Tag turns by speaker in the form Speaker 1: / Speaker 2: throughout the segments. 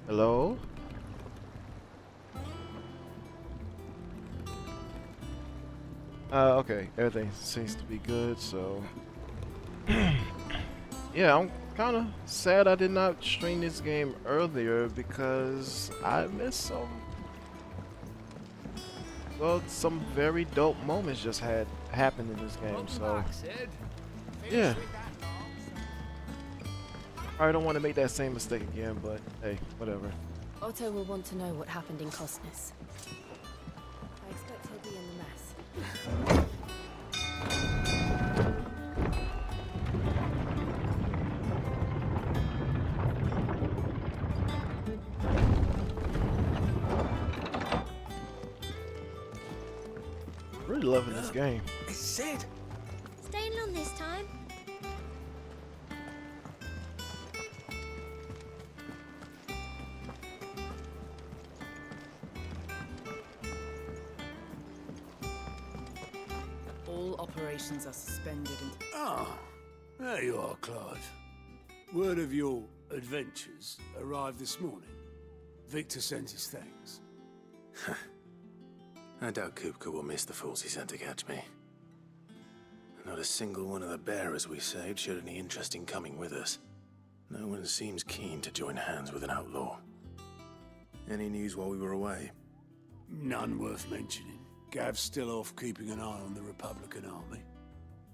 Speaker 1: Hello? Okay, everything seems to be good, so yeah, I'm kind of sad I did not stream this game earlier because I missed some very dope moments just had happened in this game.
Speaker 2: Welcome
Speaker 1: So
Speaker 2: back, Sid.
Speaker 1: yeah,
Speaker 2: Finished with that
Speaker 1: I don't want to make that same mistake again, but hey, whatever.
Speaker 3: Otto will want to know what happened in Cosnus. I expect he'll be in the mess.
Speaker 1: Really loving this game.
Speaker 2: It's Sid.
Speaker 4: Staying long this time?
Speaker 5: All operations are suspended and...
Speaker 6: Ah, there you are, Clive. Word of your adventures arrived this morning. Victor sent his thanks.
Speaker 7: I doubt Kupka will miss the fools he sent to catch me. Not a single one of the bearers we saved showed any interest in coming with us. No one seems keen to join hands with an outlaw. Any news while we were away?
Speaker 6: None worth mentioning. Gav's still off keeping an eye on the Republican army.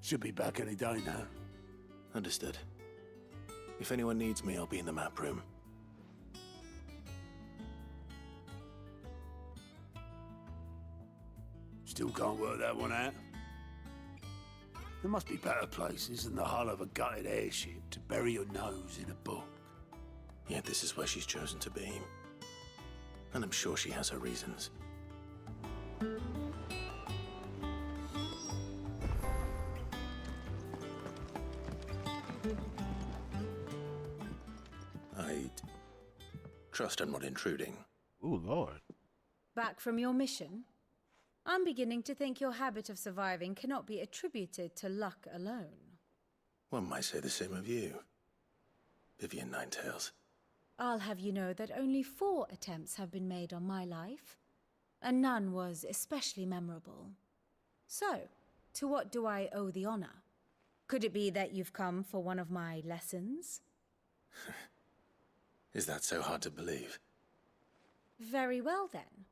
Speaker 6: Should be back any day now.
Speaker 7: Understood. If anyone needs me, I'll be in the map room.
Speaker 6: Still can't work that one out. There must be better places than the hull of a gutted airship to bury your nose in a book.
Speaker 7: Yet this is where she's chosen to be. And I'm sure she has her reasons. I trust I'm not intruding.
Speaker 1: Ooh, Lord.
Speaker 8: Back from your mission? I'm beginning to think your habit of surviving cannot be attributed to luck alone.
Speaker 7: One might say the same of you, Vivian Ninetails.
Speaker 8: I'll have you know that only 4 attempts have been made on my life, and none was especially memorable. So, to what do I owe the honor? Could it be that you've come for one of my lessons?
Speaker 7: Is that so hard to believe?
Speaker 8: Very well then.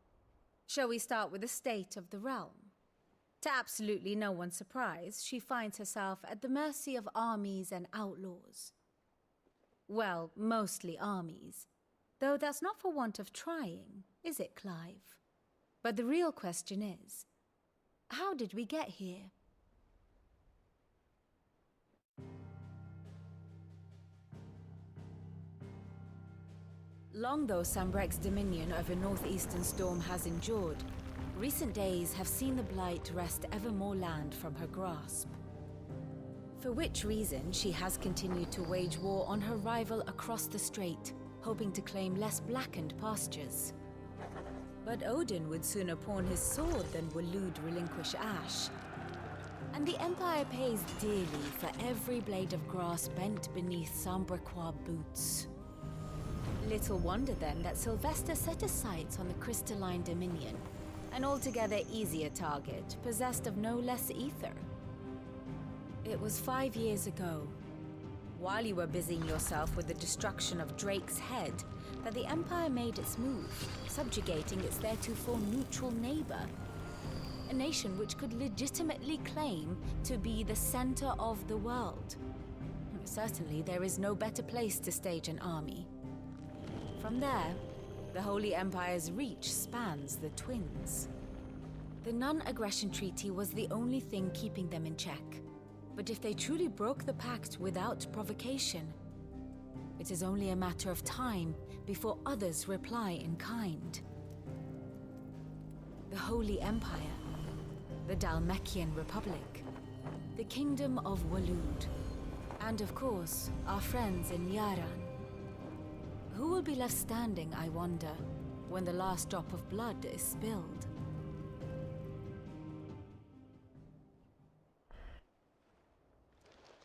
Speaker 8: Shall we start with the state of the realm? To absolutely no one's surprise, she finds herself at the mercy of armies and outlaws. Well, mostly armies. Though that's not for want of trying, is it, Clive? But the real question is, how did we get here? Long though Sambrek's dominion over northeastern Storm has endured, recent days have seen the Blight wrest ever more land from her grasp. For which reason she has continued to wage war on her rival across the strait, hoping to claim less blackened pastures. But Odin would sooner pawn his sword than Waloed relinquish Ash. And the Empire pays dearly for every blade of grass bent beneath Sambrequois boots. Little wonder then that Sylvester set his sights on the crystalline dominion, an altogether easier target, possessed of no less ether. It was 5 years ago, while you were busying yourself with the destruction of Drake's head, that the Empire made its move, subjugating its theretofore neutral neighbor. A nation which could legitimately claim to be the center of the world. Certainly there is no better place to stage an army. From there, the Holy Empire's reach spans the Twins. The non-aggression treaty was the only thing keeping them in check. But if they truly broke the pact without provocation, it is only a matter of time before others reply in kind. The Holy Empire, the Dhalmekian Republic, the Kingdom of Waloed, and of course, our friends in Yaran. Who will be left standing, I wonder, when the last drop of blood is spilled?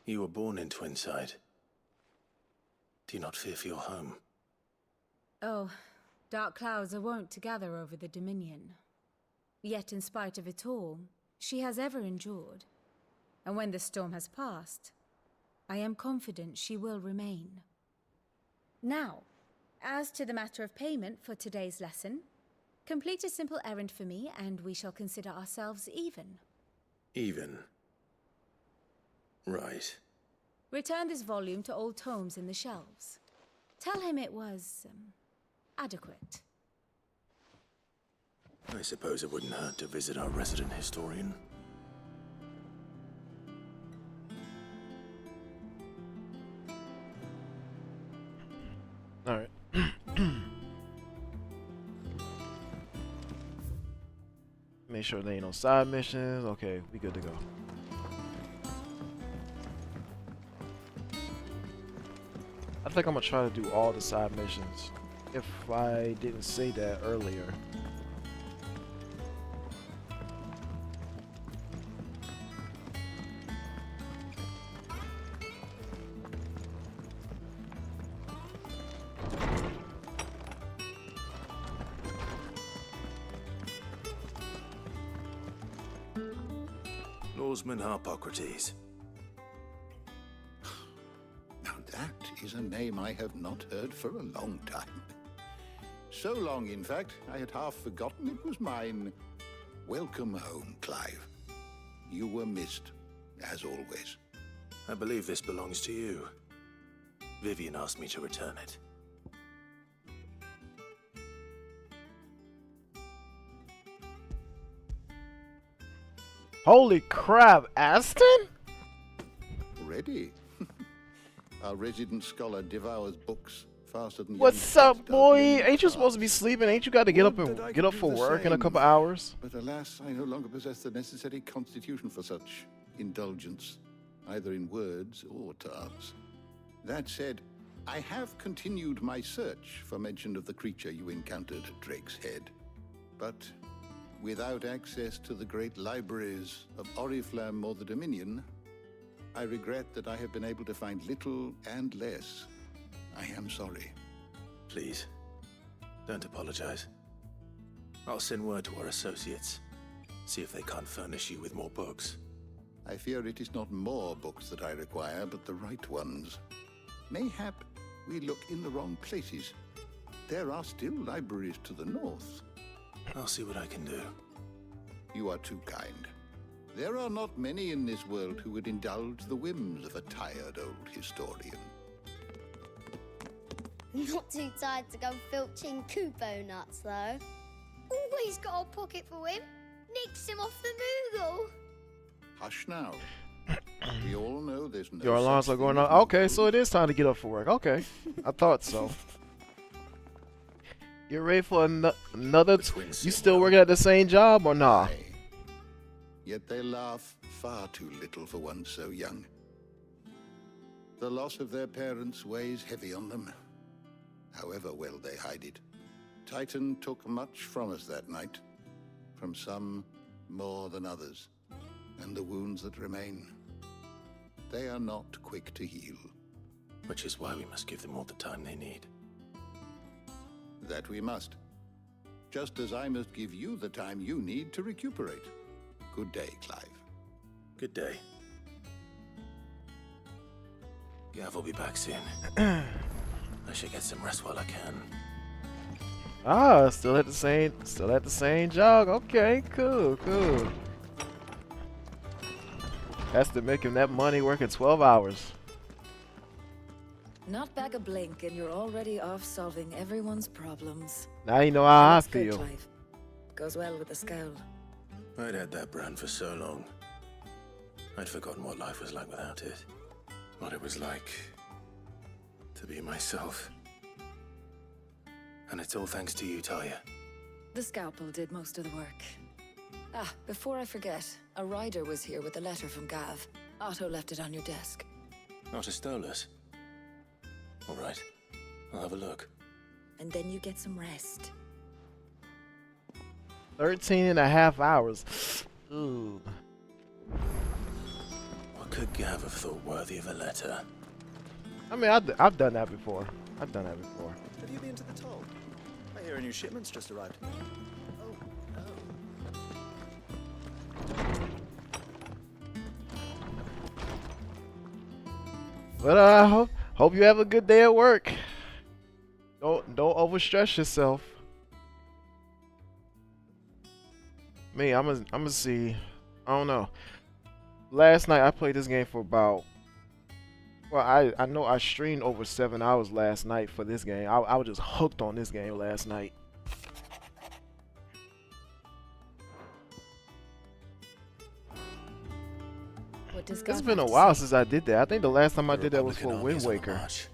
Speaker 7: You were born in Twinside. Do you not fear for your home?
Speaker 8: Oh, dark clouds are wont to gather over the Dominion. Yet in spite of it all, she has ever endured. And when the storm has passed, I am confident she will remain. Now, as to the matter of payment for today's lesson, complete a simple errand for me and we shall consider ourselves even.
Speaker 7: Even. Right.
Speaker 8: Return this volume to old tomes in the shelves. Tell him it was, adequate.
Speaker 7: I suppose it wouldn't hurt to visit our resident historian.
Speaker 1: Alright. Make sure there ain't no side missions. Okay, we good to go. I think I'm gonna try to do all the side missions. If I didn't say that earlier.
Speaker 7: Lawsman Harpocrates.
Speaker 9: Now that is a name I have not heard for a long time. So long, in fact, I had half forgotten it was mine. Welcome home, Clive. You were missed, as always.
Speaker 7: I believe this belongs to you. Vivian asked me to return it.
Speaker 1: Holy crap, Aston?
Speaker 9: Ready? Our resident scholar devours books faster than...
Speaker 1: What's
Speaker 9: young
Speaker 1: up, boy?
Speaker 9: men
Speaker 1: Ain't you supposed to be sleeping? Ain't you got to get up and get up for work in a couple hours?
Speaker 9: But alas, I no longer possess the necessary constitution for such indulgence, either in words or terms. That said, I have continued my search for mention of the creature you encountered at Drake's Head. But without access to the great libraries of Oriflamme or the Dominion, I regret that I have been able to find little and less. I am sorry.
Speaker 7: Please, don't apologize. I'll send word to our associates. See if they can't furnish you with more books.
Speaker 9: I fear it is not more books that I require, but the right ones. Mayhap we look in the wrong places. There are still libraries to the north.
Speaker 7: I'll see what I can do.
Speaker 9: You are too kind. There are not many in this world who would indulge the whims of a tired old historian.
Speaker 4: Not too tired to go filching Kupo nuts, though. Always got a pocket for him. Nicks him off the Moogle.
Speaker 9: Hush now. We all know there's no...
Speaker 1: Your alarms
Speaker 9: such
Speaker 1: are going
Speaker 9: thing
Speaker 1: on.
Speaker 9: as
Speaker 1: Okay, so it
Speaker 9: Moogle.
Speaker 1: is time to get up for work. Okay, I thought so. You ready for another? You still working at the same job or nah?
Speaker 9: Aye. Yet they laugh far too little for one so young. The loss of their parents weighs heavy on them, however well they hide it. Titan took much from us that night, from some more than others, and the wounds that remain, they are not quick to heal.
Speaker 7: Which is why we must give them all the time they need.
Speaker 9: That we must. Just as I must give you the time you need to recuperate. Good day, Clive.
Speaker 7: Good day. Gav will be back soon. I should get some rest while I can.
Speaker 1: Ah, still at the same job. Okay, cool. Has to make him that money working 12 hours.
Speaker 5: Not back a blink and you're already off solving everyone's problems.
Speaker 1: Now you know how I
Speaker 5: That's good,
Speaker 1: feel.
Speaker 5: Clive. Goes well with the scowl.
Speaker 7: I'd had that brand for so long. I'd forgotten what life was like without it. What it was like to be myself. And it's all thanks to you, Talia.
Speaker 5: The scalpel did most of the work. Ah, before I forget, a rider was here with a letter from Gav. Otto left it on your desk.
Speaker 7: Not a Stolas. All right, I'll have a look.
Speaker 5: And then you get some rest.
Speaker 1: 13 and a half hours. Ooh.
Speaker 7: What could Gav have thought worthy of a letter?
Speaker 1: I mean, I've done that before.
Speaker 2: Have you been to the toll? I hear a new shipment's just arrived.
Speaker 1: But I hope you have a good day at work. Don't overstress yourself. Me, I'm gonna see. I don't know. Last night I played this game for about. Well, I know I streamed over 7 hours last night for this game. I was just hooked on this game last night.
Speaker 8: What does
Speaker 1: It's
Speaker 8: Gav
Speaker 1: been a
Speaker 8: have to
Speaker 1: while
Speaker 8: say?
Speaker 1: since I did that. I think the last time I did that was for
Speaker 7: Republican
Speaker 1: Wind
Speaker 7: armies on the
Speaker 1: Waker.
Speaker 7: march,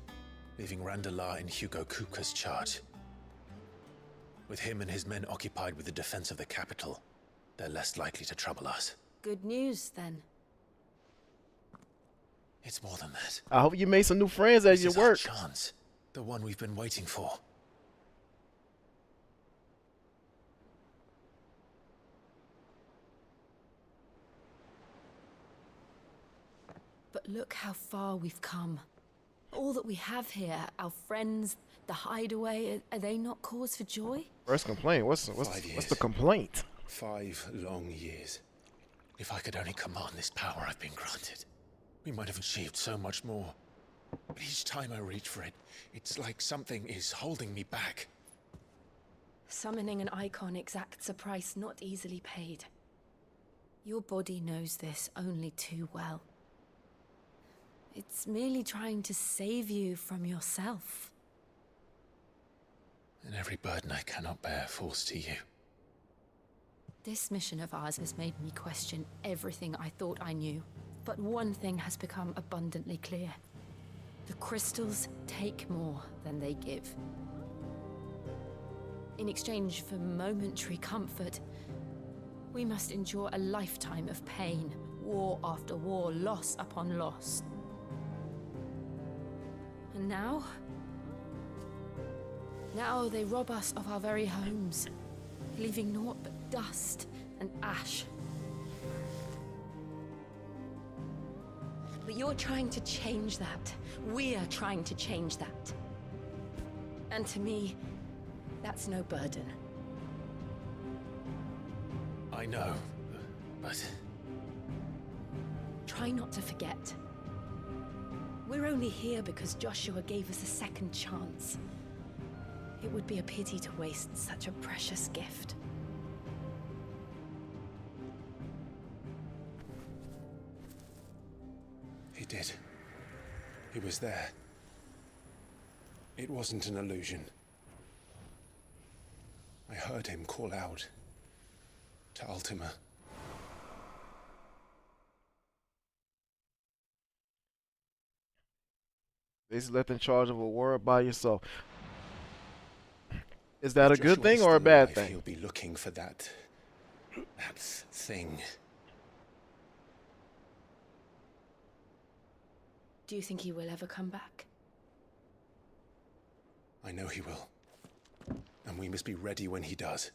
Speaker 7: leaving Randalar in Hugo Kupka's charge. With him and his men occupied with the defense of the capital, they're less likely to trouble us.
Speaker 8: Good news, then.
Speaker 7: It's more than that.
Speaker 1: I hope you made some new friends at
Speaker 7: This
Speaker 1: your
Speaker 7: is our
Speaker 1: work.
Speaker 7: chance, the one we've been waiting for.
Speaker 8: But look how far we've come. All that we have here, our friends, the hideaway, are they not cause for joy?
Speaker 1: First complaint. What's
Speaker 7: 5 years.
Speaker 1: the complaint?
Speaker 7: 5 long years. If I could only command this power I've been granted, we might have achieved so much more. But each time I reach for it, it's like something is holding me back.
Speaker 8: Summoning an icon exacts a price not easily paid. Your body knows this only too well. It's merely trying to save you from yourself.
Speaker 7: And every burden I cannot bear falls to you.
Speaker 8: This mission of ours has made me question everything I thought I knew. But one thing has become abundantly clear. The crystals take more than they give. In exchange for momentary comfort, we must endure a lifetime of pain, war after war, loss upon loss. And now they rob us of our very homes, leaving naught but dust and ash. But you're trying to change that. We're trying to change that. And to me, that's no burden.
Speaker 7: I know, but
Speaker 8: Try not to forget. We're only here because Joshua gave us a second chance. It would be a pity to waste such a precious gift.
Speaker 7: he did. He was there. It wasn't an illusion. I heard him call out to Ultima.
Speaker 1: He's left in charge of a war by yourself. Is that a
Speaker 7: If
Speaker 1: good
Speaker 7: Joshua
Speaker 1: thing
Speaker 7: is
Speaker 1: or a
Speaker 7: still
Speaker 1: bad
Speaker 7: alive,
Speaker 1: thing?
Speaker 7: He'll be looking for that thing.
Speaker 8: Do you think he will ever come back?
Speaker 7: I know he will. And we must be ready when he does.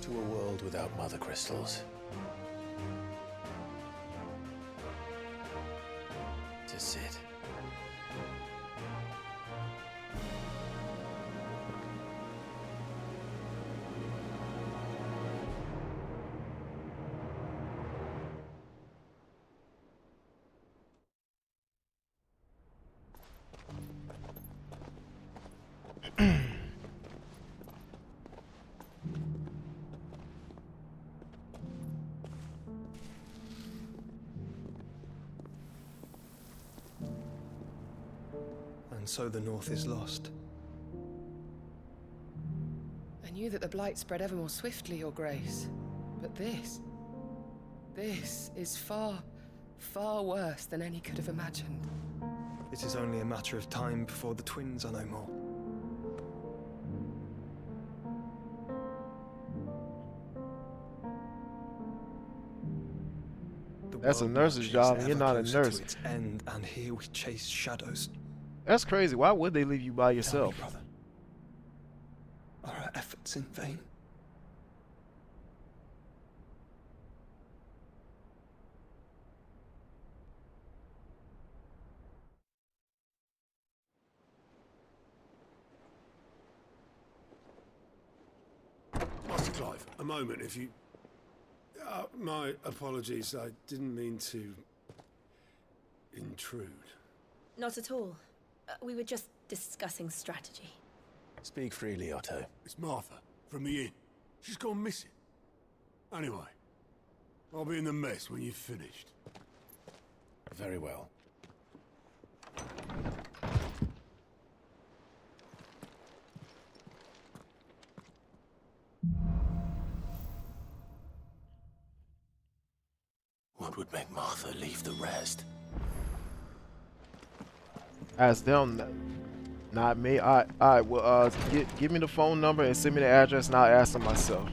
Speaker 7: To a world without mother crystals. To Sid.
Speaker 2: And so the North is lost.
Speaker 10: I knew that the Blight spread ever more swiftly, Your Grace. But this is far, far worse than any could have imagined.
Speaker 2: It is only a matter of time before the twins are no more. The
Speaker 1: That's a
Speaker 2: world
Speaker 1: nurse's
Speaker 2: marches
Speaker 1: job, and you're
Speaker 2: ever
Speaker 1: not a
Speaker 2: closer
Speaker 1: nurse.
Speaker 2: to its end, and here we chase shadows.
Speaker 1: That's crazy. Why would they leave you by
Speaker 2: Tell me,
Speaker 1: yourself?
Speaker 2: brother, Are our efforts in vain?
Speaker 6: Master Clive, a moment, if you... my apologies, I didn't mean to... intrude.
Speaker 3: Not at all. We were just discussing strategy.
Speaker 7: Speak freely, Otto.
Speaker 6: It's Martha, from the inn. She's gone missing. Anyway, I'll be in the mess when you've finished.
Speaker 7: Very well. What would make Martha leave the rest?
Speaker 1: Ask them, not me. Alright, well, give me the phone number and send me the address, and I'll ask them myself.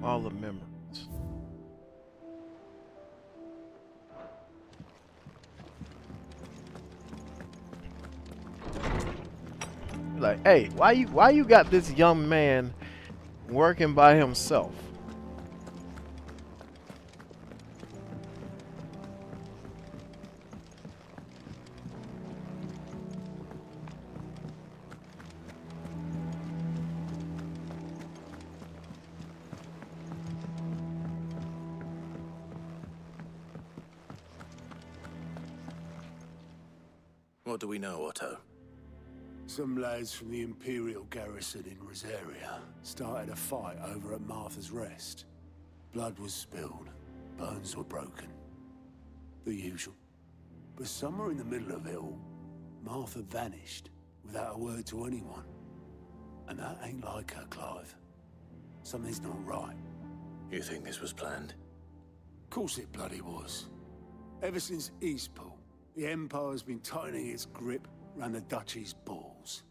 Speaker 1: All the memories. Like, hey, why you got this young man working by himself?
Speaker 7: What do we know, Otto?
Speaker 6: Some lads from the Imperial garrison in Rosaria started a fight over at Martha's Rest. Blood was spilled, bones were broken. The usual. But somewhere in the middle of it all, Martha vanished without a word to anyone. And that ain't like her, Clive. Something's not right.
Speaker 7: You think this was planned?
Speaker 6: Of course it bloody was. Ever since Eastpool, the Empire's been tightening its grip around the Duchy's balls.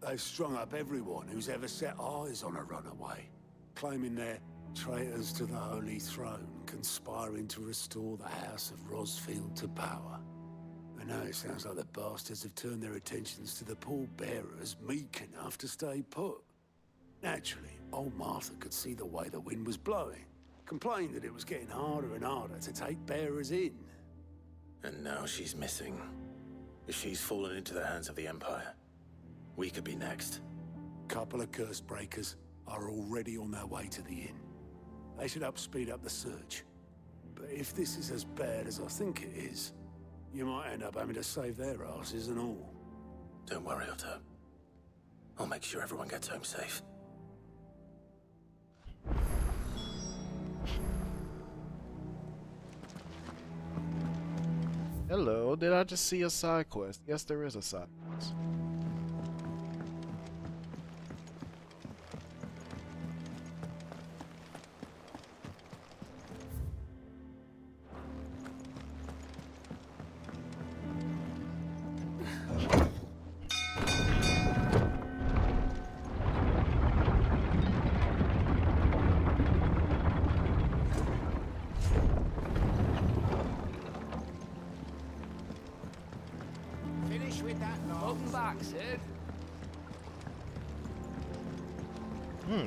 Speaker 6: They've strung up everyone who's ever set eyes on a runaway, claiming they're traitors to the Holy Throne, conspiring to restore the House of Rosfield to power. And now it sounds like the bastards have turned their attentions to the pallbearers meek enough to stay put. Naturally, old Martha could see the way the wind was blowing, complained that it was getting harder and harder to take bearers in.
Speaker 7: And now she's missing. If she's fallen into the hands of the Empire, we could be next.
Speaker 6: Couple of curse breakers are already on their way to the inn. They should help speed up the search. But if this is as bad as I think it is, you might end up having to save their asses and all.
Speaker 7: Don't worry, Otto. I'll make sure everyone gets home safe.
Speaker 1: Hello, did I just see a side quest? Yes, there is a side quest.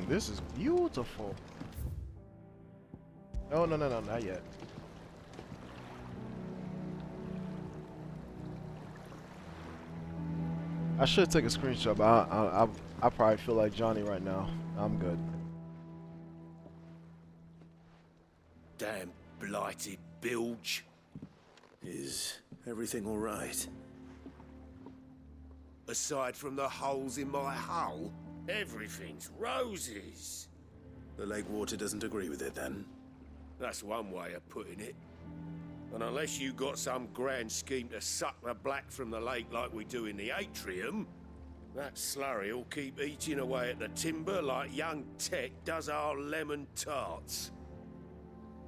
Speaker 1: This is beautiful. Oh, no, not yet. I should take a screenshot, but I probably feel like Johnny right now. I'm good.
Speaker 7: Damn blighted bilge. Is everything all right?
Speaker 11: Aside from the holes in my hull, everything's roses.
Speaker 7: The lake water doesn't agree with it, then?
Speaker 11: That's one way of putting it. And unless you got some grand scheme to suck the black from the lake like we do in the atrium, that slurry will keep eating away at the timber like young Tech does our lemon tarts.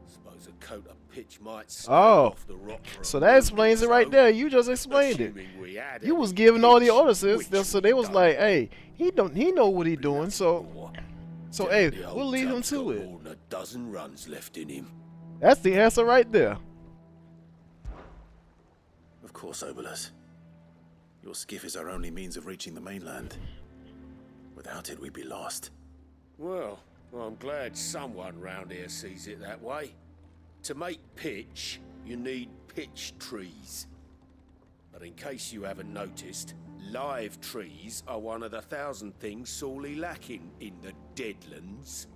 Speaker 11: Suppose a coat of pitch might off the rock.
Speaker 1: So that explains it right there. You just explained it. You was giving all the orders, so they was like, "Hey, he know what he doing." So hey, we'll leave him to it.
Speaker 11: More than a dozen runs left in him.
Speaker 1: That's the answer right there.
Speaker 7: Of course, Obolus. Your skiff is our only means of reaching the mainland. Without it, we'd be lost.
Speaker 11: Well, I'm glad someone round here sees it that way. To make pitch, you need pitch trees. But in case you haven't noticed, live trees are one of the 1,000 things sorely lacking in the Deadlands.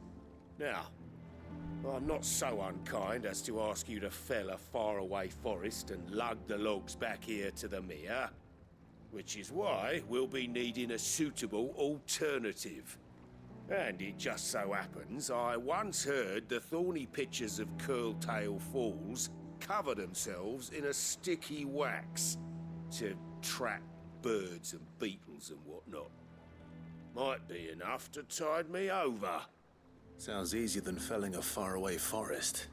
Speaker 11: Now, I'm not so unkind as to ask you to fell a faraway forest and lug the logs back here to the mere, which is why we'll be needing a suitable alternative. And it just so happens I once heard the thorny pitchers of Curltail Falls cover themselves in a sticky wax to trap birds and beetles and whatnot. Might be enough to tide me over.
Speaker 7: Sounds easier than felling a faraway forest.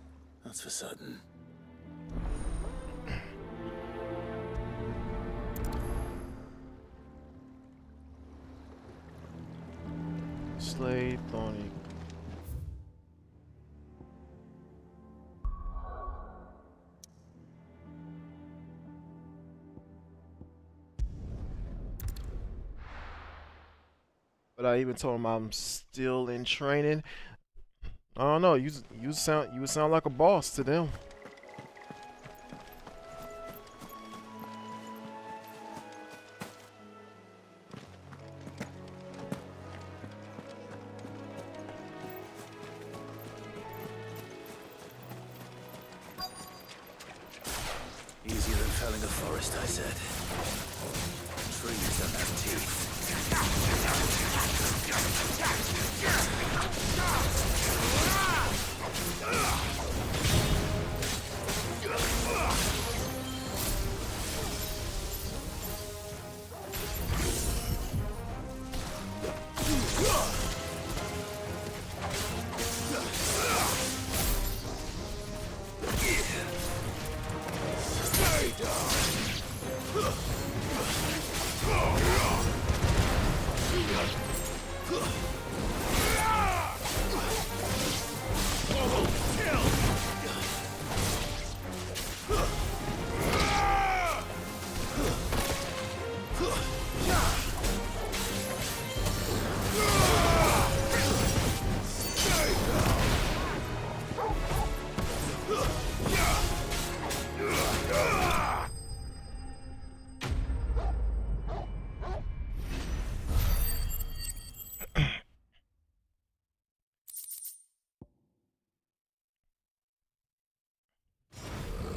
Speaker 7: That's for certain.
Speaker 1: Slade, thorny. But I even told him I'm still in training. I don't know. You would sound like a boss to them.
Speaker 7: Easier than felling a forest, I said. Trees don't have teeth.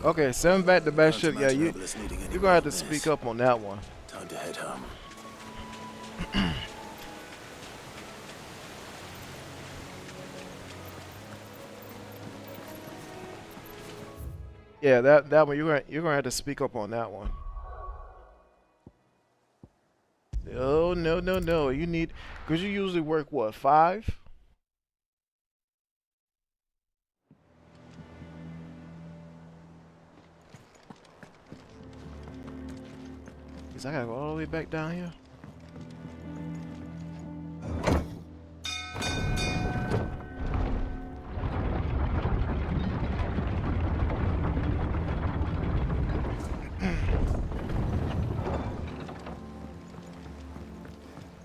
Speaker 1: Okay, send back the best ship. Yeah, you're gonna have to
Speaker 7: This.
Speaker 1: speak up on that one.
Speaker 7: Time to head home.
Speaker 1: Yeah, that one you're gonna have to speak up on that one. Oh no. You need, cause you usually work what, 5? Cause I gotta go all the way back down here.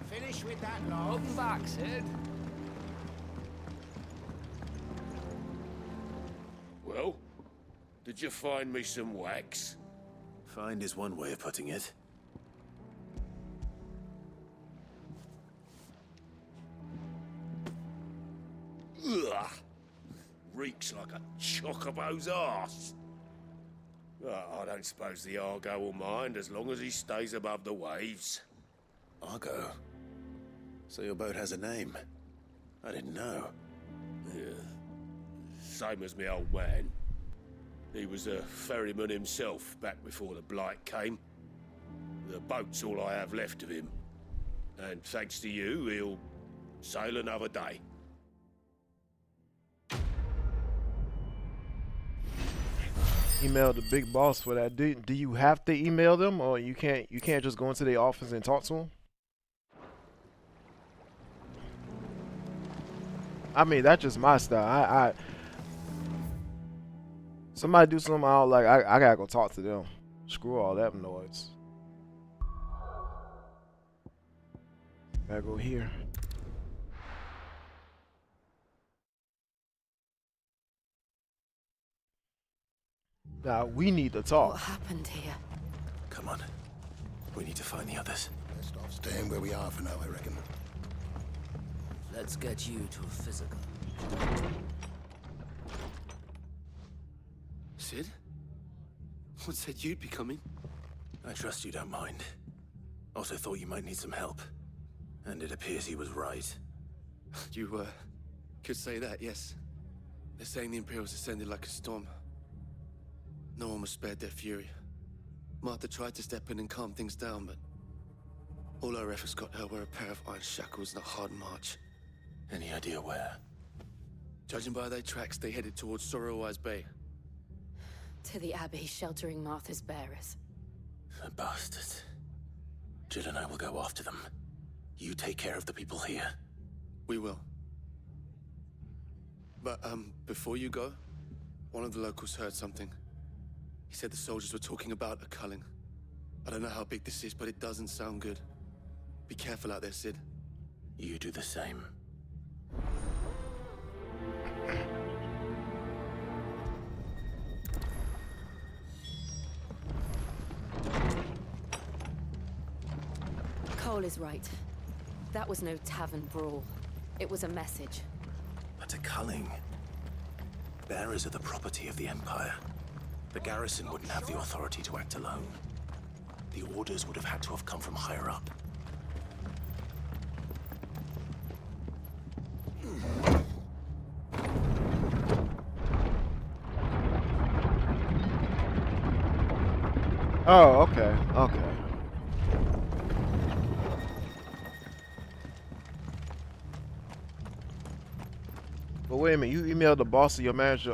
Speaker 11: Finish with that log. Back, Sid. Well, did you find me some wax?
Speaker 7: Find is one way of putting it.
Speaker 11: Ugh. Reeks like a chocobo's arse. I don't suppose the Argo will mind as long as he stays above the waves.
Speaker 7: Argo? So your boat has a name? I didn't know.
Speaker 11: Yeah. Same as me old man. He was a ferryman himself back before the Blight came. The boat's all I have left of him. And thanks to you, he'll sail another day.
Speaker 1: Email the big boss for that. Do you have to email them, or you can't just go into their office and talk to them? I mean, that's just my style. I somebody do something I don't like, I gotta go talk to them. Screw all that noise. Gotta go here. Now we need to talk.
Speaker 3: What happened here?
Speaker 7: Come on. We need to find the others.
Speaker 12: Best off staying where we are for now, I reckon.
Speaker 13: Let's get you to a physical.
Speaker 14: Sid? What said you'd be coming?
Speaker 7: I trust you don't mind. Also thought you might need some help. And it appears he was right.
Speaker 14: You, could say that, yes. They're saying the Imperials ascended like a storm. No one was spared their fury. Martha tried to step in and calm things down, but all our efforts got her were a pair of iron shackles and a hard march.
Speaker 7: Any idea where?
Speaker 14: Judging by their tracks, they headed towards Sorrowwise Bay.
Speaker 3: To the Abbey sheltering Martha's bearers.
Speaker 7: The bastards. Jill and I will go after them. You take care of the people here.
Speaker 14: We will. But, before you go, one of the locals heard something. He said the soldiers were talking about a culling. I don't know how big this is, but it doesn't sound good. Be careful out there, Sid.
Speaker 7: You do the same.
Speaker 3: Cole is right. That was no tavern brawl. It was a message.
Speaker 7: But a culling. Bearers are the property of the Empire. The garrison wouldn't have the authority to act alone. The orders would have had to have come from higher up.
Speaker 1: Oh, okay, okay. But wait a minute, you emailed the boss of your manager.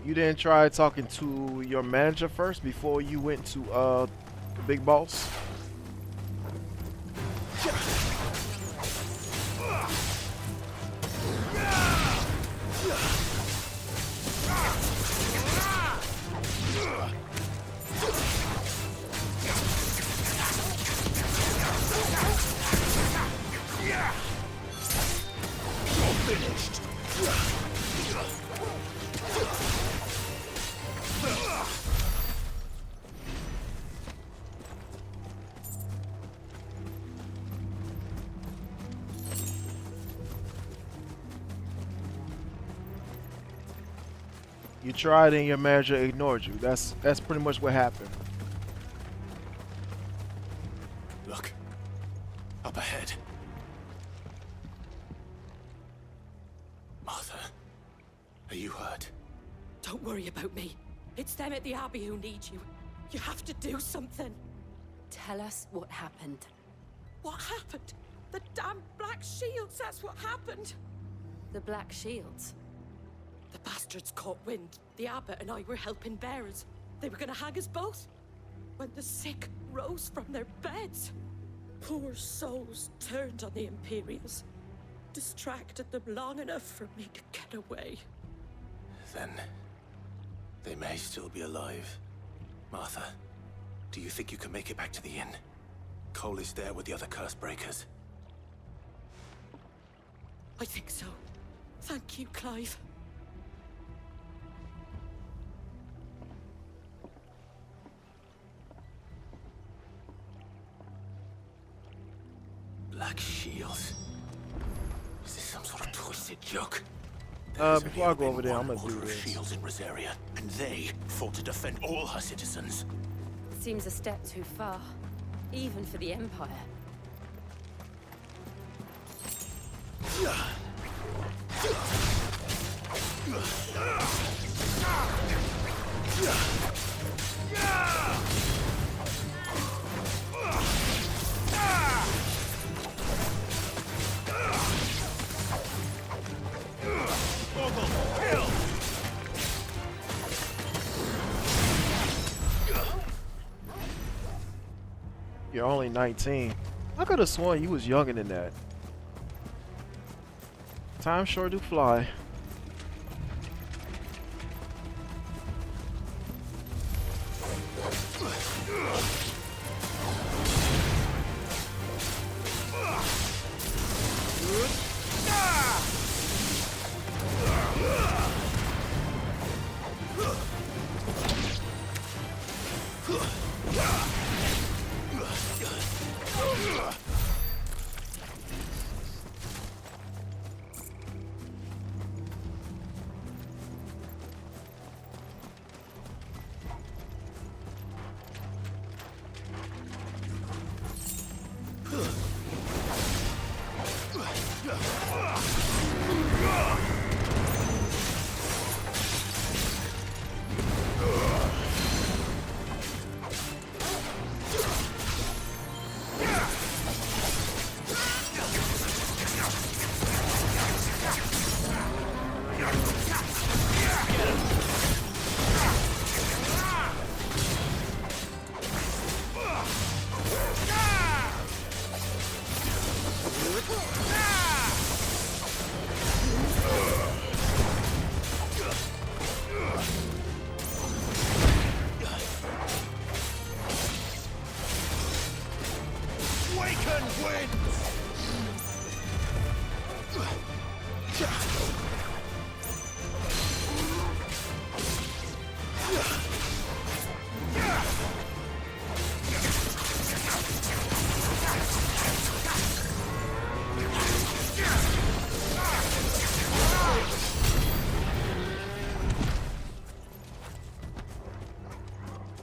Speaker 1: You didn't try talking to your manager first before you went to the big boss? You tried and your manager ignored you. That's pretty much what happened.
Speaker 7: Look. Up ahead. Martha. Are you hurt?
Speaker 15: Don't worry about me. It's them at the Abbey who need you. You have to do something.
Speaker 3: Tell us what happened.
Speaker 15: What happened? The damn Black Shields, that's what happened.
Speaker 3: The Black Shields?
Speaker 15: The bastards caught wind. The abbot and I were helping bearers. They were gonna hang us both. When the sick rose from their beds, poor souls turned on the Imperials. Distracted them long enough for me to get away.
Speaker 7: Then they may still be alive. Martha, do you think you can make it back to the inn? Cole is there with the other curse breakers.
Speaker 15: I think so. Thank you, Clive.
Speaker 7: Black Shields? Is this some sort of twisted joke?
Speaker 1: Before I go over there, I'm gonna do this.
Speaker 7: Shields in Rosaria, and they fought to defend all her citizens.
Speaker 3: Seems a step too far, even for the Empire.
Speaker 1: You're only 19. I could have sworn you was younger than that. Time sure do fly.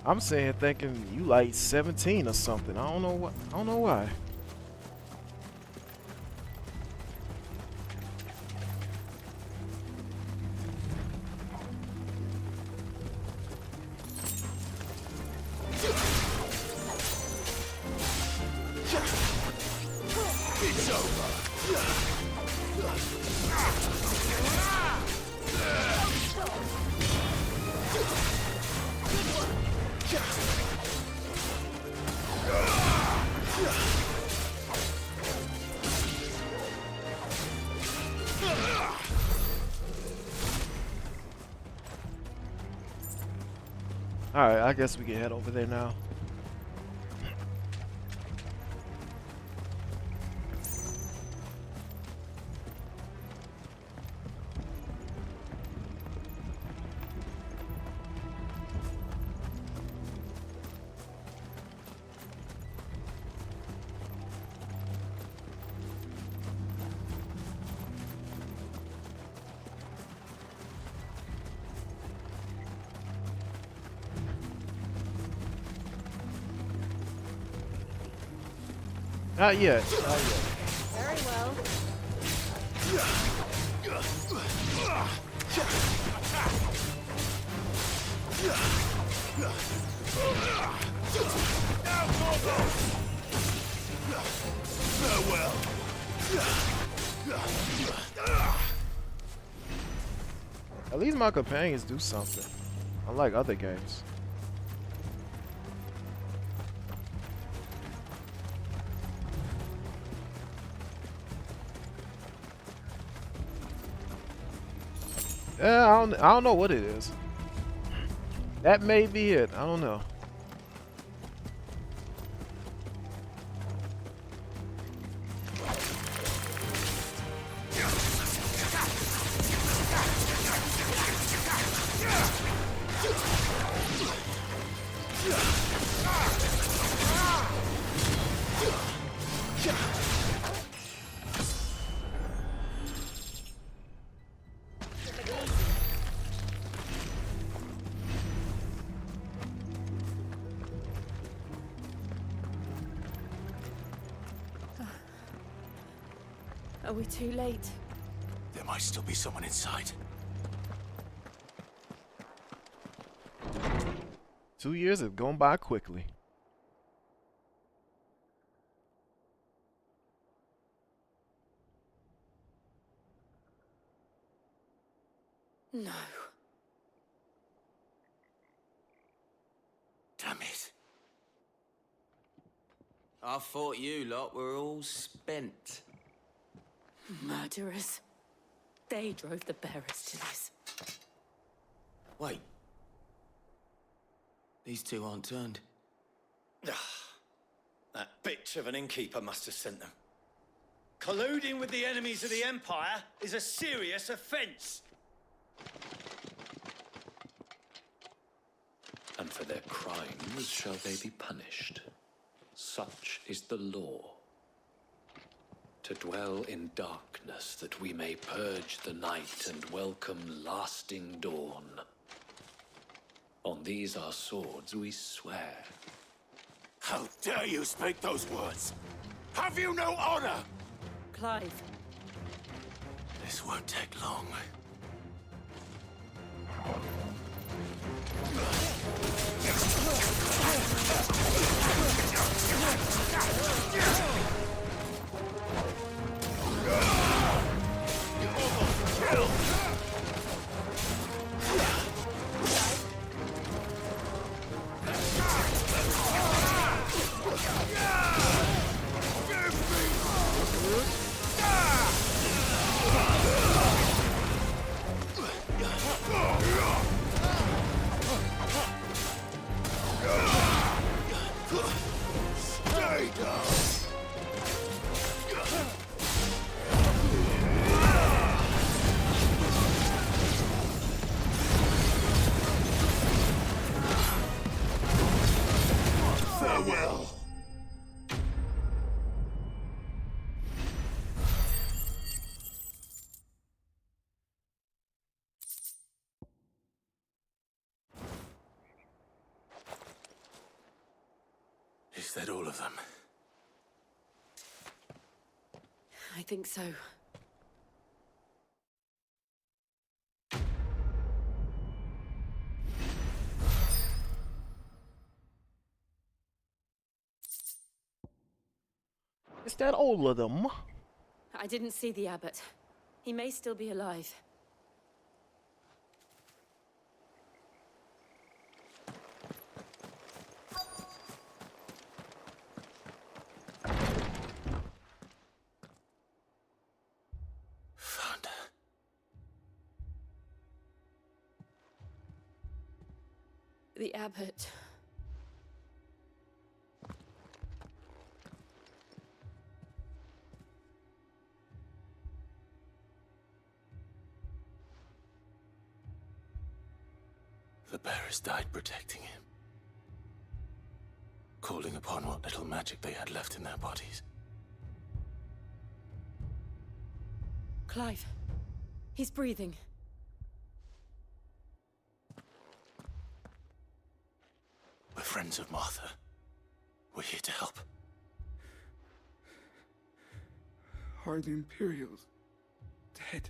Speaker 1: I'm sitting here thinking you like 17 or something. I don't know what. I don't know why.
Speaker 6: It's over.
Speaker 1: Alright, I guess we can head over there now. Not yet. Not yet.
Speaker 3: Very well.
Speaker 6: Farewell.
Speaker 1: At least my companions do something, unlike other games. Yeah, I don't know what it is. That may be it. I don't know.
Speaker 3: Are we too late?
Speaker 7: There might still be someone inside.
Speaker 1: 2 years have gone by quickly.
Speaker 5: No.
Speaker 13: Damn it. I thought you lot were all spent.
Speaker 15: Murderers. They drove the bearers to this.
Speaker 13: Wait.
Speaker 7: These two aren't turned.
Speaker 16: That bitch of an innkeeper must have sent them. Colluding with the enemies of the Empire is a serious offense.
Speaker 17: And for their crimes shall they be punished. Such is the law. To dwell in darkness that we may purge the night and welcome lasting dawn. On these our swords we swear.
Speaker 11: How dare you speak those words? Have you no honor?
Speaker 15: Clive.
Speaker 7: This won't take long.
Speaker 11: Stay down! Farewell!
Speaker 7: Is that all of them?
Speaker 15: I think so.
Speaker 1: Is that all of them?
Speaker 15: I didn't see the abbot. He may still be alive.
Speaker 7: Found her.
Speaker 15: The abbot.
Speaker 7: The bearers died protecting him. Calling upon what little magic they had left in their bodies.
Speaker 15: Clive. He's breathing.
Speaker 7: We're friends of Martha. We're here to help.
Speaker 6: Are the Imperials dead?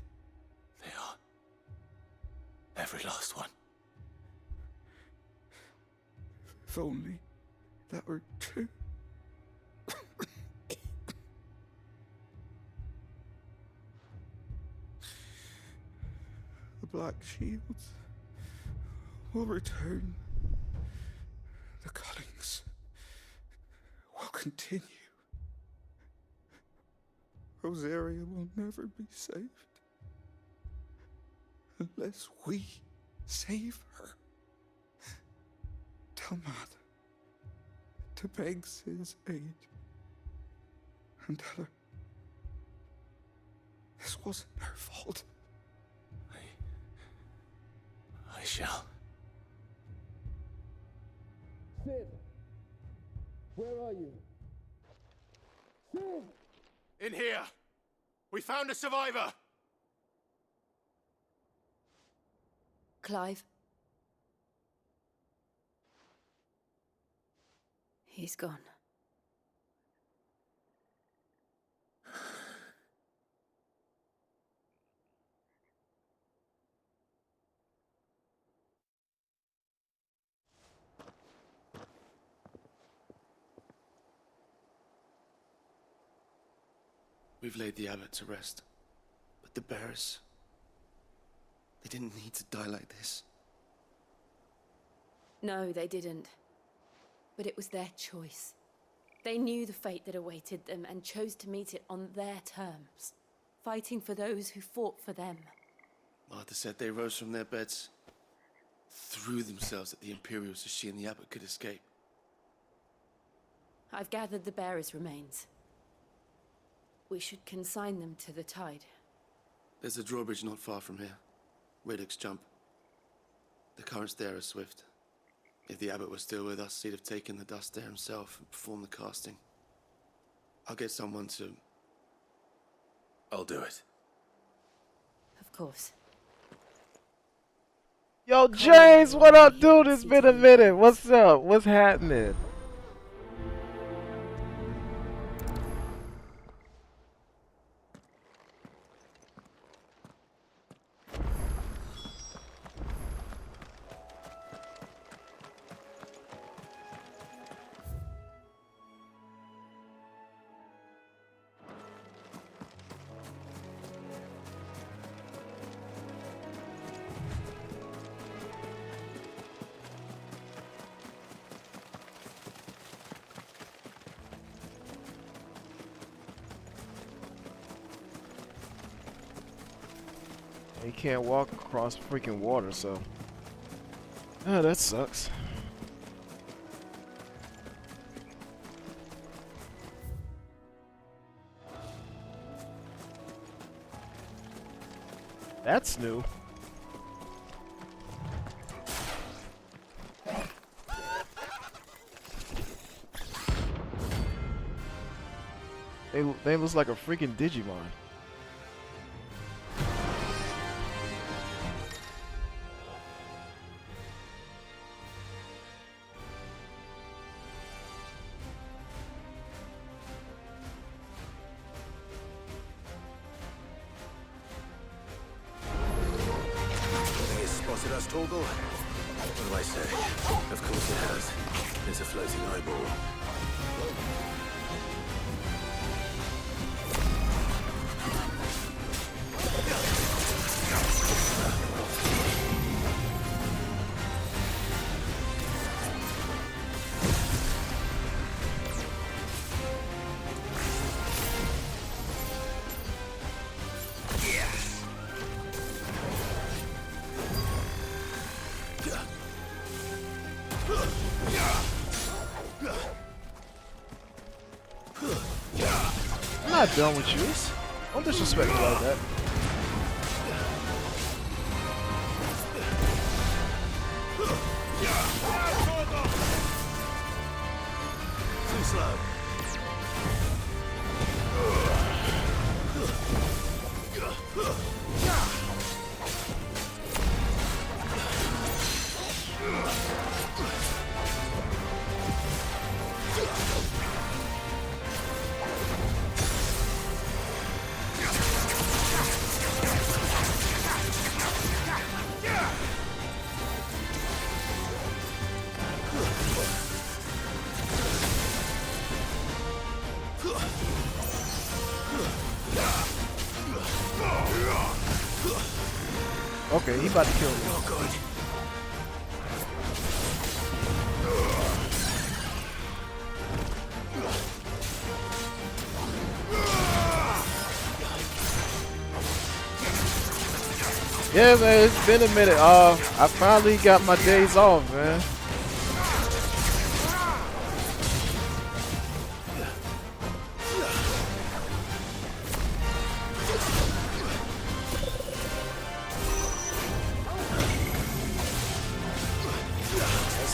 Speaker 7: They are. Every last one.
Speaker 6: If only that were true. The Black Shields will return. The cuttings will continue. Rosaria will never be saved unless we save her. Tell Matt to beg his aid and tell her this wasn't her fault.
Speaker 7: I shall.
Speaker 11: Sid! Where are you? Sid!
Speaker 18: In here! We found a survivor!
Speaker 15: Clive. He's gone.
Speaker 14: We've laid the abbot to rest. But the bearers... they didn't need to die like this.
Speaker 15: No, they didn't. But it was their choice. They knew the fate that awaited them and chose to meet it on their terms, fighting for those who fought for them.
Speaker 14: Martha said they rose from their beds threw themselves at the Imperials so she and the Abbot could escape.
Speaker 3: I've gathered the bearers' remains. We should consign them to the tide.
Speaker 14: There's a drawbridge not far from here. Redux jump. The currents there are swift. If the Abbot was still with us, he'd have taken the dust there himself and performed the casting. I'll get someone to...
Speaker 7: I'll do it.
Speaker 3: Of course.
Speaker 1: Yo, James, what up, dude? It's been a minute. What's up? What's happening? He can't walk across freaking water, so that sucks. That's new. They look like a freaking Digimon.
Speaker 7: Spotted us, Torgal? What do I say? Of course it has. There's a floating eyeball.
Speaker 1: I'm not done with you. Don't disrespect me like that.
Speaker 7: Too slow.
Speaker 1: Okay, he about to kill me.
Speaker 7: Oh, God.
Speaker 1: Yeah, man, it's been a minute. I finally got my days off, man.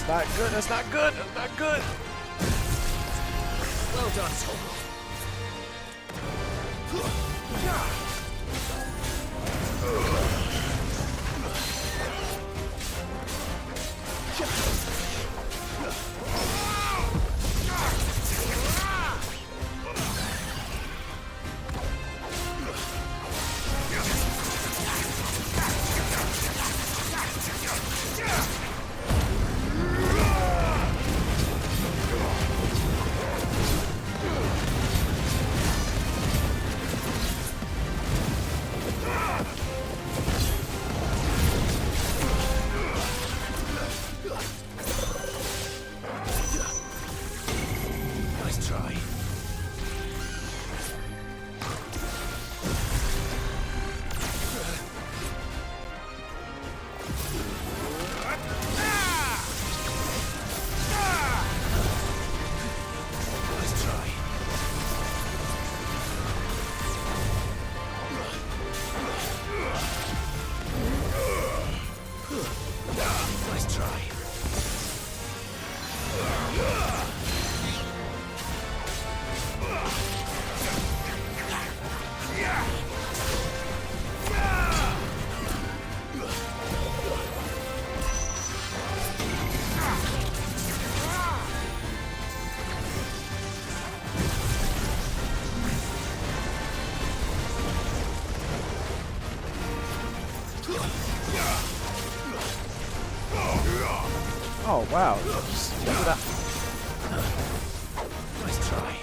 Speaker 1: That's not good. That's not good. That's not good.
Speaker 7: Well done, Torgal. Nice try.
Speaker 1: Oh wow. Just look at that.
Speaker 7: Nice try.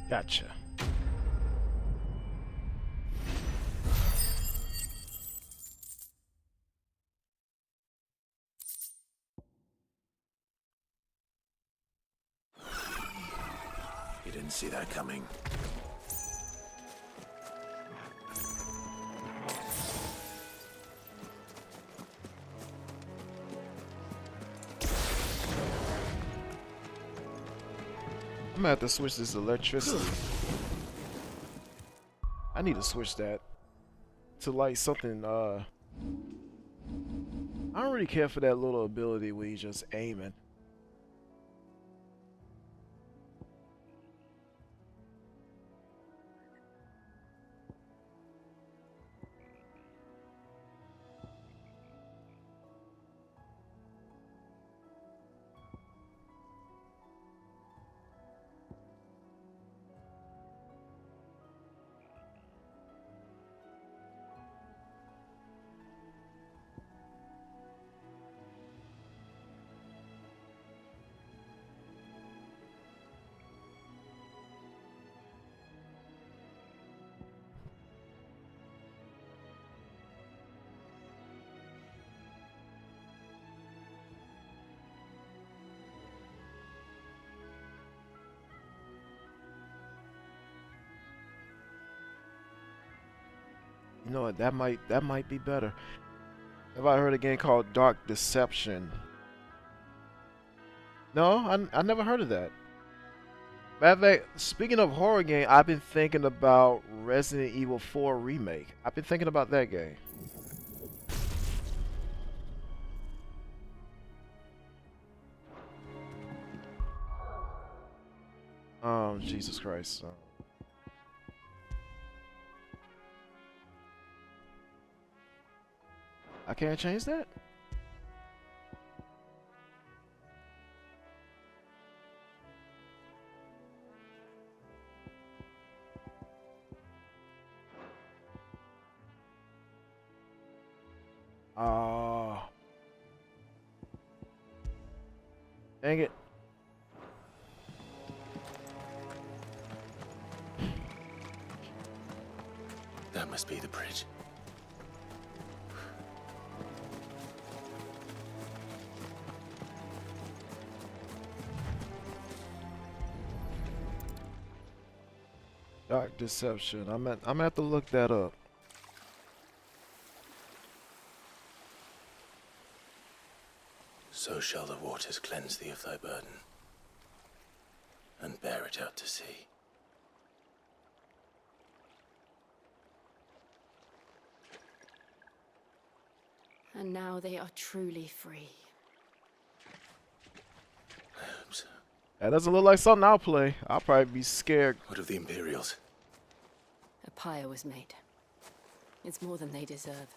Speaker 1: Gotcha.
Speaker 7: You didn't see that coming.
Speaker 1: I'm gonna have to switch this electricity. I need to switch that to like something. I don't really care for that little ability where you just aiming. You know what? That might be better. Have I heard a game called Dark Deception? No, I never heard of that. Matter of fact, speaking of horror game, I've been thinking about Resident Evil 4 remake. I've been thinking about that game. Jesus Christ. I can't change that? Dang it.
Speaker 7: That must be the bridge.
Speaker 1: Dark Deception. I'm gonna have to look that up.
Speaker 7: So shall the waters cleanse thee of thy burden, and bear it out to sea.
Speaker 3: And now they are truly free.
Speaker 7: I hope so.
Speaker 1: That doesn't look like something I'll play. I'll probably be scared.
Speaker 7: What of the Imperials?
Speaker 3: A pyre was made. It's more than they deserve.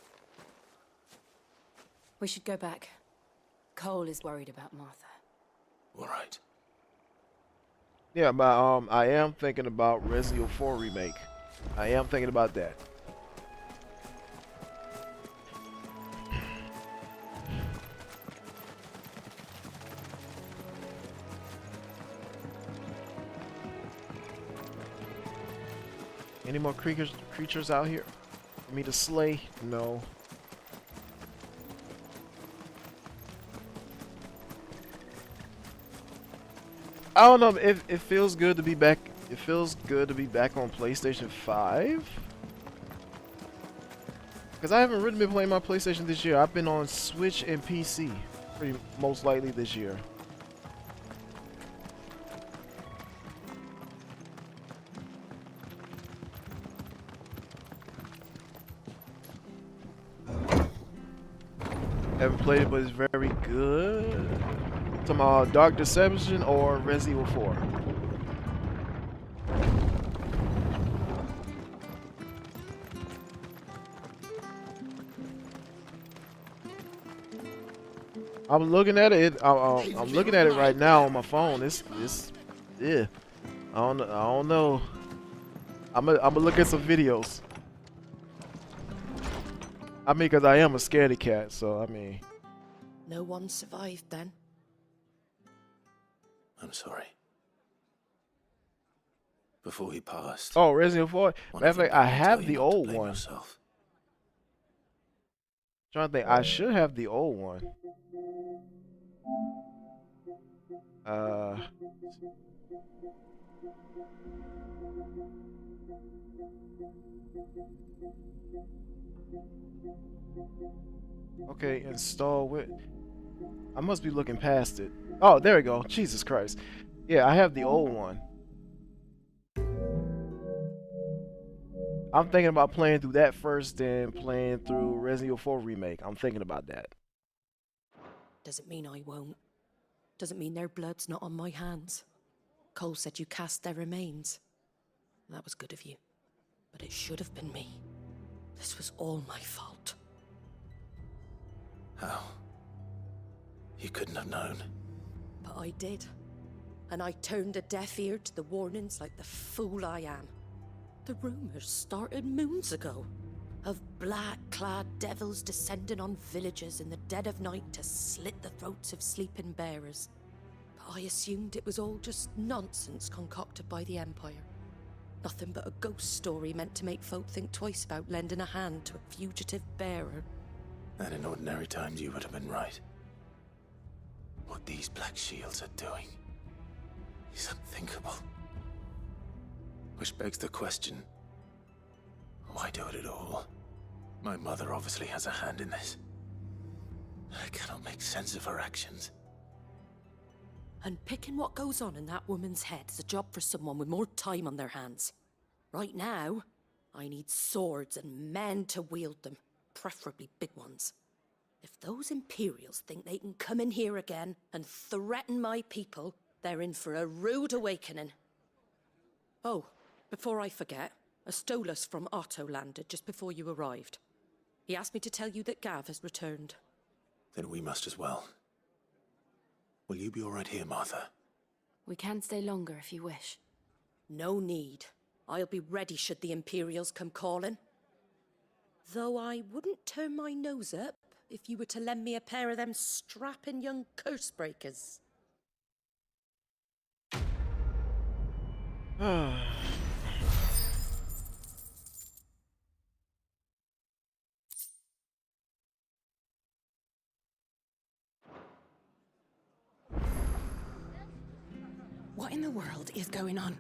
Speaker 3: We should go back. Cole is worried about Martha.
Speaker 7: All right.
Speaker 1: Yeah, but I am thinking about Resident Evil 4 remake. I am thinking about that. Any more creatures out here for me to slay? No. I don't know. It feels good to be back. It feels good to be back on PlayStation 5. Because I haven't really been playing my PlayStation this year. I've been on Switch and PC, pretty most likely this year. Haven't played it, but it's very good. Talking about Dark Deception or Resident Evil 4. I'm looking at it. I'm looking at it right now on my phone. It's yeah. I don't know. I'm gonna look at some videos. I mean, cause I am a scaredy cat, so I mean.
Speaker 15: No one survived then.
Speaker 7: I'm sorry. Before he passed.
Speaker 1: Oh, Resident Evil 4. Matter of fact, I have the old one.
Speaker 7: Yourself.
Speaker 1: Trying to think, I should have the old one. Okay, install with. I must be looking past it. Oh, there we go. Jesus Christ. Yeah, I have the old one. I'm thinking about playing through that first, then playing through Resident Evil 4 Remake. I'm thinking about that.
Speaker 15: Doesn't mean I won't. Doesn't mean their blood's not on my hands. Cole said you cast their remains. That was good of you. But it should have been me. This was all my fault.
Speaker 7: How? You couldn't have known.
Speaker 15: But I did. And I turned a deaf ear to the warnings like the fool I am. The rumors started moons ago. Of black-clad devils descending on villages in the dead of night to slit the throats of sleeping bearers. But I assumed it was all just nonsense concocted by the Empire. Nothing but a ghost story meant to make folk think twice about lending a hand to a fugitive bearer.
Speaker 7: And in ordinary times you would have been right. What these Black Shields are doing is unthinkable. Which begs the question, why do it at all? My mother obviously has a hand in this. I cannot make sense of her actions.
Speaker 15: And picking what goes on in that woman's head is a job for someone with more time on their hands. Right now, I need swords and men to wield them, preferably big ones. If those Imperials think they can come in here again and threaten my people, they're in for a rude awakening. Oh, before I forget, a Stolas from Otto landed just before you arrived. He asked me to tell you that Gav has returned.
Speaker 7: Then we must as well. Will you be all right here, Martha?
Speaker 3: We can stay longer if you wish.
Speaker 15: No need. I'll be ready should the Imperials come calling. Though I wouldn't turn my nose up if you were to lend me a pair of them strapping young curse-breakers.
Speaker 19: What in the world is going on?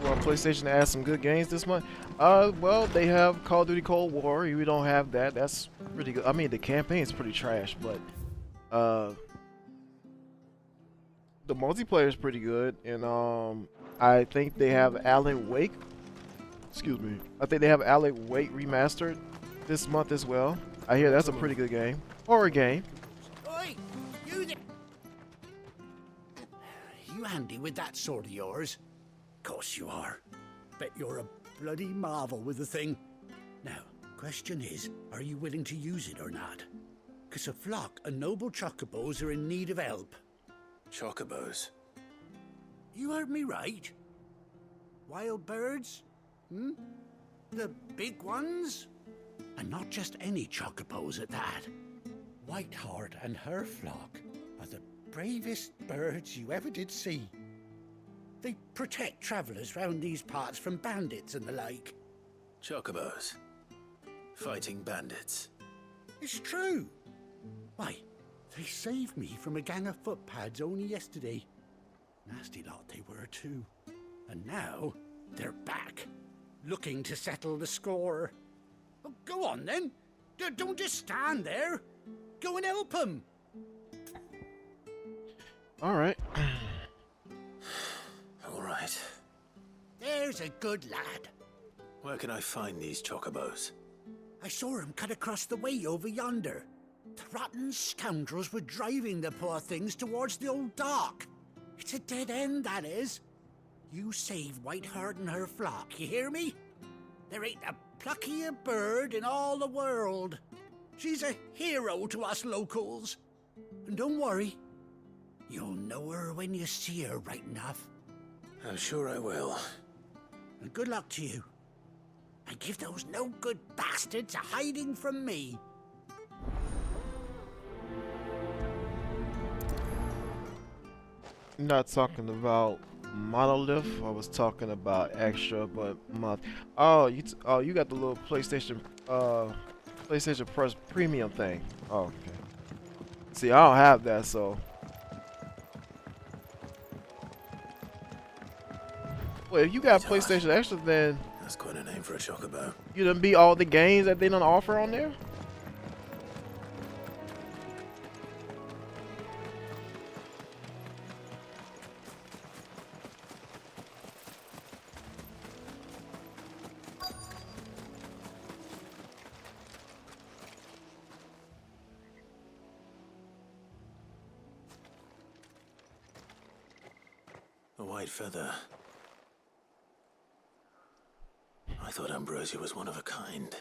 Speaker 1: Well, PlayStation add some good games this month. Well, they have Call of Duty Cold War. We don't have that. That's pretty good. I mean, the campaign's pretty trash, but the multiplayer is pretty good. And I think they have Alan Wake. Excuse me. I think they have Alan Wake remastered this month as well. I hear that's a pretty good game. Horror game.
Speaker 20: Oi, you there. You handy with that sword of yours? Course you are. Bet you're a bloody marvel with the thing. Now, question is, are you willing to use it or not? 'Cause a flock of noble chocobos are in need of help.
Speaker 7: Chocobos?
Speaker 20: You heard me right. Wild birds? The big ones? And not just any chocobos at that. Whiteheart and her flock are the bravest birds you ever did see. They protect travellers round these parts from bandits and the like.
Speaker 7: Chocobos? fighting bandits.
Speaker 20: It's true. Why, they saved me from a gang of footpads only yesterday. Nasty lot they were too. And now they're back, looking to settle the score. Well, go on then. Don't just stand there. Go and help them.
Speaker 1: All right.
Speaker 7: All right.
Speaker 20: There's a good lad.
Speaker 7: Where can I find these chocobos?
Speaker 20: I saw him cut across the way over yonder. The rotten scoundrels were driving the poor things towards the old dock. It's a dead end, that is. You save Whiteheart and her flock, you hear me? There ain't a pluckier bird in all the world. She's a hero to us locals. And don't worry, you'll know her when you see her right enough.
Speaker 7: I'm sure I will.
Speaker 20: And good luck to you. And give those no-good bastards a hiding from me.
Speaker 1: Not talking about Monolith. I was talking about Extra, but oh, you got the little PlayStation Plus Premium thing. Oh, okay. See, I don't have that, so. Well, if you got PlayStation Extra, then
Speaker 7: that's quite a name for a chocobo.
Speaker 1: You done beat all the games that they done offer on there.
Speaker 7: A white feather. I thought Ambrosia was one of a kind.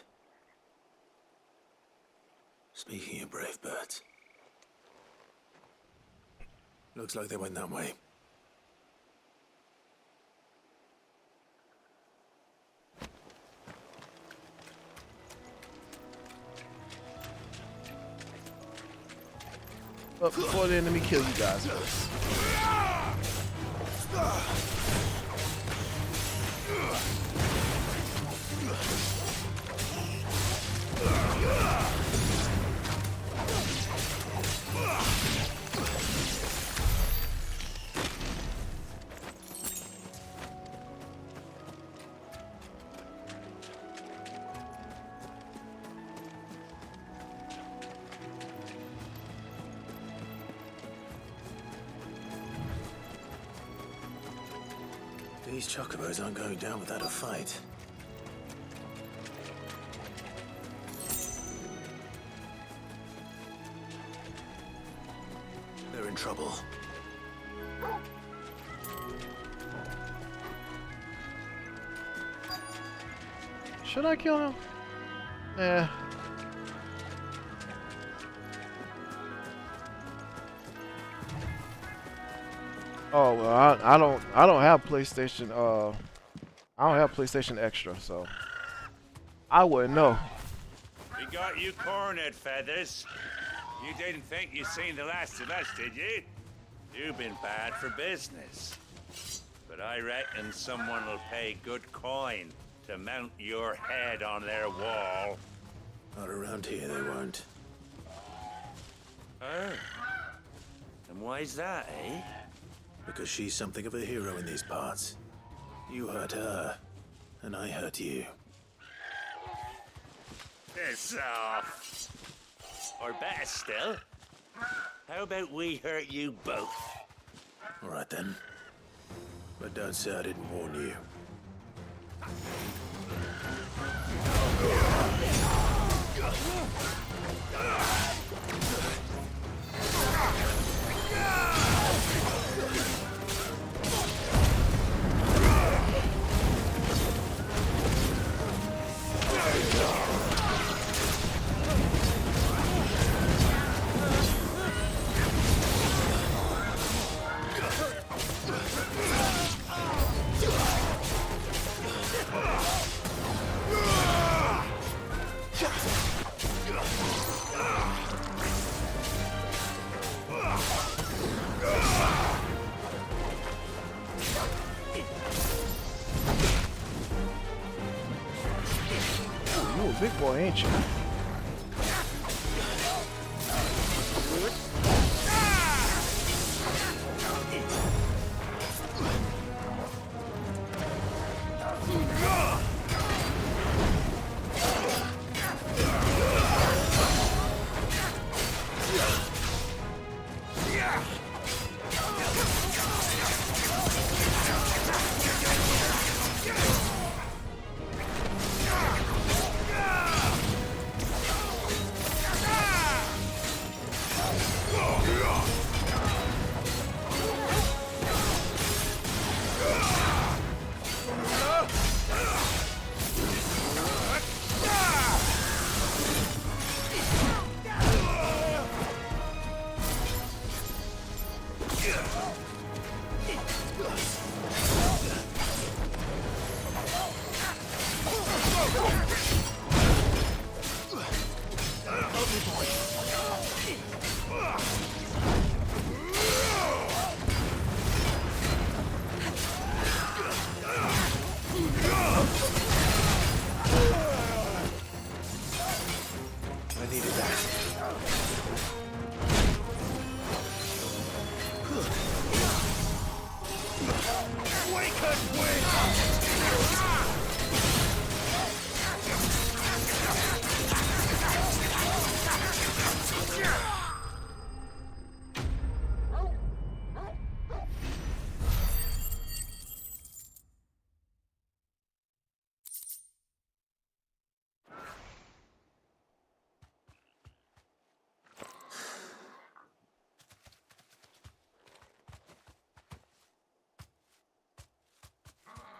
Speaker 7: Speaking of brave birds, looks like they went that way.
Speaker 1: But before the enemy kill you guys.
Speaker 7: These chocobos aren't going down without a fight. They're in trouble.
Speaker 1: Should I kill him? Eh. Oh well, I don't have PlayStation. I don't have PlayStation Extra, so I wouldn't know.
Speaker 21: We got you cornered, Feathers. You didn't think you'd seen the last of us, did you? You've been bad for business. But I reckon someone will pay good coin to mount your head on their wall.
Speaker 7: Not around here, they won't.
Speaker 21: Oh. And why's that, eh?
Speaker 7: Because she's something of a hero in these parts. You hurt her, and I hurt you.
Speaker 21: Piss off. Or better still, how about we hurt you both?
Speaker 7: All right then. But don't say I didn't warn you.
Speaker 1: big boy, ain't you?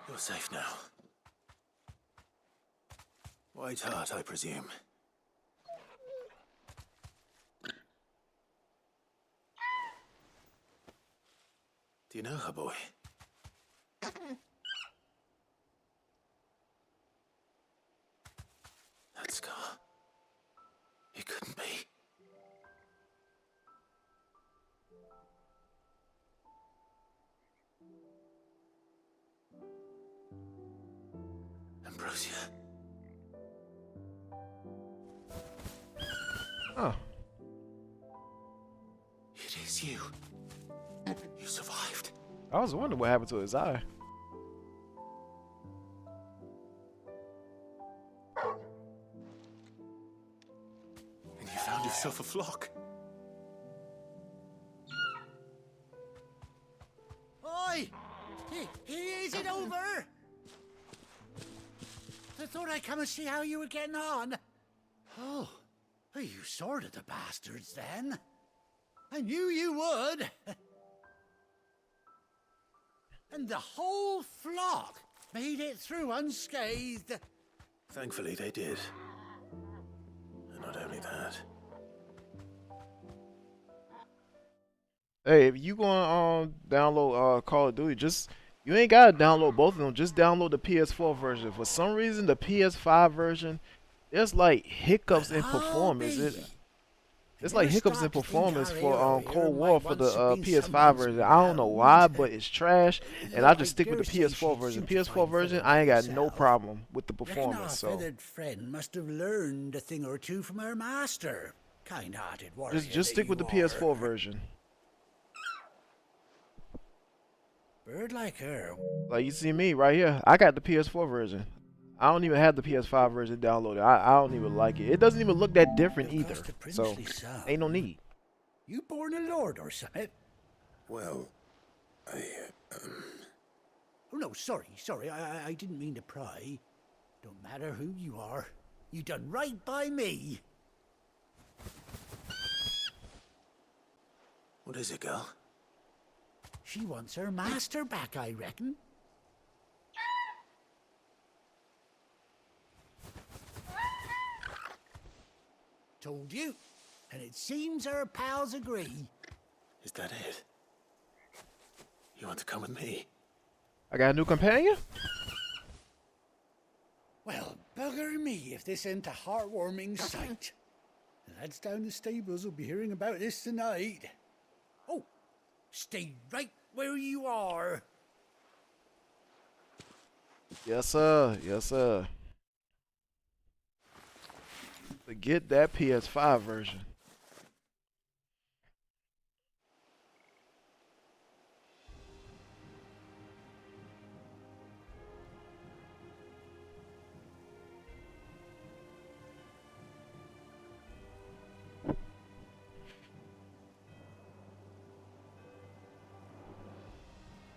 Speaker 7: You're safe now. White Hart, I presume. Do you know her, boy? That scar. It couldn't be. Ambrosia.
Speaker 1: Oh.
Speaker 7: It is you. You survived.
Speaker 1: I was wondering what happened to his eye.
Speaker 7: And you found yourself a flock.
Speaker 20: Oi! Is it over? I thought I'd come and see how you were getting on. Oh, you sorted the bastards then. I knew you would. And the whole flock made it through unscathed.
Speaker 7: Thankfully, they did. And not only that.
Speaker 1: Hey, if you gonna download Call of Duty, you ain't gotta download both of them. Just download the PS4 version. For some reason, the PS5 version, there's like hiccups in performance. It's like hiccups in performance for Cold War for the PS5 version. I don't know why, but it's trash, and I just stick with the PS4 version. PS4 version, I ain't got no problem with the performance. So
Speaker 20: Feathered friend must have learned a thing or two from her master. Kind-hearted warrior.
Speaker 1: just stick with the PS4 version.
Speaker 20: Bird like her.
Speaker 1: Like you see me right here, I got the PS4 version. I don't even have the PS5 version downloaded. I don't even like it. It doesn't even look that different either. So ain't no need.
Speaker 20: You born a lord or something?
Speaker 7: Well,
Speaker 20: Oh no, sorry. I didn't mean to pry. Don't matter who you are. You done right by me.
Speaker 7: What is it, girl?
Speaker 20: She wants her master back, I reckon. Told you. And it seems our pals agree.
Speaker 7: Is that it? You want to come with me?
Speaker 1: I got a new companion?
Speaker 20: Well, bugger me if this ain't a heartwarming sight. The lads down the stables will be hearing about this tonight. Oh, stay right where you are.
Speaker 1: Yes, sir. Yes, sir. Forget that PS5 version.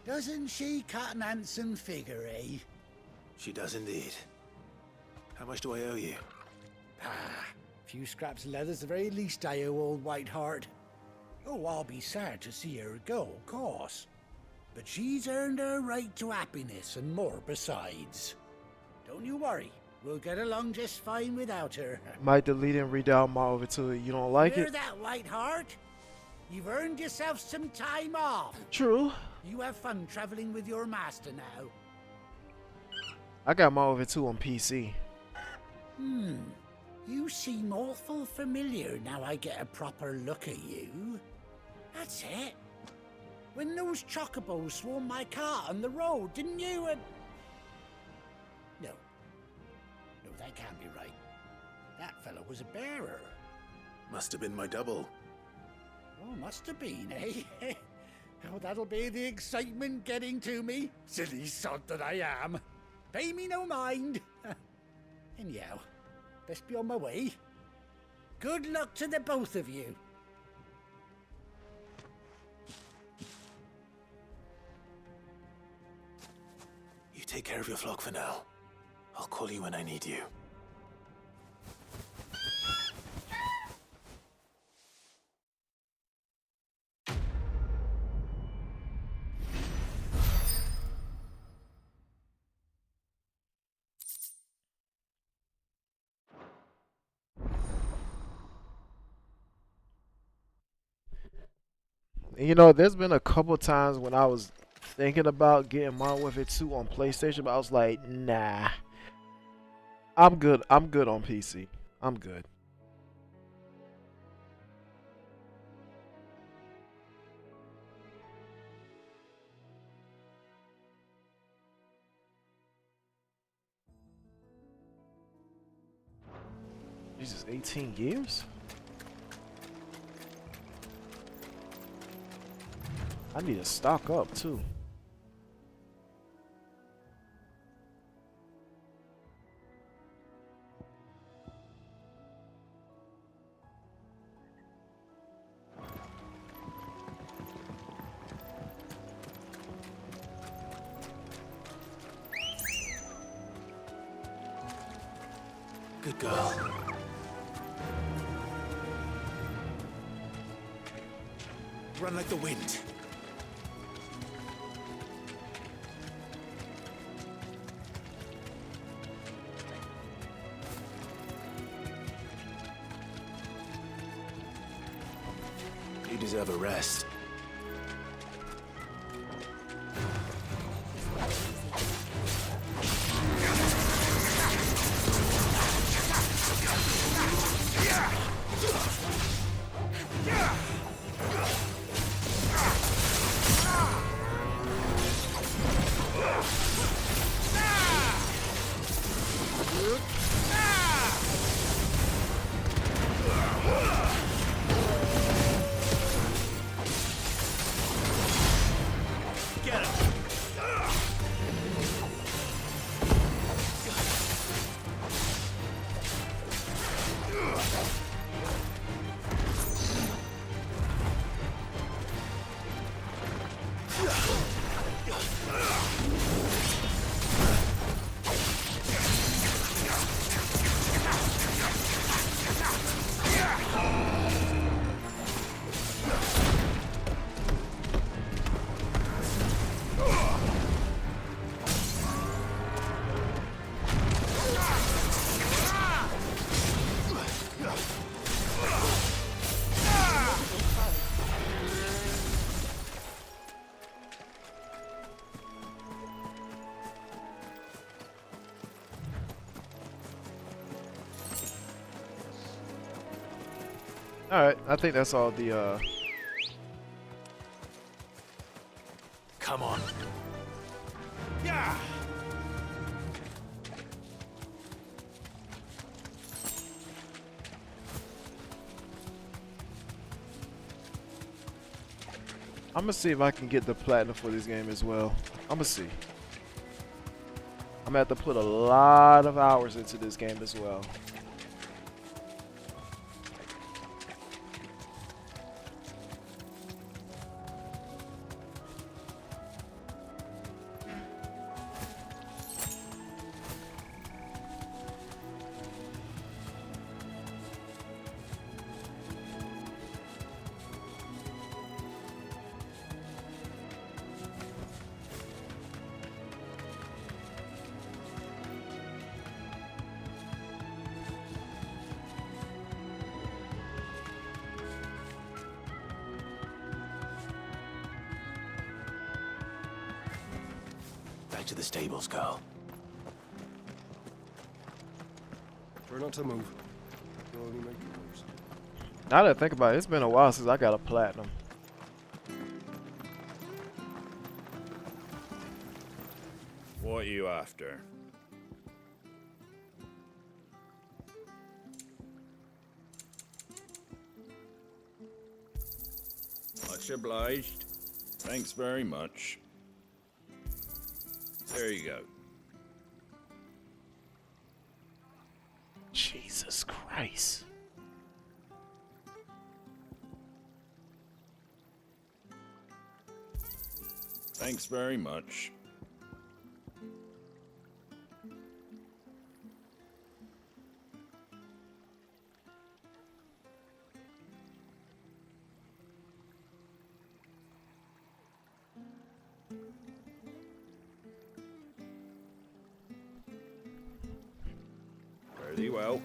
Speaker 20: Doesn't she cut an handsome figure, eh?
Speaker 7: She does indeed. How much do I owe you?
Speaker 20: Ah, few scraps of leather's the very least I owe old Whiteheart. Oh, I'll be sad to see her go, of course. But she's earned her right to happiness and more besides. Don't you worry, we'll get along just fine without her.
Speaker 1: Might delete and redownload my over to it. You don't like
Speaker 20: Hear
Speaker 1: it?
Speaker 20: that, Whiteheart? You've earned yourself some time off.
Speaker 1: True.
Speaker 20: You have fun traveling with your master now.
Speaker 1: I got my over 2 on PC.
Speaker 20: You seem awful familiar now I get a proper look at you. That's it. When those chocobos swarmed my car on the road, didn't you? No. No, that can't be right. That fellow was a bearer.
Speaker 7: Must have been my double.
Speaker 20: Oh, must have been, eh? Oh, that'll be the excitement getting to me. Silly sod that I am. Pay me no mind. Anyhow, best be on my way. Good luck to the both of you.
Speaker 7: You take care of your flock for now. I'll call you when I need you.
Speaker 1: And, you know, there's been a couple times when I was thinking about getting Modern Warfare 2 on PlayStation, but I was like, nah. I'm good. I'm good on PC. I'm good. Jesus, 18 years? I need to stock up too.
Speaker 7: Good girl. Run like the wind. You deserve a rest.
Speaker 1: Alright, I think that's all the
Speaker 7: Come on.
Speaker 20: Yeah.
Speaker 1: I'm gonna see if I can get the platinum for this game as well. I'm gonna see. I'm gonna have to put a lot of hours into this game as well.
Speaker 7: Back to the stables, Carl.
Speaker 4: Try not to move. You'll only make it worse.
Speaker 1: Now that I think about it, it's been a while since I got a platinum.
Speaker 21: What are you after? Much obliged. Thanks very much. There you go.
Speaker 1: Jesus Christ.
Speaker 21: Thanks very much. Very well.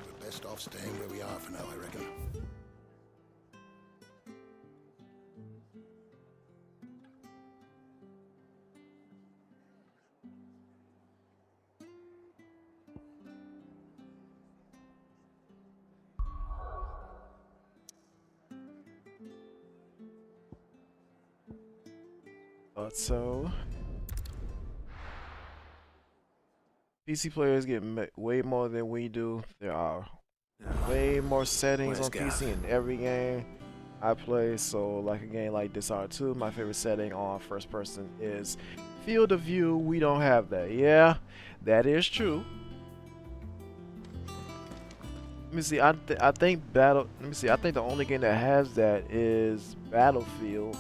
Speaker 12: We're best off staying where we are for now, I reckon.
Speaker 1: So PC players get way more than we do. There are way more settings on PC in every game I play. So like a game like Dishonored 2, my favorite setting on first person is field of view. We don't have that. Yeah, that is true. Let me see. I think Let me see. I think the only game that has that is Battlefield.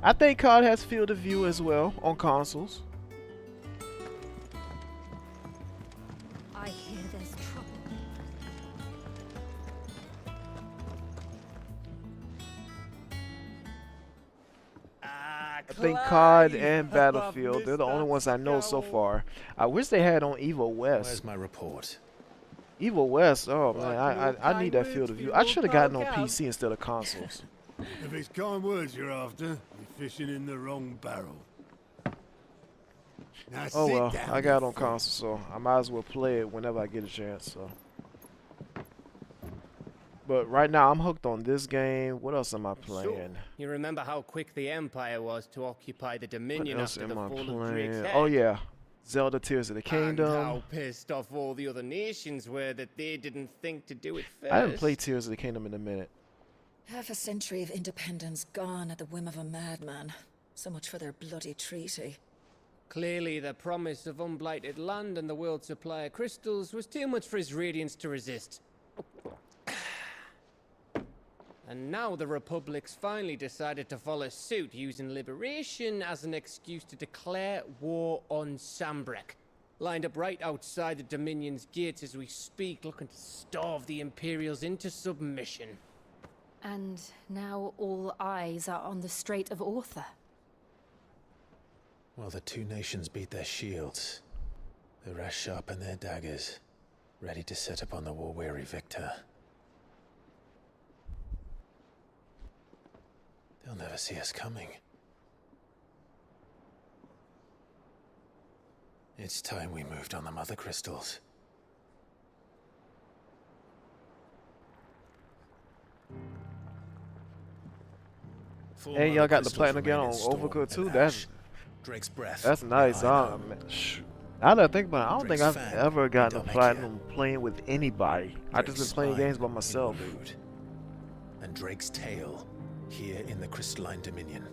Speaker 1: I think COD has field of view as well on consoles.
Speaker 3: I hear there's trouble.
Speaker 1: I think COD and Battlefield, they're the only ones I know so far. I wish they had on Evil West.
Speaker 7: Where's my report?
Speaker 1: Evil West, oh man, I need that field of view. I should have gotten on PC instead of consoles.
Speaker 6: If it's kind words you're after, you're fishing in the wrong barrel. Now
Speaker 1: Oh
Speaker 6: sit
Speaker 1: well,
Speaker 6: down,
Speaker 1: I got it
Speaker 6: you
Speaker 1: on
Speaker 6: fool.
Speaker 1: console, so I might as well play it whenever I get a chance. So, but right now I'm hooked on this game. What else am I playing?
Speaker 22: You remember how quick the Empire was to occupy the
Speaker 1: What
Speaker 22: Dominion
Speaker 1: else
Speaker 22: after the
Speaker 1: am I
Speaker 22: fall of Drake's
Speaker 1: playing?
Speaker 22: Head?
Speaker 1: Oh yeah, Zelda Tears of the
Speaker 22: And
Speaker 1: Kingdom.
Speaker 22: how pissed off all the other nations were that they didn't think to do it first.
Speaker 1: I haven't played Tears of the Kingdom in a minute.
Speaker 5: Half a century of independence gone at the whim of a madman. So much for their bloody treaty.
Speaker 22: Clearly, the promise of unblighted land and the world's supply of crystals was too much for his radiance to resist. And now the Republic's finally decided to follow suit, using liberation as an excuse to declare war on Sambrek. Lined up right outside the Dominion's gates as we speak, looking to starve the Imperials into submission.
Speaker 3: And now all eyes are on the Strait of Author.
Speaker 7: While the two nations beat their shields, the rest sharpen their daggers, ready to set upon the war-weary victor. They'll never see us coming. It's time we moved on the mother crystals.
Speaker 1: Hey, y'all got the platinum again on Overcooked too. That's
Speaker 7: Drake's breath.
Speaker 1: That's nice.
Speaker 7: I know.
Speaker 1: Now that I think about it, I don't think
Speaker 7: Drake's
Speaker 1: I've
Speaker 7: fang
Speaker 1: ever gotten a
Speaker 7: don't make
Speaker 1: platinum playing with anybody. I just been
Speaker 7: Drake's
Speaker 1: playing games by
Speaker 7: spine
Speaker 1: myself.
Speaker 7: in Lude, and Drake's tail here in the Crystalline Dominion.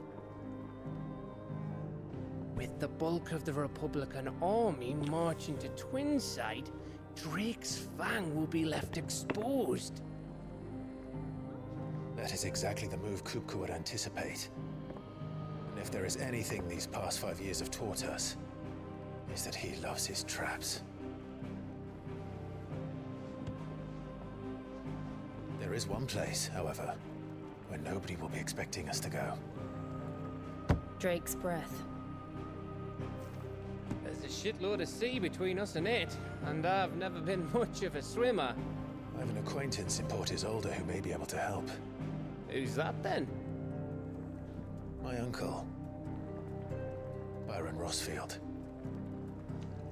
Speaker 22: With the bulk of the Republican army marching to Twinside, Drake's fang will be left exposed.
Speaker 7: That is exactly the move Kupka would anticipate. And if there is anything these past 5 years have taught us, is that he loves his traps. There is one place, however, where nobody will be expecting us to go.
Speaker 3: Drake's breath.
Speaker 22: There's a shitload of sea between us and it, and I've never been much of a swimmer.
Speaker 7: I have an acquaintance in Port Isolde who may be able to help.
Speaker 22: Who's that then?
Speaker 7: My uncle, Byron Rossfield.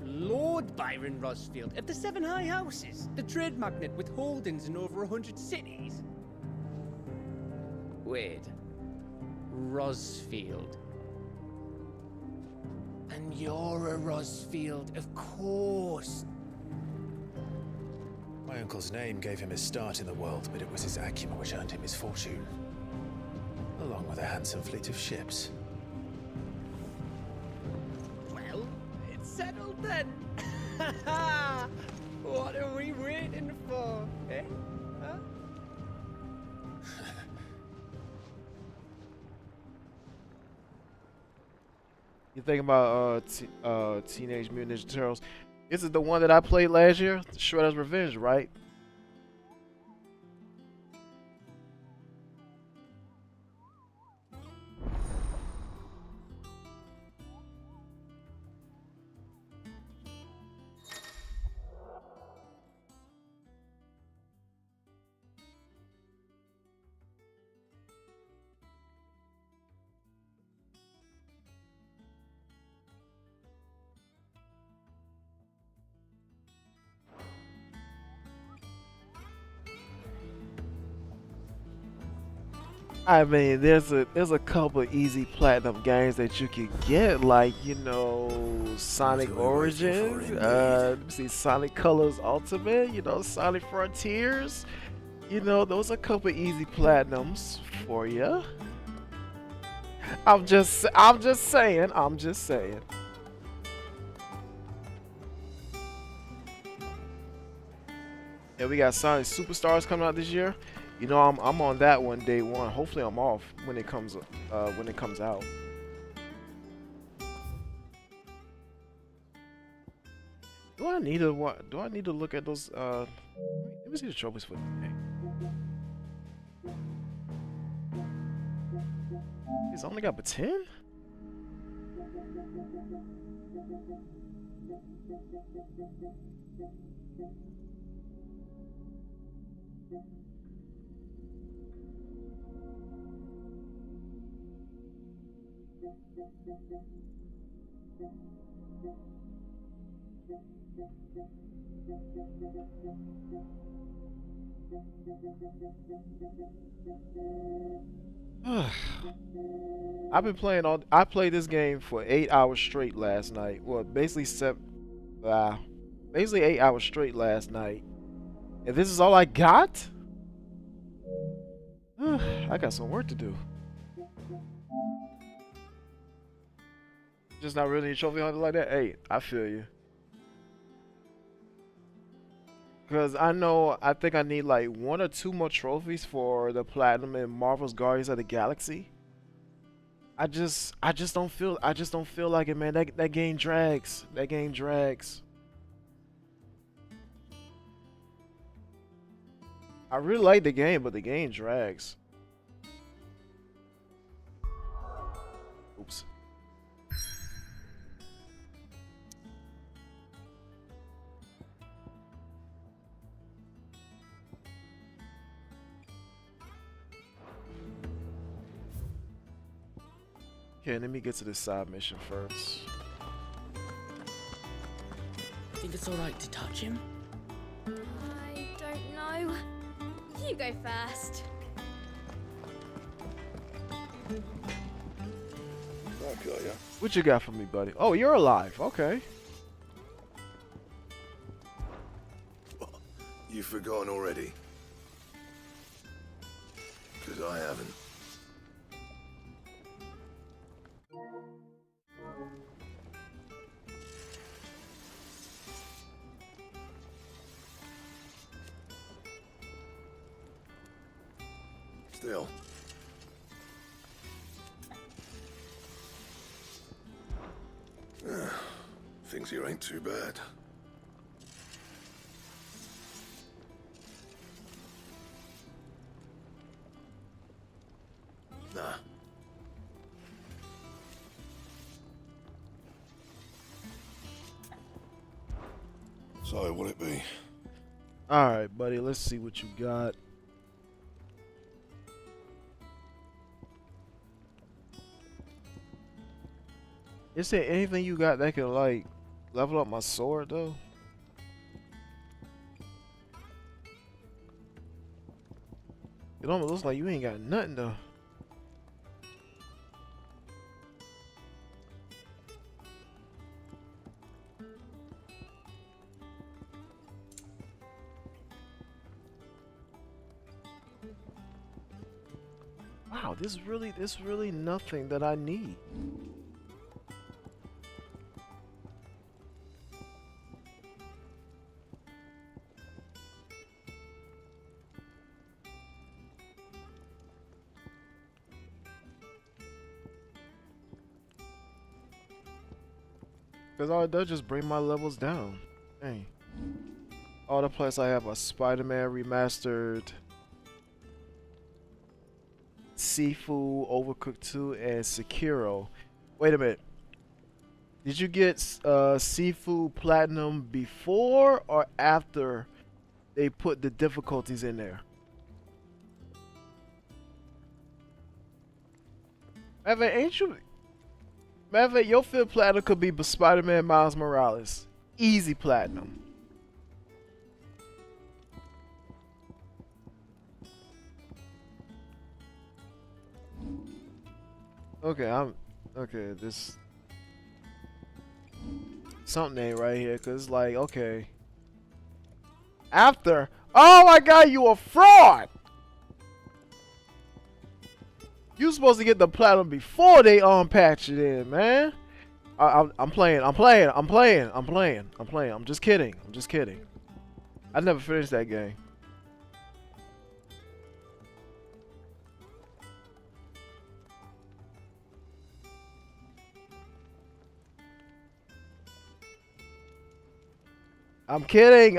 Speaker 22: Lord Byron Rosfield of the Seven High Houses, the trade magnate with holdings in over 100 cities. Wait, Rosfield. And you're a Rosfield, of course.
Speaker 7: My uncle's name gave him his start in the world, but it was his acumen which earned him his fortune, along with a handsome fleet of ships.
Speaker 22: Well, it's settled then. What are we waiting for, eh? Huh?
Speaker 1: You think about Teenage Mutant Ninja Turtles? This is the one that I played last year, Shredder's Revenge, right? I mean, there's a couple easy platinum games that you can get, like, you know, Sonic Origins, see Sonic Colors Ultimate, you know, Sonic Frontiers, you know, those are a couple easy platinums for you. I'm just saying. And we got Sonic Superstars coming out this year. You know, I'm on that one day one. Hopefully I'm off when it comes out. Do I need to look at those let me see the trophies for the game. He's only got but 10? I've been playing I played this game for 8 hours straight last night. Well, basically 8 hours straight last night. And this is all I got? I got some work to do. Just not really a trophy hunter like that? Hey, I feel you. Because I think I need like 1 or 2 more trophies for the platinum in Marvel's Guardians of the Galaxy. I just don't feel like it, man. That game drags. That game drags. I really like the game, but the game drags. Oops. Okay, let me get to this side mission first.
Speaker 19: Think it's alright to touch him?
Speaker 3: I don't know. You go first.
Speaker 1: What you got for me, buddy? Oh, you're alive. Okay.
Speaker 7: You've forgotten already? Because I haven't. Still. Things here ain't too bad. Nah. So, what'll it be?
Speaker 1: Alright, buddy, let's see what you got. Is there anything you got that can, like, level up my sword, though? It almost looks like you ain't got nothing, though. Wow, this really nothing that I need. Because all it does just bring my levels down. Dang. All the place I have a Spider-Man remastered, Sifu, Overcooked 2, and Sekiro. Wait a minute. Did you get Sifu Platinum before or after they put the difficulties in there? Ain't you... Matter of fact, your fifth platinum could be Spider-Man Miles Morales. Easy platinum. Okay, this something ain't right here, cause like, okay. After, oh my god, you a fraud! You supposed to get the platinum before they patch it in, man. I'm playing. I'm just kidding. I never finished that game. I'm kidding.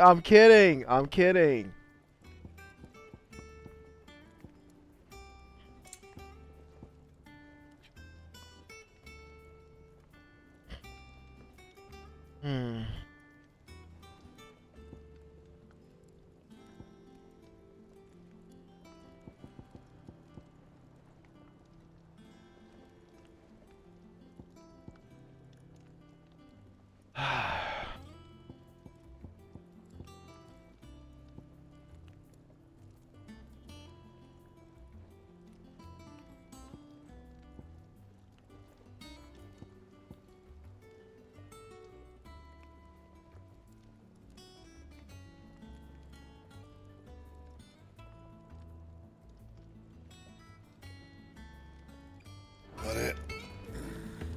Speaker 7: Not it.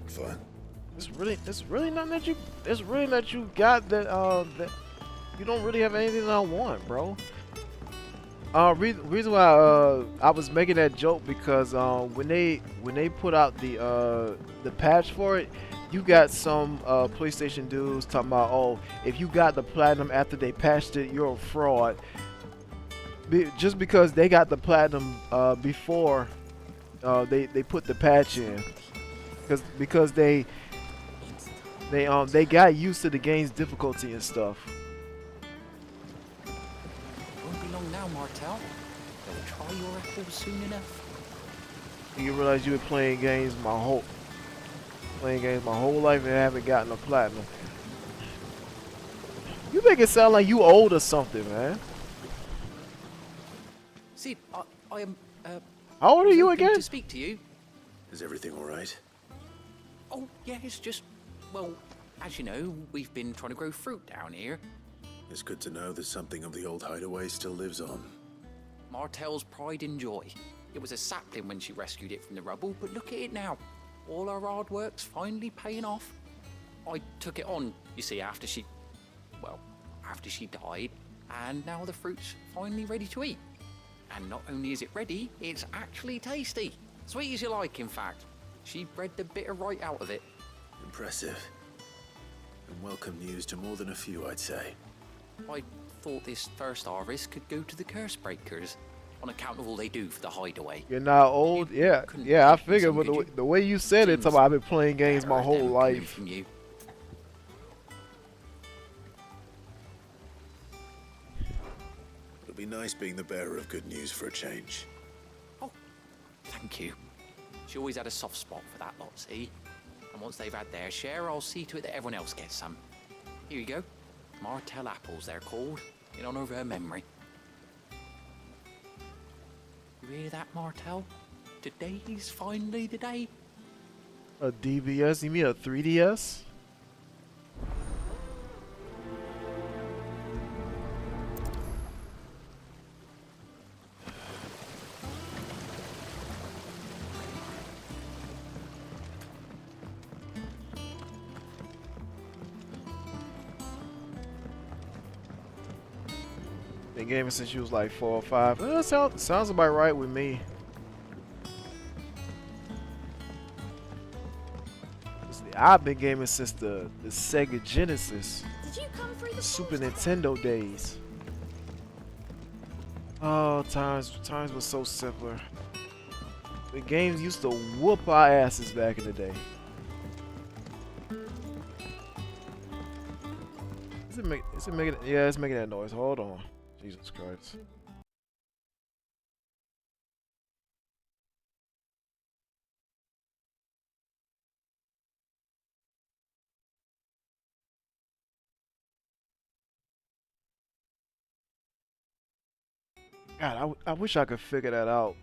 Speaker 7: Fine.
Speaker 1: It's really nothing that you got that that you don't really have anything that I want, bro. Reason why I was making that joke because when they put out the patch for it, you got some PlayStation dudes talking about, oh, if you got the platinum after they patched it, you're a fraud. Just because they got the platinum before they put the patch in, because they got used to the game's difficulty and stuff.
Speaker 13: Won't be long now, Martel. They'll try your apples soon enough.
Speaker 1: You realize you've been playing games my whole life and haven't gotten a platinum. You make it sound like you old or something, man.
Speaker 13: See, I am.
Speaker 1: How old are you again?
Speaker 13: To speak to you.
Speaker 7: Is everything all right?
Speaker 13: Oh yeah, it's just, well, as you know, we've been trying to grow fruit down here.
Speaker 7: It's good to know that something of the old hideaway still lives on.
Speaker 13: Martel's pride and joy. It was a sapling when she rescued it from the rubble, but look at it now. All our hard work's finally paying off. I took it on, you see, after she died, and now the fruit's finally ready to eat. And not only is it ready, it's actually tasty. Sweet as you like, in fact. She bred the bitter right out of it.
Speaker 7: Impressive. And welcome news to more than a few, I'd say.
Speaker 13: I thought this first harvest could go to the curse breakers, on account of all they do for the hideaway.
Speaker 1: You're not old? Yeah, I figured, but the way you said it, I've been playing games my whole life.
Speaker 13: From you.
Speaker 7: It'll be nice being the bearer of good news for a change.
Speaker 13: Oh, thank you. She always had a soft spot for that lot, see? And once they've had their share, I'll see to it that everyone else gets some. Here you go. Martel apples, they're called, in honor of her memory. You hear that, Martel? Today's finally the day.
Speaker 1: A DBS? You mean a 3DS? Been gaming since you was like 4 or 5. Sounds about right with me. I've been gaming since the Sega Genesis,
Speaker 3: Did you come through the
Speaker 1: Super Nintendo days. Oh, times were so simpler. The games used to whoop our asses back in the day. Is it making? Yeah, it's making that noise. Hold on. Jesus Christ. God, I wish I could figure that out.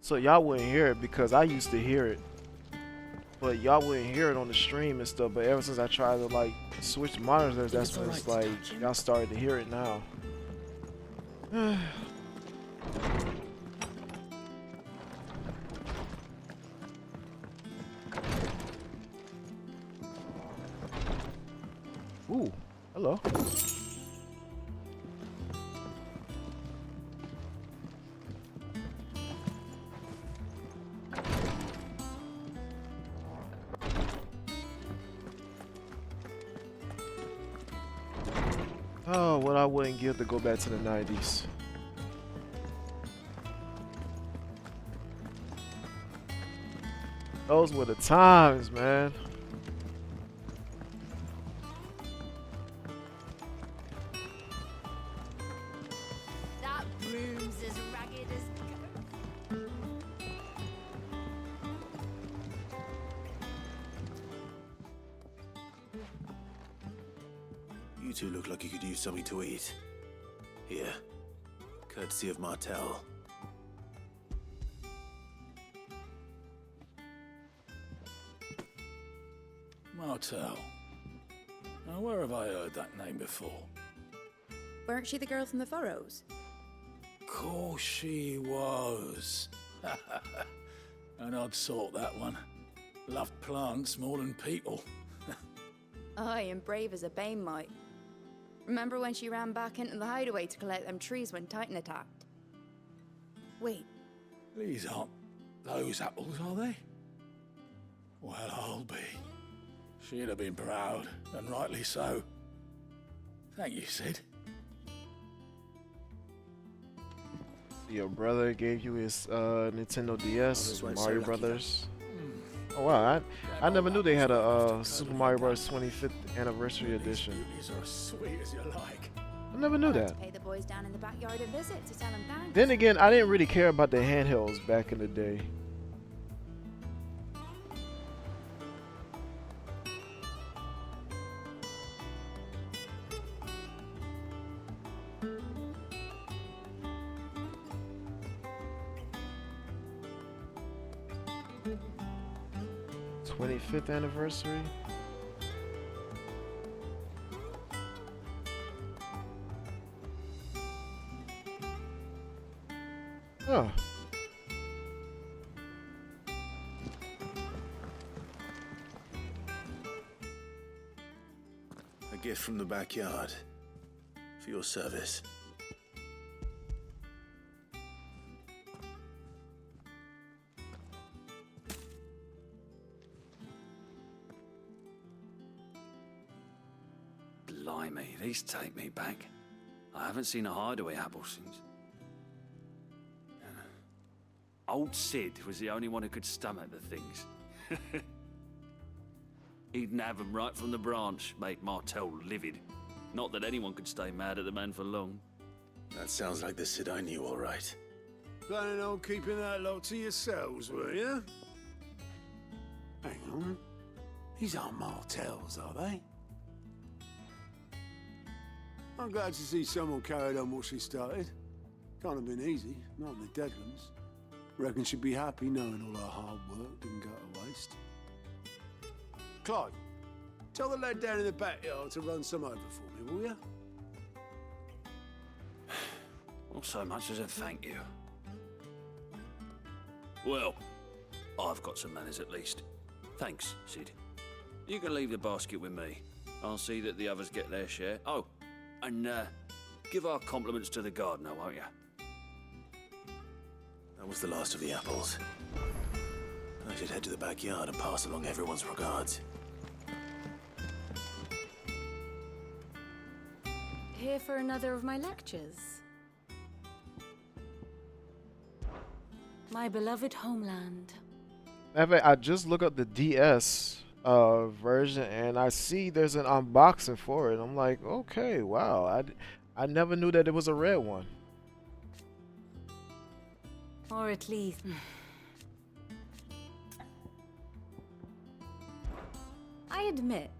Speaker 1: So y'all wouldn't hear it because I used to hear it, but y'all wouldn't hear it on the stream and stuff. But ever since I tried to like switch monitors, that's when it's like y'all started to hear it now. Ooh, hello. Oh, what I wouldn't give to go back to the 90s. Those were the times, man.
Speaker 3: That room's as ragged as
Speaker 7: You two look like you could use something to eat. Here, courtesy of Martel.
Speaker 8: Martel. Now, where have I heard that name before?
Speaker 9: Weren't she the girl from the Furrows?
Speaker 8: Course she was. An odd sort, that one. Loved plants more than people.
Speaker 9: Aye, and brave as a bane might. Remember when she ran back into the hideaway to collect them trees when Titan attacked? Wait.
Speaker 8: These aren't those apples, are they? Well, I'll be. She'd have been proud, and rightly so. Thank you, Sid.
Speaker 1: Your brother gave you his Nintendo DS, Mario Brothers. Oh wow, I never knew they had a Super Mario Bros. 25th Anniversary Edition.
Speaker 8: These are as sweet as you like.
Speaker 1: I never knew that.
Speaker 9: Pay the boys down in the backyard a visit to tell them thanks.
Speaker 1: Then again, I didn't really care about the handhelds back in the day. '25th anniversary. Huh.
Speaker 7: A gift from the backyard. For your service.
Speaker 2: Blimey, these take me back. I haven't seen a hideaway apple since. Old Sid was the only one who could stomach the things. He'd nab them right from the branch, make Martel livid. Not that anyone could stay mad at the man for long.
Speaker 7: That sounds like the Sid I knew, all right.
Speaker 6: Planning on keeping that lot to yourselves, were you? Hang on. These aren't Martels, are they? I'm glad to see someone carried on what she started. Can't have been easy, not in the Deadlands. Reckon she'd be happy knowing all her hard work didn't go to waste. Clive, tell the lad down in the backyard to run some over for me, will you?
Speaker 2: Not so much as a thank you. Well, I've got some manners at least. Thanks, Sid. You can leave the basket with me. I'll see that the others get their share. Oh, and give our compliments to the gardener, won't you?
Speaker 7: That was the last of the apples. I should head to the backyard and pass along everyone's regards.
Speaker 3: Here for another of my lectures. My beloved homeland.
Speaker 1: Matter of fact, I just look up the DS version and I see there's an unboxing for it. I'm like, okay, wow. I never knew that it was a red one.
Speaker 3: Or at least... I admit.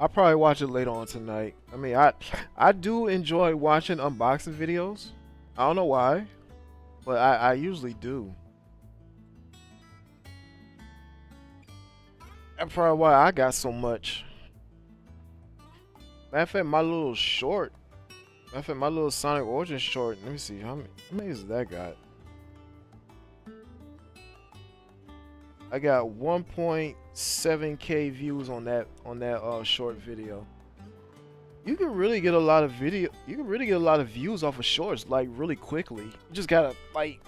Speaker 1: I'll probably watch it later on tonight. I mean, I do enjoy watching unboxing videos. I don't know why, but I usually do. That's probably why I got so much. Matter of fact, my little short. Matter of fact, my little Sonic Origin short. Let me see how many has that got. I got 1.7K views on that short video. You can really get a lot of views off of shorts like really quickly. You just gotta like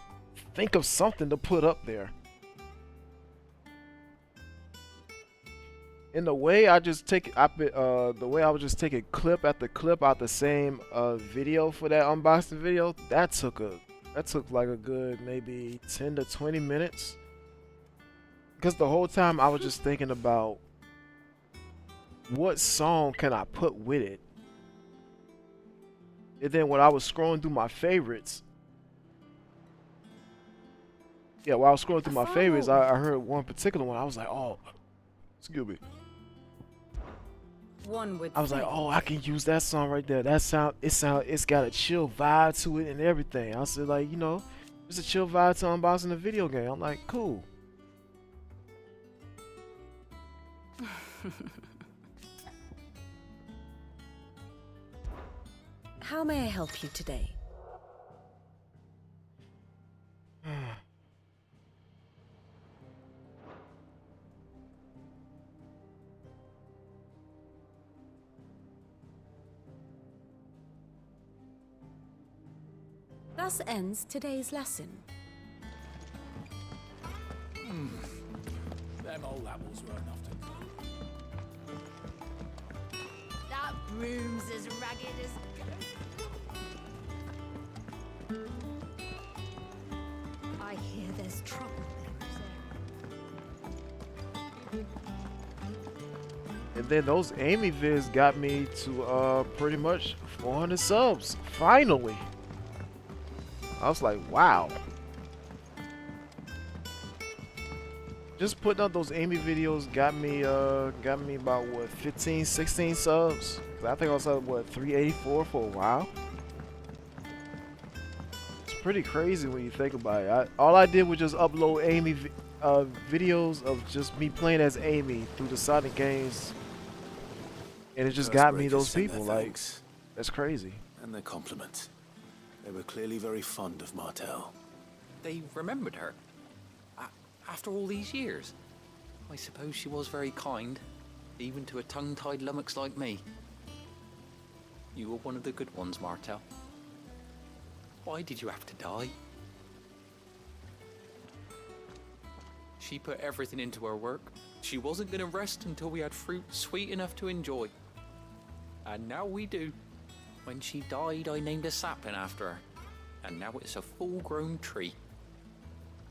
Speaker 1: think of something to put up there. In the way I just take the way I would just take a clip after clip out the same video for that unboxing video, that took like a good maybe 10 to 20 minutes. Because the whole time I was just thinking about what song can I put with it. And then when I was scrolling through my favorites, while I was scrolling through my favorites, I heard one particular one. I was like, oh, excuse me. I was like, oh, I can use that song right there. It's got a chill vibe to it and everything. I said, like, you know, it's a chill vibe to unboxing a video game. I'm like, cool.
Speaker 3: How may I help you today? Thus ends today's lesson.
Speaker 8: Them old apples were enough to...
Speaker 9: That broom's as ragged as...
Speaker 3: I hear there's trouble there.
Speaker 1: And then those Amy vids got me to pretty much 400 subs. Finally. I was like, wow. Just putting up those Amy videos got me about what 15, 16 subs. I think I was at what 384 for a while. It's pretty crazy when you think about it. All I did was just upload Amy videos of just me playing as Amy through the Sonic games, and it just got me those people. Like, that's crazy.
Speaker 7: And their compliments. They were clearly very fond of Martel.
Speaker 13: They remembered her. After all these years. I suppose she was very kind, even to a tongue-tied lummox like me. You were one of the good ones, Martel. Why did you have to die? She put everything into her work. She wasn't going to rest until we had fruit sweet enough to enjoy. And now we do. When she died, I named a sapling after her. And now it's a full-grown tree.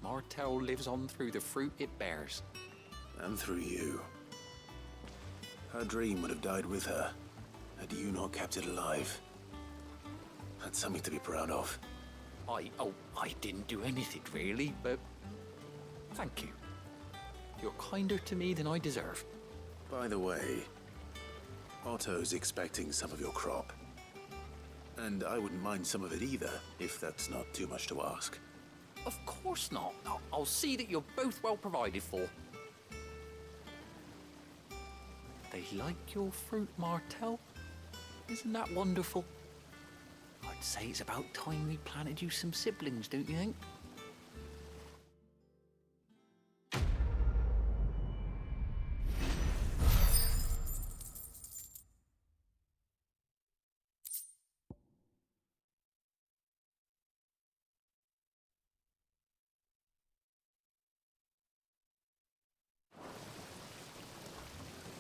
Speaker 13: Martel lives on through the fruit it bears.
Speaker 7: And through you. Her dream would have died with her, had you not kept it alive. That's something to be proud of.
Speaker 13: I didn't do anything really, but thank you. You're kinder to me than I deserve.
Speaker 7: By the way, Otto's expecting some of your crop. And I wouldn't mind some of it either, if that's not too much to ask.
Speaker 13: Of course not. I'll see that you're both well provided for. They like your fruit, Martel. Isn't that wonderful? I'd say it's about time we planted you some siblings, don't you think?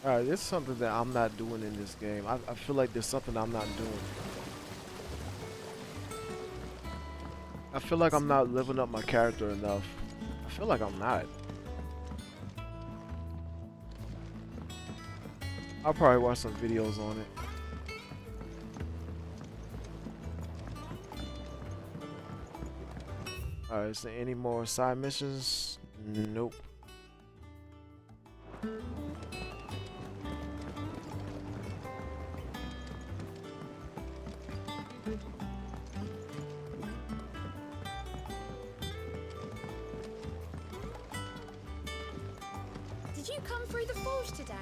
Speaker 1: Alright, there's something that I'm not doing in this game. I feel like there's something I'm not doing. I feel like I'm not living up my character enough. I feel like I'm not. I'll probably watch some videos on it. Alright, is there any more side missions? Nope.
Speaker 3: Did you come through the forge today?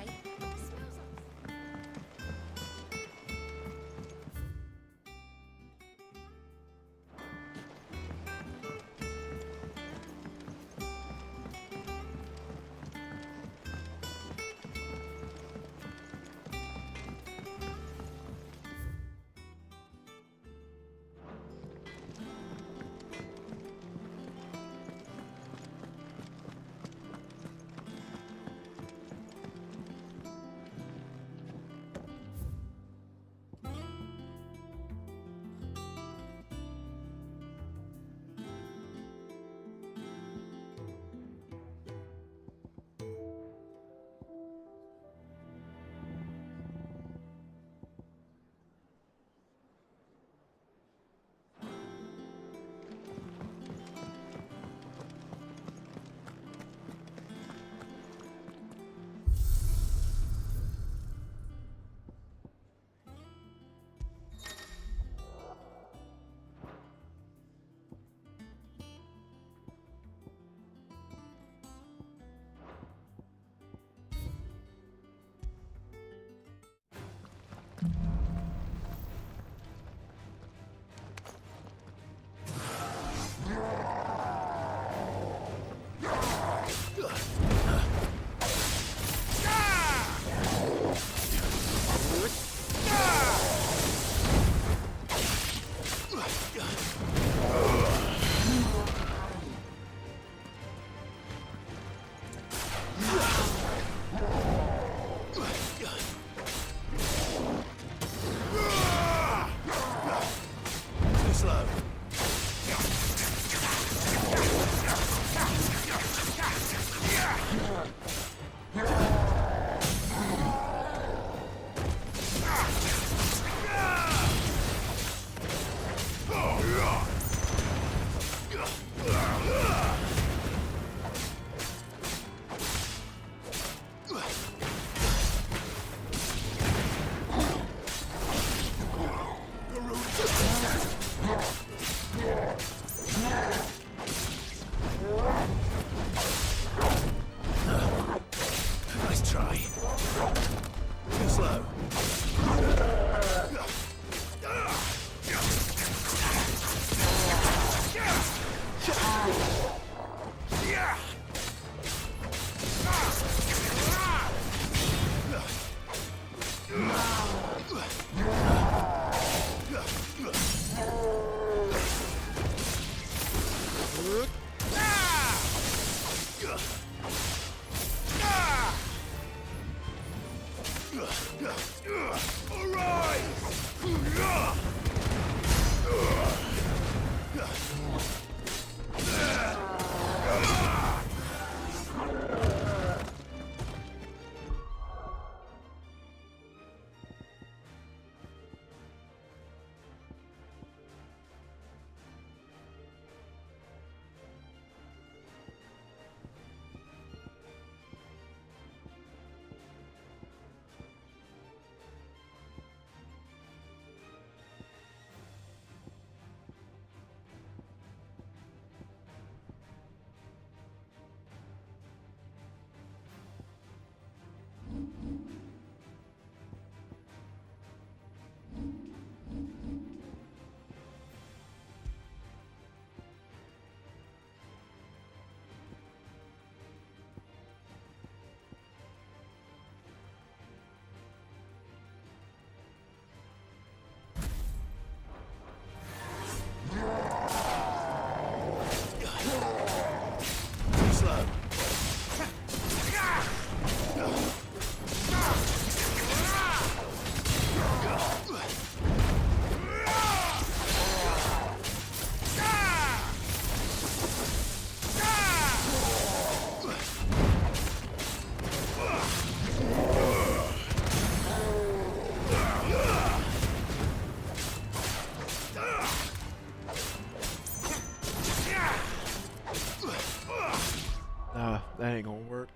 Speaker 1: That ain't gonna work.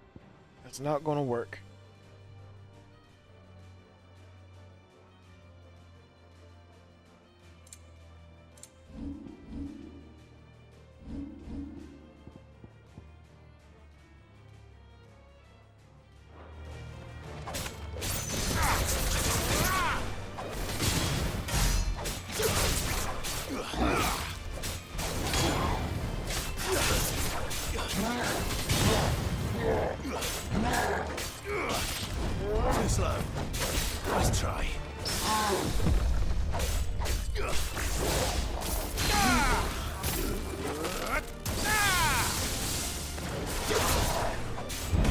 Speaker 1: That's not gonna work.
Speaker 6: Too slow. Nice try.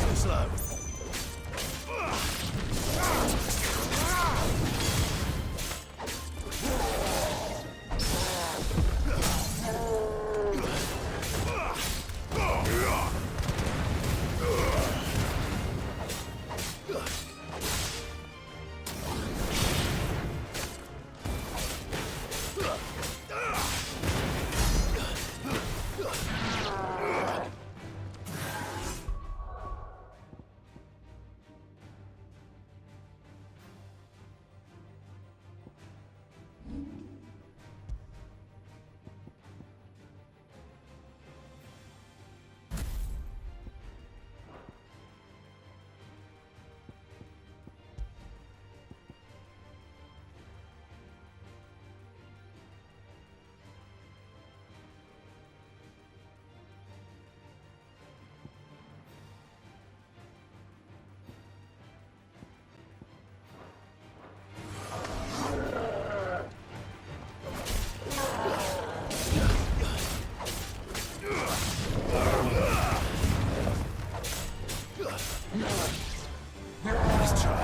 Speaker 6: Too slow. Nice try.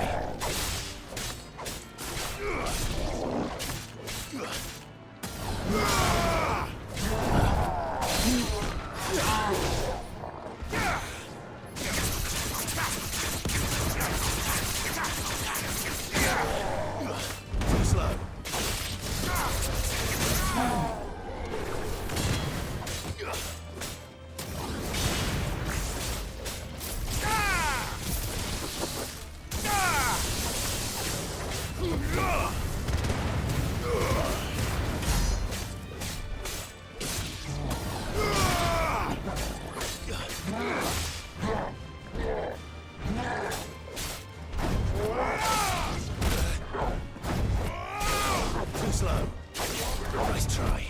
Speaker 6: Too slow. Too slow. Nice try.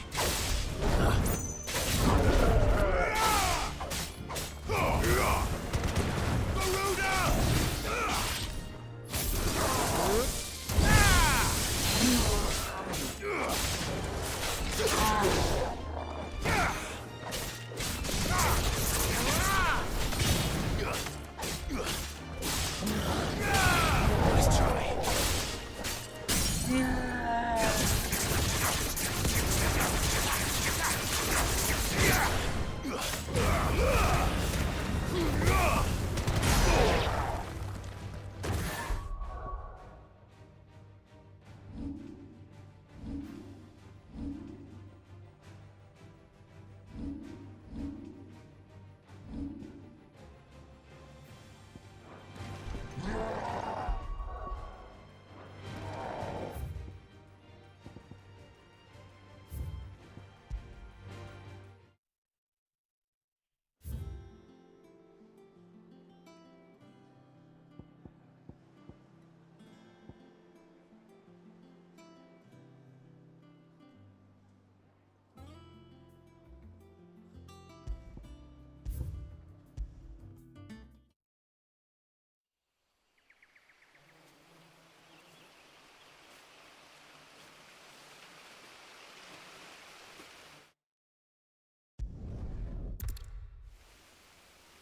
Speaker 6: Nice try.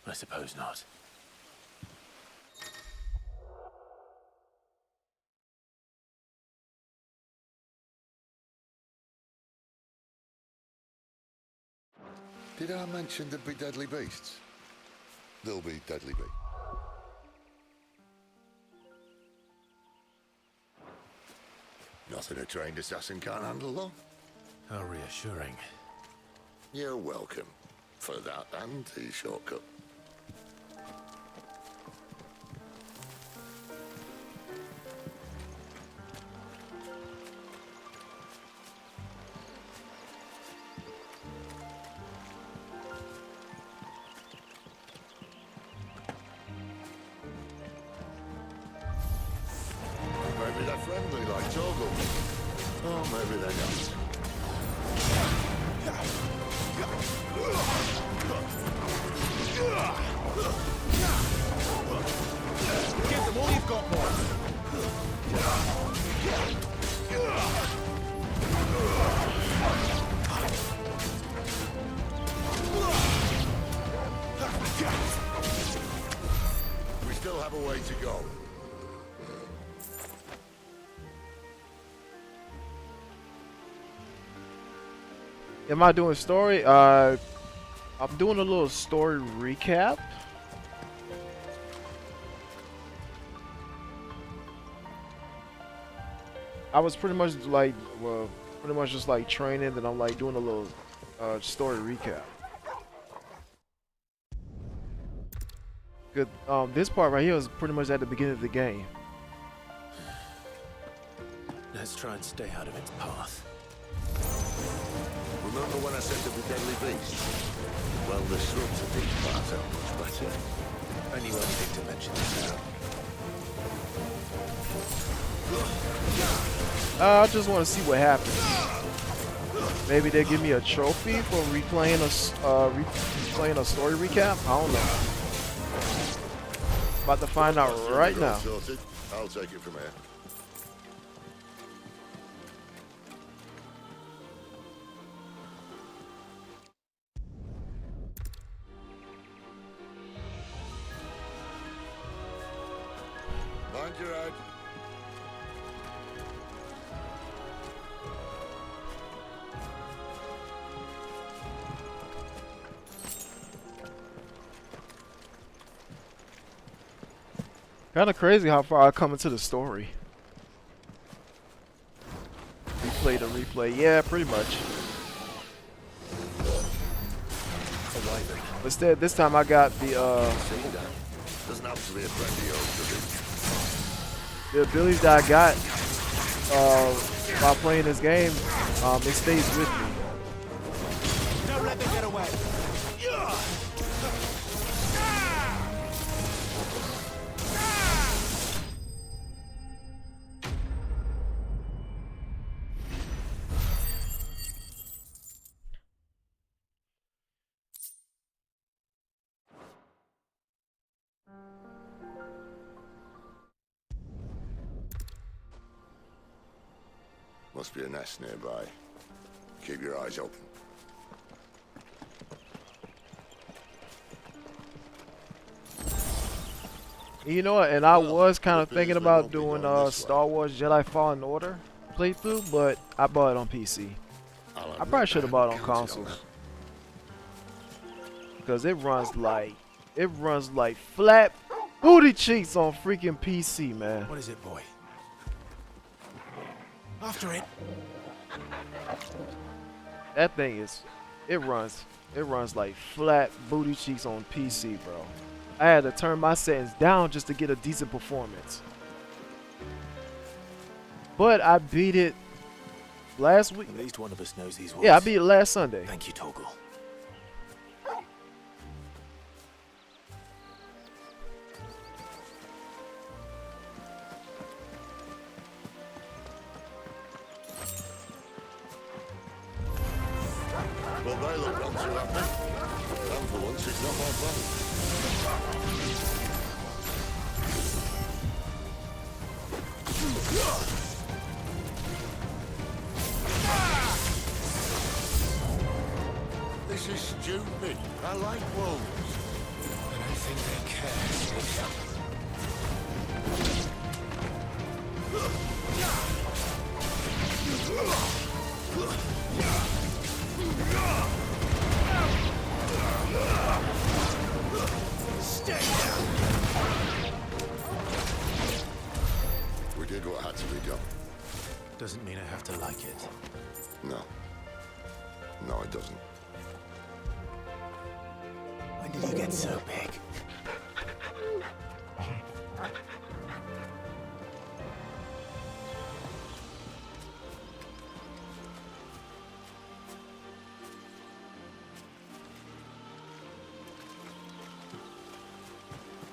Speaker 7: I suppose not.
Speaker 12: Did I mention there'd be deadly beasts? There'll be deadly beasts. Nothing a trained assassin can't handle, though.
Speaker 7: How reassuring.
Speaker 12: You're welcome. For that and the shortcut. Torgal. Oh, maybe they're not.
Speaker 10: Give them all you've got, boy.
Speaker 12: We still have a way to go.
Speaker 1: Am I doing story? I'm doing a little story recap. I was pretty much like, well, pretty much just like training, then I'm like doing a little story recap. Good. This part right here is pretty much at the beginning of the game.
Speaker 7: Let's try and stay out of its path.
Speaker 12: Remember when I said there'd be deadly beasts? Well, the shrubs of these parts are much better.
Speaker 7: Only one thing to mention this now.
Speaker 1: I just want to see what happens. Maybe they give me a trophy for replaying a story recap. I don't know. About to find out right now.
Speaker 12: Sorted. I'll take it from here. Mind your head.
Speaker 1: Kind of crazy how far I come into the story. Replay to replay, yeah, pretty much. But instead, this time I got the
Speaker 12: Doesn't have to be a friend of yours, does it?
Speaker 1: the abilities that I got while playing this game. It stays with me.
Speaker 10: Don't let them get away.
Speaker 12: Must be a nest nearby. Keep your eyes open.
Speaker 1: You know what? And I was kind of thinking about doing Star Wars Jedi Fallen Order playthrough, but I bought it on PC. I probably should have bought it on consoles because it runs like flat booty cheeks on freaking PC, man.
Speaker 10: What is it, boy? After it.
Speaker 1: That thing it runs like flat booty cheeks on PC, bro. I had to turn my settings down just to get a decent performance. But I beat it last week.
Speaker 7: At least one of us knows these words.
Speaker 1: Yeah, I beat it last Sunday.
Speaker 7: Thank you, Torgal.
Speaker 12: Well, they look not too happy. And for once, it's not my fault. This is stupid. I like wolves.
Speaker 10: I don't think they care.
Speaker 12: Stay down. We did what had to be done.
Speaker 7: Doesn't mean I have to like it.
Speaker 12: No. No, it doesn't.
Speaker 7: When did you get so big?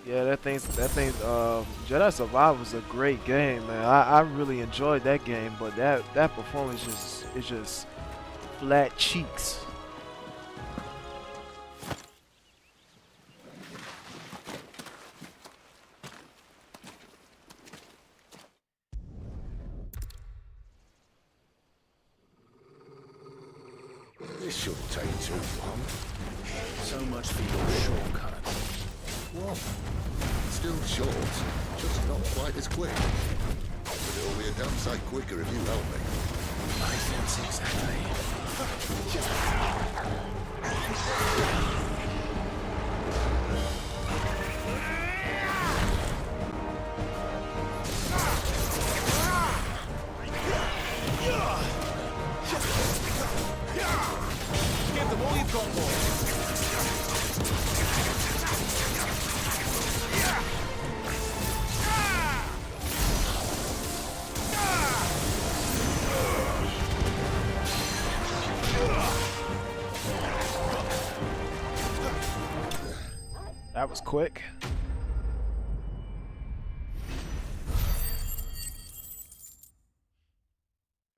Speaker 1: Yeah, that thing, Jedi Survivor was a great game, man. I really enjoyed that game, but that performance is just flat cheeks.
Speaker 12: This shouldn't take too long.
Speaker 7: So much for your shortcut.
Speaker 12: What? Still short, just not quite as quick. But it'll be a damn sight quicker if you help me.
Speaker 7: I sense exactly.
Speaker 10: Give them all you've got, boys.
Speaker 1: That was quick.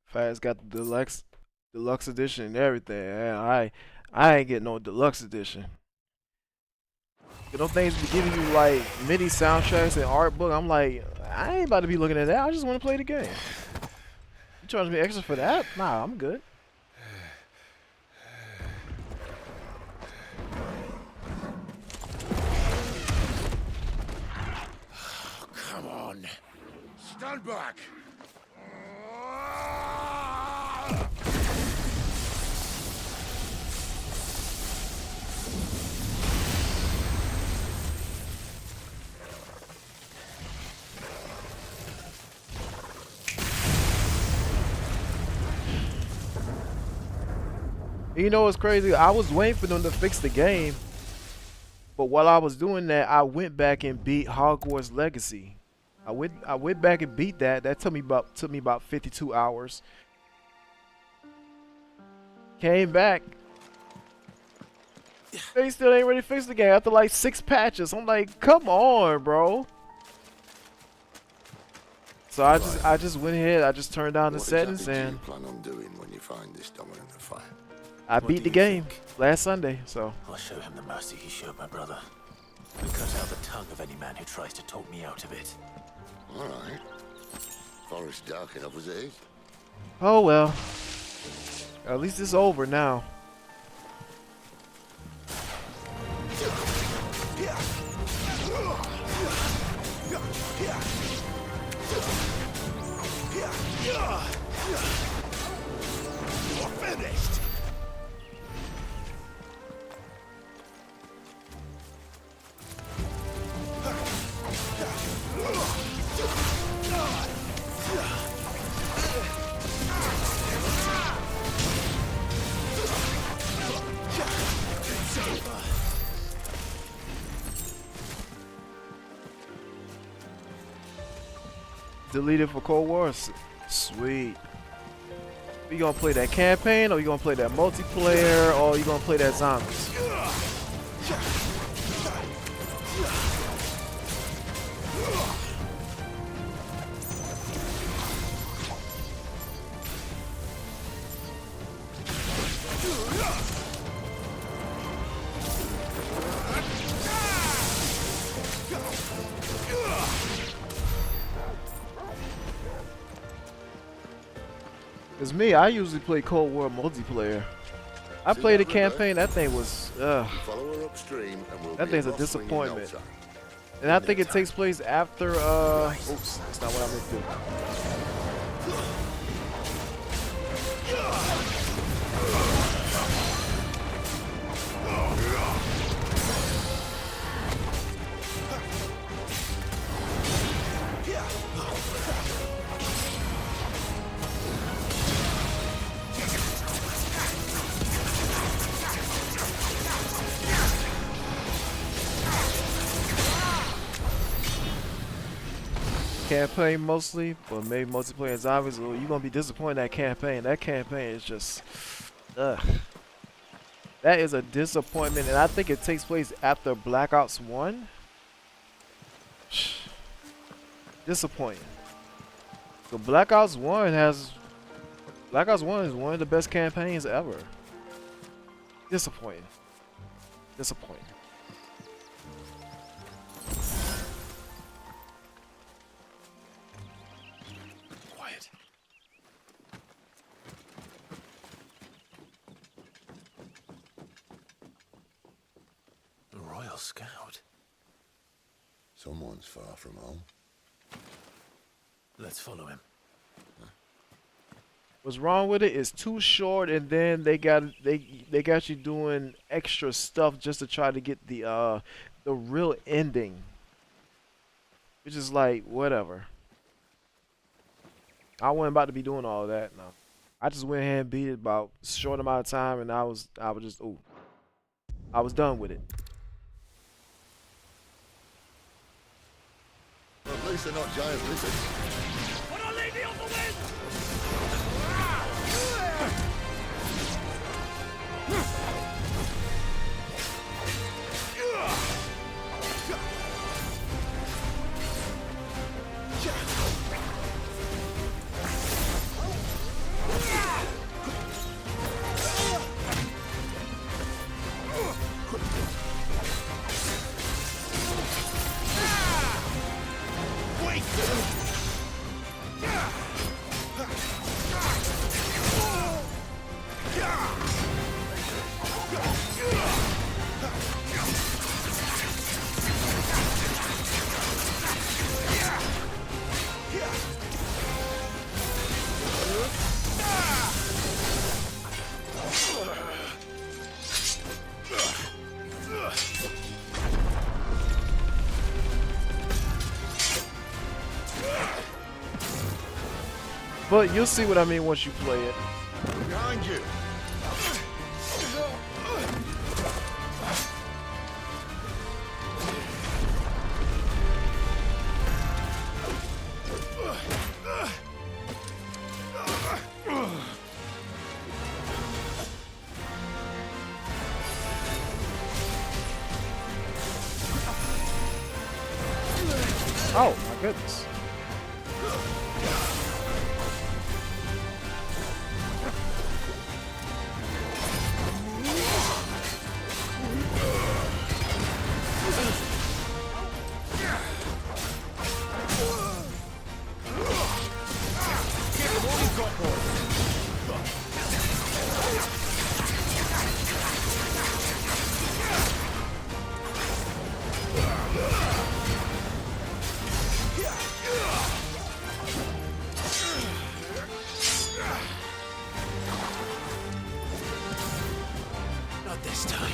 Speaker 1: Fast got the deluxe edition and everything. Man, I ain't getting no deluxe edition. You know, things be giving you like mini soundtracks and art book. I'm like, I ain't about to be looking at that. I just want to play the game. You charge me extra for that? Nah, I'm good.
Speaker 11: Come on. Stand back.
Speaker 1: You know what's crazy? I was waiting for them to fix the game, but while I was doing that, I went back and beat Hogwarts Legacy. I went back and beat that. That took me about 52 hours. Came back. They still ain't ready to fix the game after like 6 patches. I'm like, come on, bro. So I just went ahead. I just turned down the settings and
Speaker 12: plan on doing when you find this dominant of fire?
Speaker 1: I beat the game last Sunday. So
Speaker 7: I'll show him the mercy he showed my brother. And cut out the tongue of any man who tries to talk me out of it.
Speaker 12: All right. Forest dark enough as it is.
Speaker 1: oh well. At least it's over now.
Speaker 11: You're finished.
Speaker 1: Deleted for Cold War. Sweet. You gonna play that campaign, or you gonna play that multiplayer, or you gonna play that zombies? Cause me, I usually play Cold War multiplayer. I played the campaign. That thing was,
Speaker 12: Follow her upstream and we'll
Speaker 1: that
Speaker 12: be
Speaker 1: thing's a
Speaker 12: across swing in no
Speaker 1: disappointment.
Speaker 12: time.
Speaker 1: And I think it takes place after, oops, that's not what I meant to do. Campaign mostly, but maybe multiplayer and zombies. You're gonna be disappointed in that campaign. That campaign is just, ugh. That is a disappointment, and I think it takes place after Black Ops 1. Disappointing. So Black Ops 1 is one of the best campaigns ever. Disappointing. Disappointing.
Speaker 7: Quiet. The Royal Scout.
Speaker 12: Someone's far from home.
Speaker 7: Let's follow him.
Speaker 1: What's wrong with it is too short, and then they got you doing extra stuff just to try to get the real ending, which is like whatever. I wasn't about to be doing all that. No, I just went ahead and beat it about a short amount of time, and I was just I was done with it.
Speaker 12: Well, at least they're not giant lizards.
Speaker 10: But I'll leave you on the wind!
Speaker 1: But you'll see what I mean once you play it.
Speaker 12: Behind you.
Speaker 1: Oh my goodness.
Speaker 7: Not this time.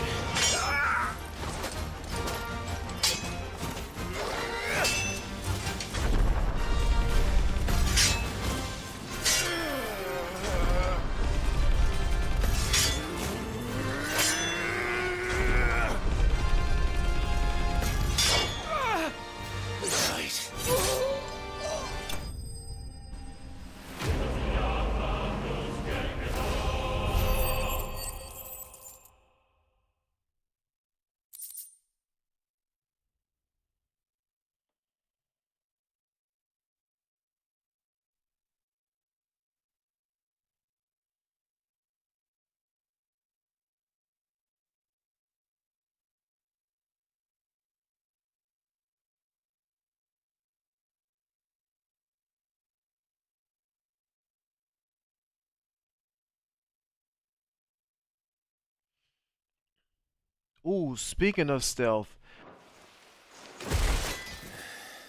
Speaker 1: Ooh, speaking of stealth,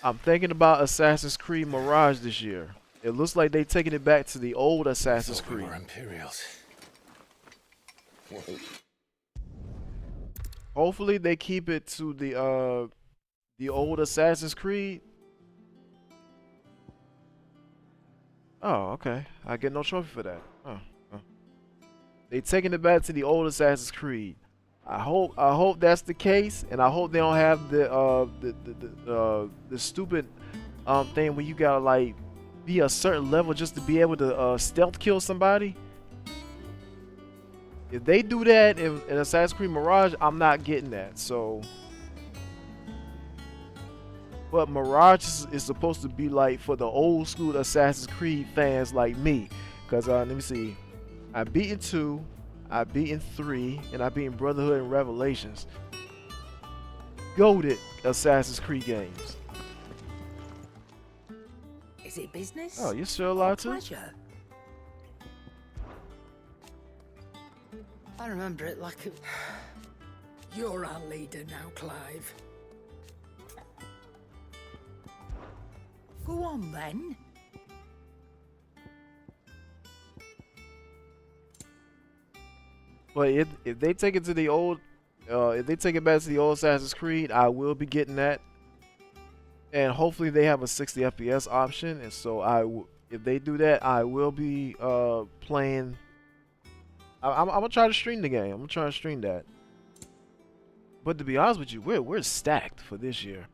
Speaker 1: I'm thinking about Assassin's Creed Mirage this year. It looks like they're taking it back to the old Assassin's Creed.
Speaker 7: We're Imperials.
Speaker 1: Hopefully they keep it to the old Assassin's Creed. Oh, okay. I get no trophy for that. Oh. They taking it back to the old Assassin's Creed. I hope that's the case, and I hope they don't have the stupid thing where you gotta like be a certain level just to be able to stealth kill somebody. If they do that in Assassin's Creed Mirage, I'm not getting that. So But Mirage is supposed to be like for the old school Assassin's Creed fans like me. Cause let me see, I beaten 2, I beaten 3, and I beaten Brotherhood and Revelations. Goated Assassin's Creed games.
Speaker 16: Is it business?
Speaker 1: Oh, you still alive too?
Speaker 16: Pleasure. I remember it like it. You're our leader now, Clive. Go on then.
Speaker 1: But if they take it to the old, if they take it back to the old Assassin's Creed, I will be getting that. And hopefully they have a 60 FPS option. And so if they do that, I will be playing. I'm gonna try to stream the game. I'm gonna try to stream that. But to be honest with you, we're stacked for this year.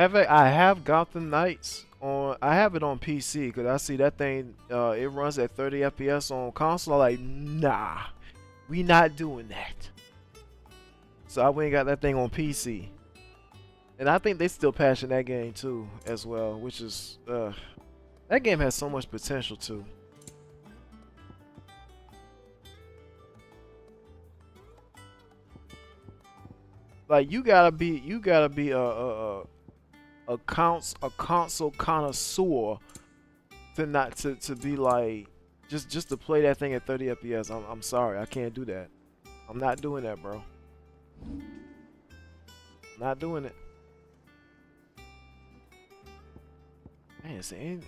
Speaker 1: I have Gotham Knights on. I have it on PC because I see that thing. It runs at 30 FPS on console. I'm like, nah, we not doing that. So I went and got that thing on PC, and I think they still patching that game too as well, which is that game has so much potential too. Like you gotta be a console connoisseur to not to be like just to play that thing at 30 FPS. I'm sorry, I can't do that. I'm not doing that, bro. Not doing it. Man, it's ain't.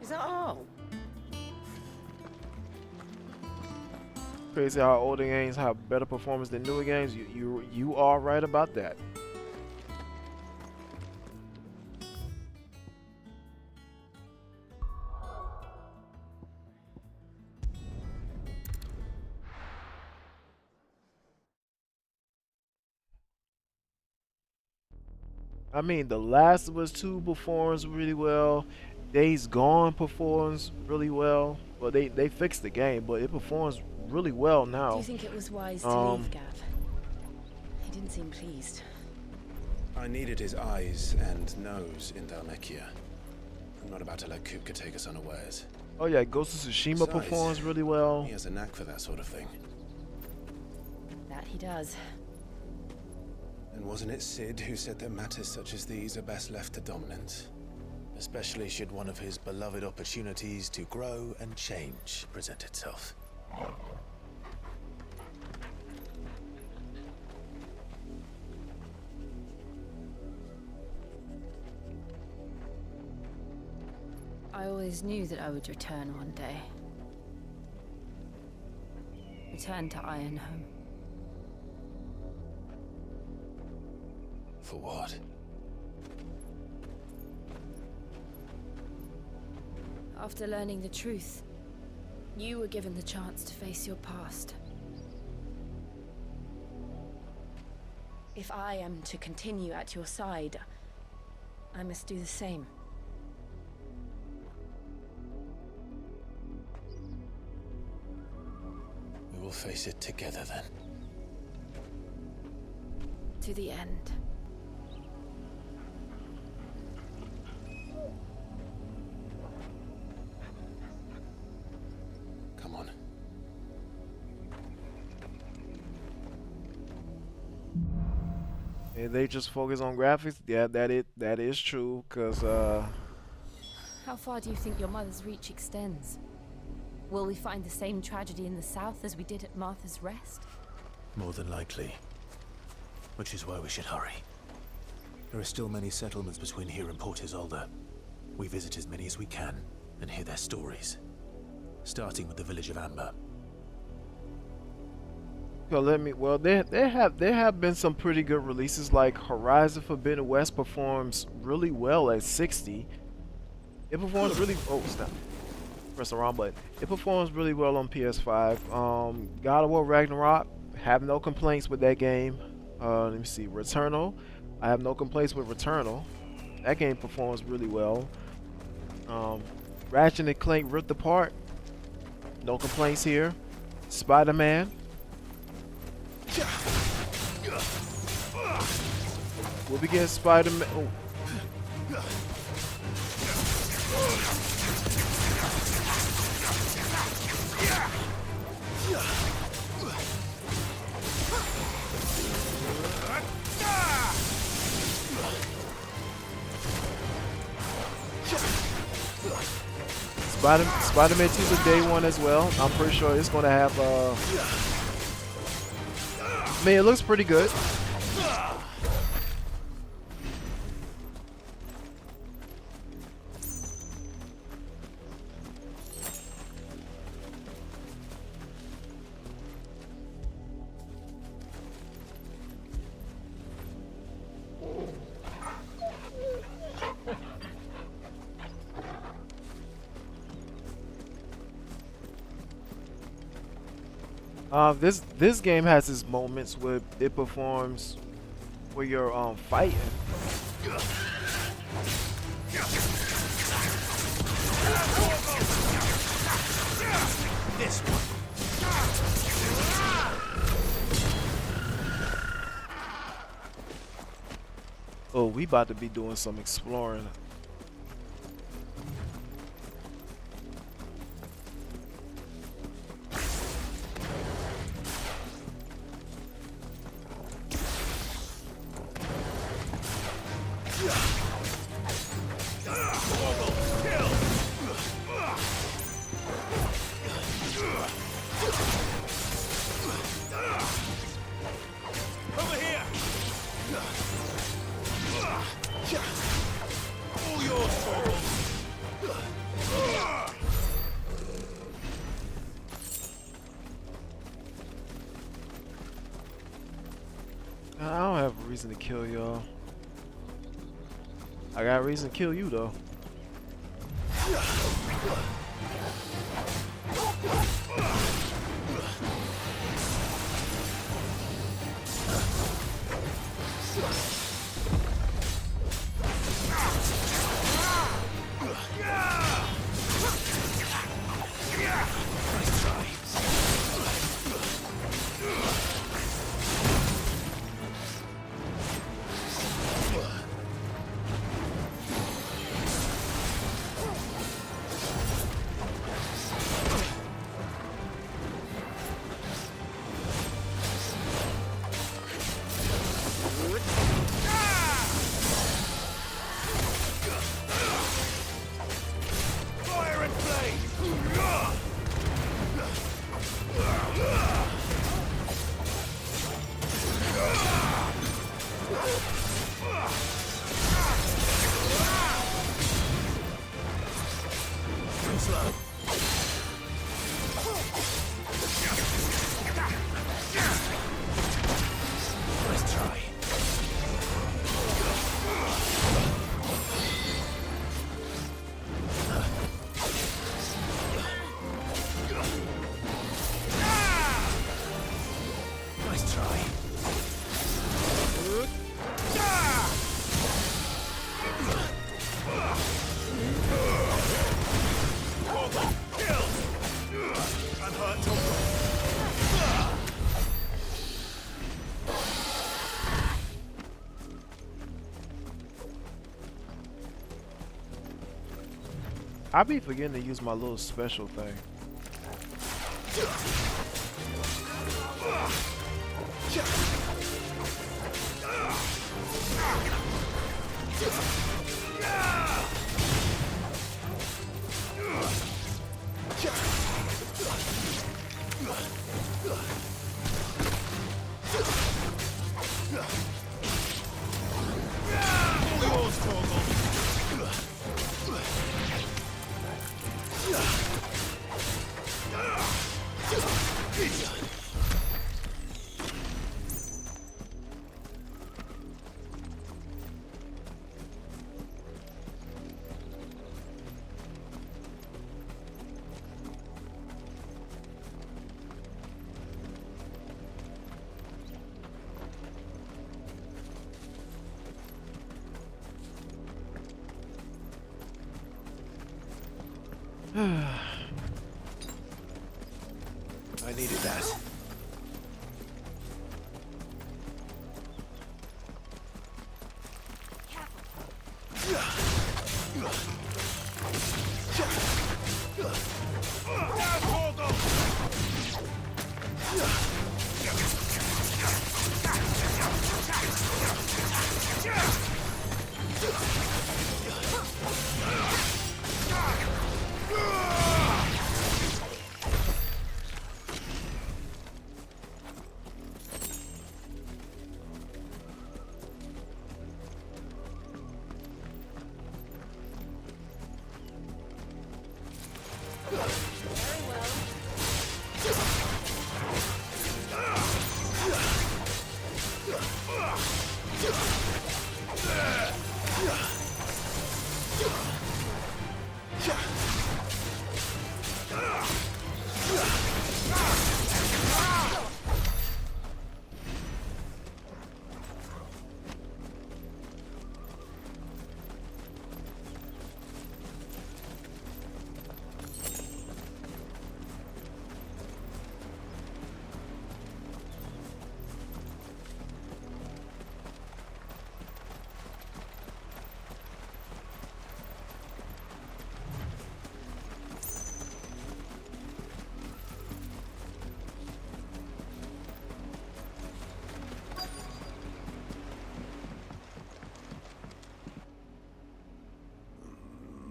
Speaker 16: Is that all?
Speaker 1: Crazy how older games have better performance than newer games. You are right about that. I mean, The Last of Us 2 performs really well. Days Gone performs really well. Well, they fixed the game, but it performs really well now.
Speaker 3: Do you think it was wise to leave, Gav? He didn't seem pleased.
Speaker 7: I needed his eyes and nose in Dalmekia. I'm not about to let Kupka take us unawares.
Speaker 1: Oh yeah, Ghost of Tsushima performs really well.
Speaker 7: He has a knack for that sort of thing.
Speaker 3: That he does.
Speaker 7: And wasn't it Sid who said that matters such as these are best left to dominance? Especially should one of his beloved opportunities to grow and change present itself.
Speaker 3: I always knew that I would return one day. Return to Ironhome.
Speaker 7: For what?
Speaker 3: After learning the truth, you were given the chance to face your past. If I am to continue at your side, I must do the same.
Speaker 7: We will face it together then.
Speaker 3: To the end.
Speaker 7: Come on.
Speaker 1: And they just focus on graphics. Yeah, that is true. Cause
Speaker 3: How far do you think your mother's reach extends? Will we find the same tragedy in the south as we did at Martha's Rest?
Speaker 7: More than likely. Which is why we should hurry. There are still many settlements between here and Port Isolde. We visit as many as we can and hear their stories. Starting with the village of Amber.
Speaker 1: So there have been some pretty good releases, like Horizon Forbidden West performs really well at 60. It performs really stop. Press the wrong button. It performs really well on PS5. God of War Ragnarok, have no complaints with that game. Let me see, Returnal. I have no complaints with Returnal. That game performs really well. Ratchet and Clank Rift Apart. No complaints here. Spider-Man. We'll begin Spider-Man. Oh. Spider-Man 2 is a day one as well. I'm pretty sure it's going to have I mean, it looks pretty good. This game has its moments where it performs where you're fighting.
Speaker 7: This one.
Speaker 1: Oh, we about to be doing some exploring. I don't have a reason to kill y'all. I got a reason to kill you though. I be forgetting to use my little special thing.
Speaker 7: I needed that.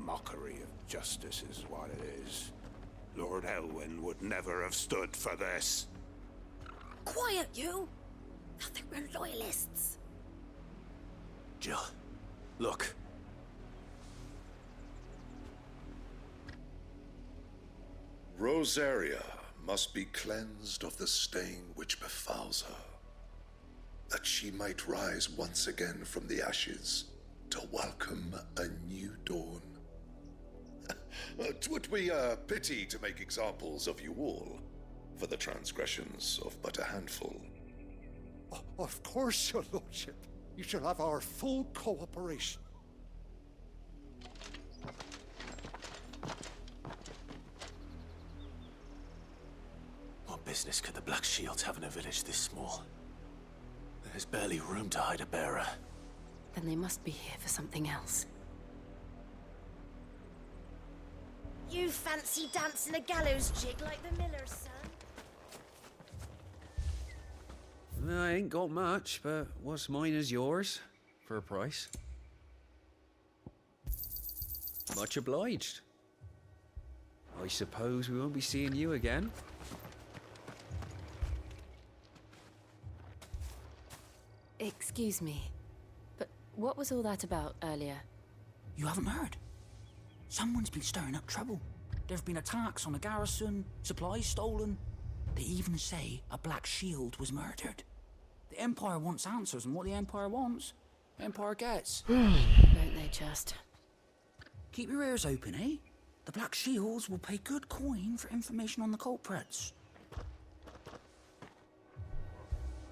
Speaker 11: Mockery of justice is what it is. Lord Elwyn would never have stood for this.
Speaker 15: Quiet, you! Thought they were loyalists.
Speaker 7: Jill, look.
Speaker 17: Rosaria must be cleansed of the stain which befouls her, that she might rise once again from the ashes to welcome a new dawn. 'Twould be a pity to make examples of you all for the transgressions of but a handful.
Speaker 18: Of course, your lordship. You shall have our full cooperation.
Speaker 7: What business could the Black Shields have in a village this small? There's barely room to hide a bearer.
Speaker 3: Then they must be here for something else.
Speaker 15: You fancy dancing a gallows jig like the miller's son?
Speaker 23: I ain't got much, but what's mine is yours, for a price. Much obliged. I suppose we won't be seeing you again.
Speaker 3: Excuse me, but what was all that about earlier?
Speaker 24: You haven't heard? Someone's been stirring up trouble. There've been attacks on the garrison, supplies stolen. They even say a Black Shield was murdered. The Empire wants answers, and what the Empire wants, the Empire gets.
Speaker 3: Don't they just?
Speaker 24: Keep your ears open, eh? The Black Shields will pay good coin for information on the culprits.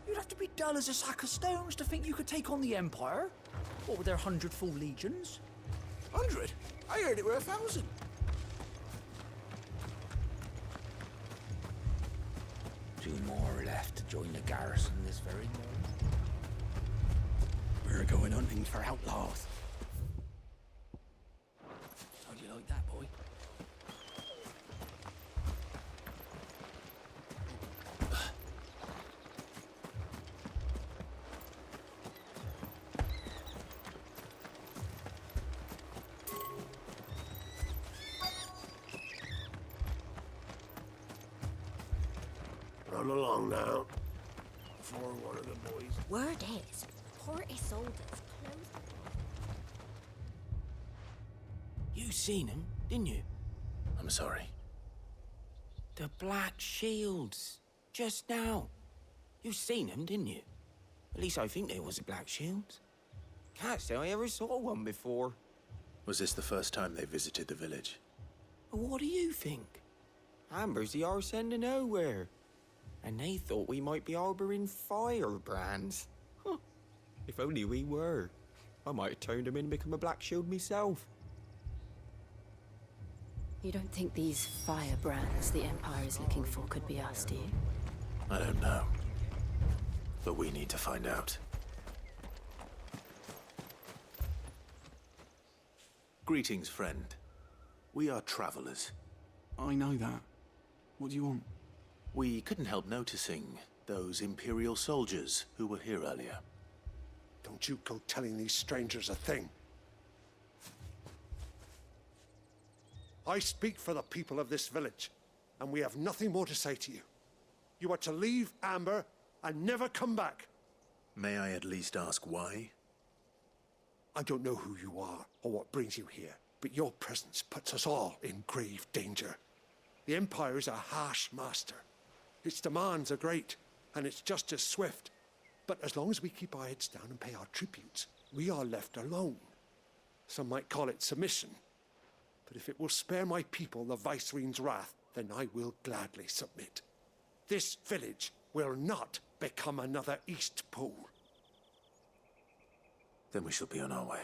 Speaker 24: You'd have to be dull as a sack of stones to think you could take on the Empire. What with their 100 full legions?
Speaker 8: 100? I heard it were 1,000.
Speaker 24: Two more left to join the garrison this very moment.
Speaker 8: We're going hunting for outlaws.
Speaker 24: How do you like that, boy?
Speaker 11: Run along now, before one of the boys.
Speaker 15: Word is, Port Isolde's closed.
Speaker 24: You seen him, didn't you?
Speaker 7: I'm sorry.
Speaker 24: The Black Shields. Just now. You seen them, didn't you? At least I think there was a Black Shield. Can't say I ever saw one before.
Speaker 7: Was this the first time they visited the village?
Speaker 24: What do you think? Amber's the arse end of nowhere. And they thought we might be harboring firebrands. Huh. If only we were. I might have turned them in and become a Black Shield myself.
Speaker 3: You don't think these firebrands the Empire is looking for could be us, do you?
Speaker 7: I don't know. But we need to find out. Greetings, friend. We are travelers.
Speaker 4: I know that. What do you want?
Speaker 7: We couldn't help noticing those Imperial soldiers who were here earlier.
Speaker 18: Don't you go telling these strangers a thing. I speak for the people of this village, and we have nothing more to say to you. You are to leave Amber and never come back.
Speaker 7: May I at least ask why?
Speaker 18: I don't know who you are or what brings you here, but your presence puts us all in grave danger. The Empire is a harsh master. Its demands are great, and its justice swift. But as long as we keep our heads down and pay our tributes, we are left alone. Some might call it submission. But if it will spare my people the Viceroy's wrath, then I will gladly submit. This village will not become another East Pool.
Speaker 7: Then we shall be on our way.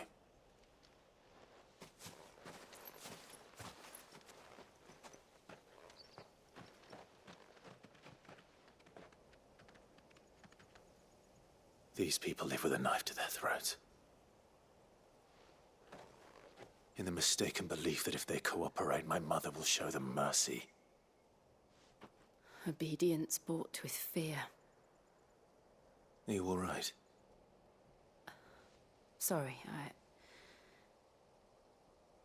Speaker 7: These people live with a knife to their throats. In the mistaken belief that if they cooperate, my mother will show them mercy.
Speaker 3: Obedience bought with fear.
Speaker 7: Are you all right?
Speaker 3: Sorry,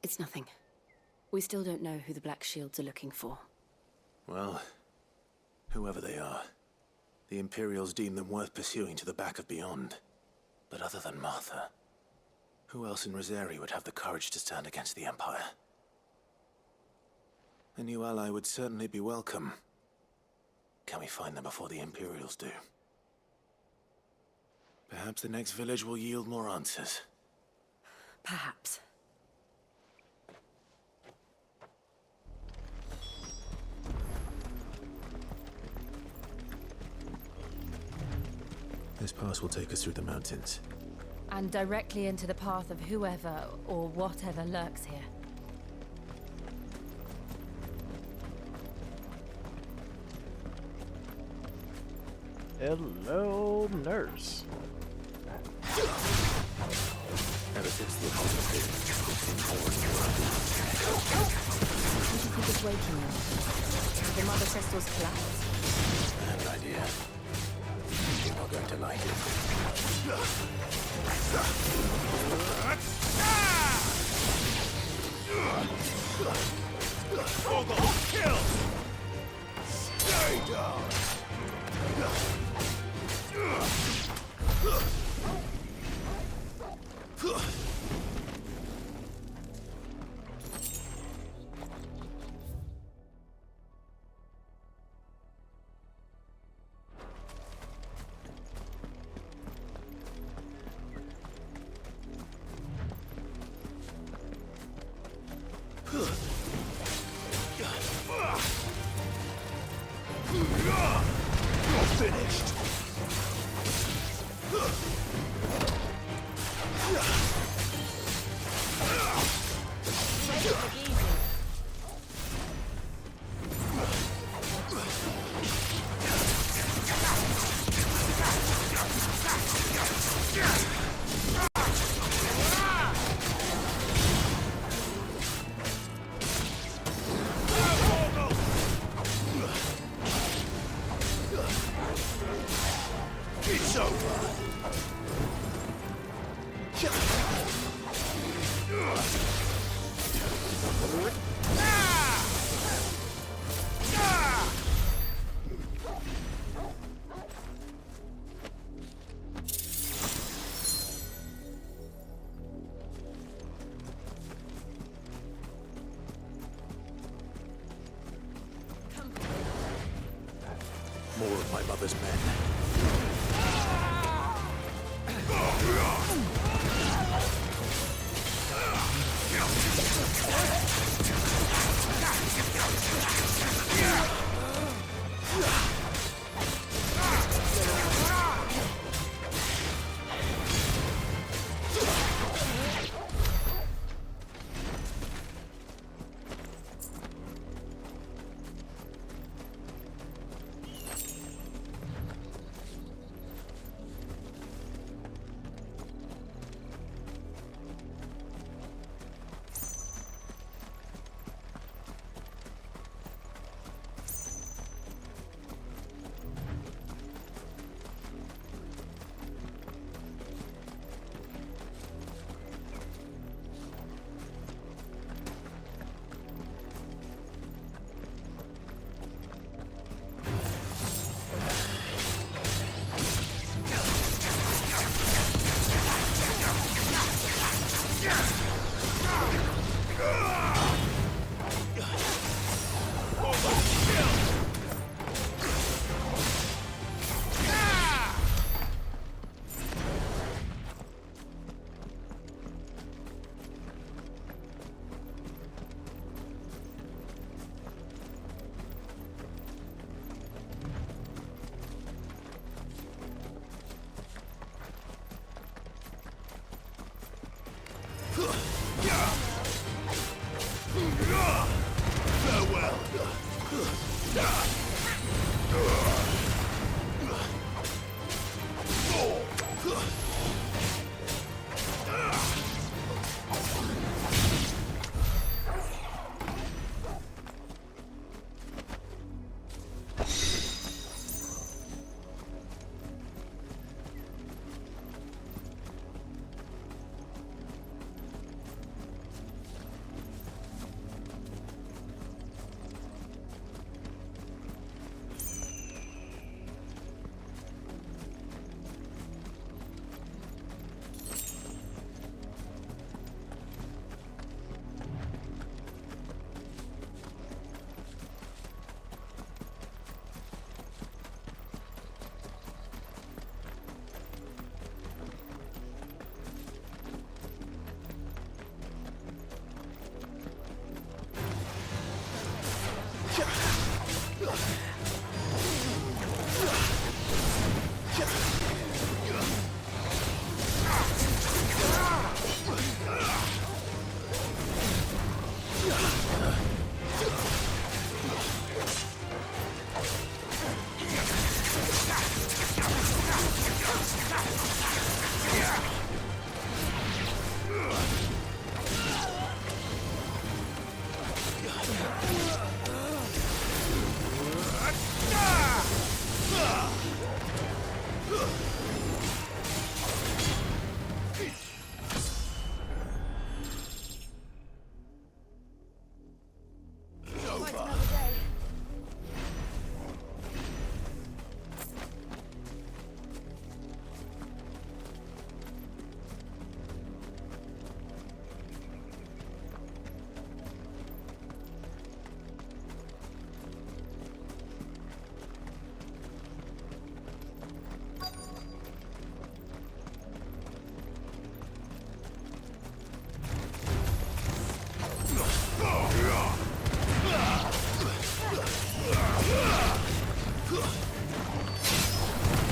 Speaker 3: It's nothing. We still don't know who the Black Shields are looking for.
Speaker 7: Well, whoever they are, the Imperials deem them worth pursuing to the back of beyond. But other than Martha, who else in Rosari would have the courage to stand against the Empire? A new ally would certainly be welcome. Can we find them before the Imperials do? Perhaps the next village will yield more answers.
Speaker 3: Perhaps.
Speaker 7: This pass will take us through the mountains.
Speaker 3: And directly into the path of whoever or whatever lurks here.
Speaker 1: Hello, nurse.
Speaker 7: Ever since the Apostles did, it's been more and more.
Speaker 3: What do you think is waking them? The Mother Crystal's collapse?
Speaker 7: I have an idea. You're not going to like it.
Speaker 10: Kill! Stay down! You're finished. It's over.
Speaker 7: More of my mother's men.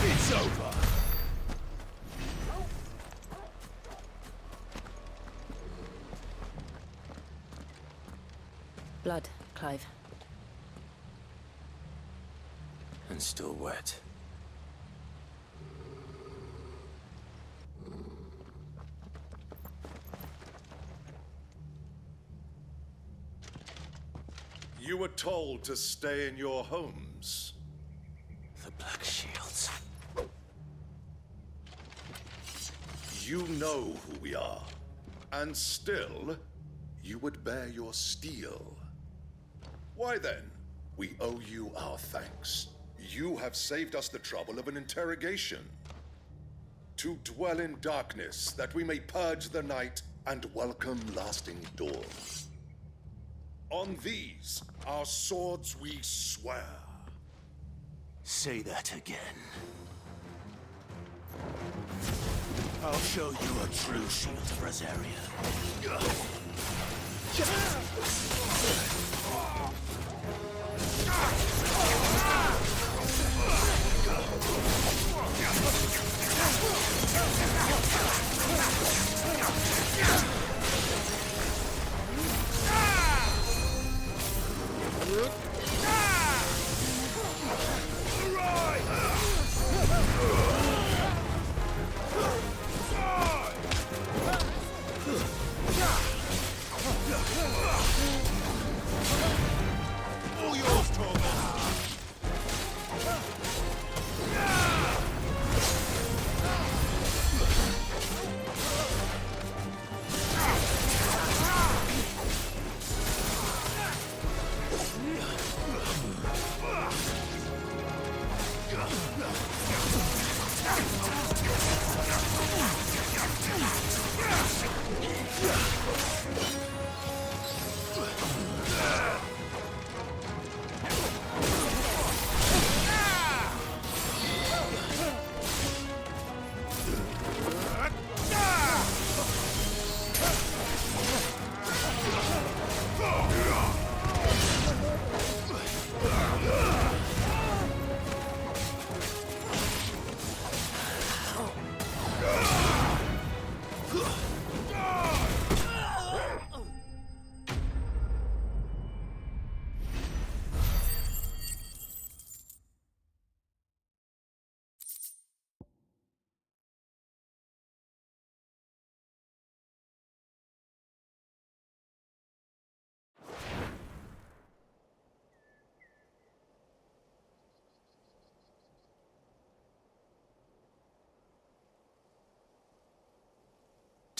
Speaker 10: It's over.
Speaker 3: Blood, Clive.
Speaker 7: And still wet.
Speaker 17: You were told to stay in your homes.
Speaker 7: The Black Shields.
Speaker 17: You know who we are. And still, you would bear your steel. Why then, we owe you our thanks. You have saved us the trouble of an interrogation. To dwell in darkness, that we may purge the night and welcome lasting dawn. On these, our swords we swear.
Speaker 10: Say that again. I'll show you a true shield of Rosaria.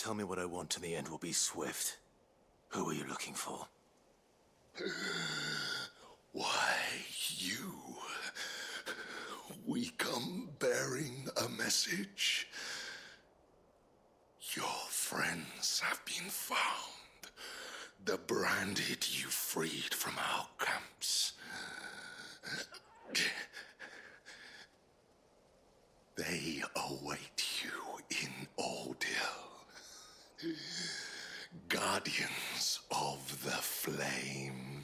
Speaker 7: tell me what I want and the end will be swift. Who are you looking for?
Speaker 12: Why, you. We come bearing a message. Your friends have been found. The branded you freed from our camps. They await you in Oldhill. Guardians of the Flame.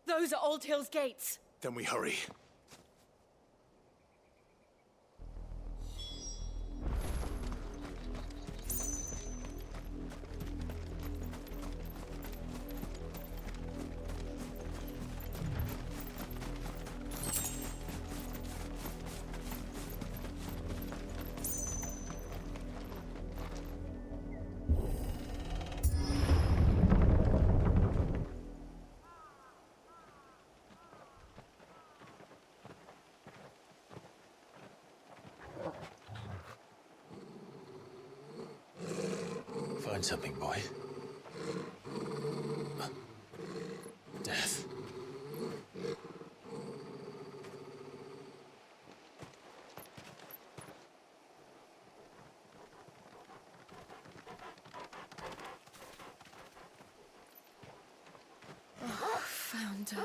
Speaker 15: Those are Old Hill's gates.
Speaker 7: Then we hurry. Find something, boy. Death.
Speaker 3: Oh, found her.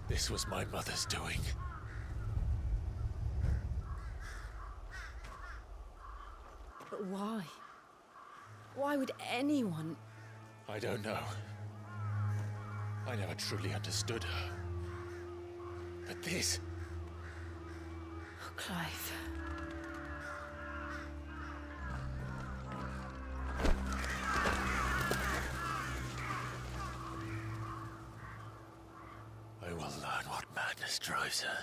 Speaker 7: This was my mother's doing.
Speaker 3: But why? Why would anyone...
Speaker 7: I don't know. I never truly understood her. But this...
Speaker 3: Oh, Clive.
Speaker 7: I will learn what madness drives her,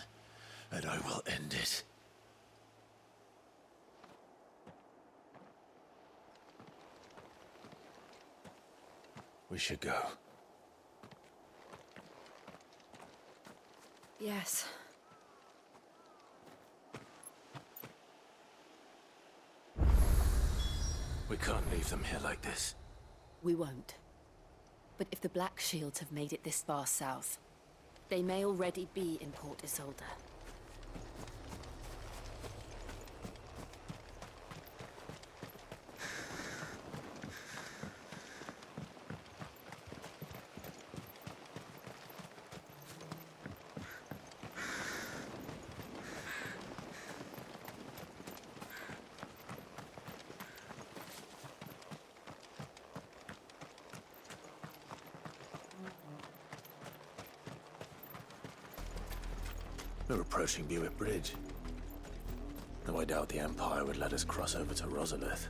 Speaker 7: and I will end it. We should go.
Speaker 3: Yes.
Speaker 7: We can't leave them here like this.
Speaker 3: We won't. But if the Black Shields have made it this far south, they may already be in Port Isolde.
Speaker 7: We're approaching Buick Bridge. Though I doubt the Empire would let us cross over to Rosalith.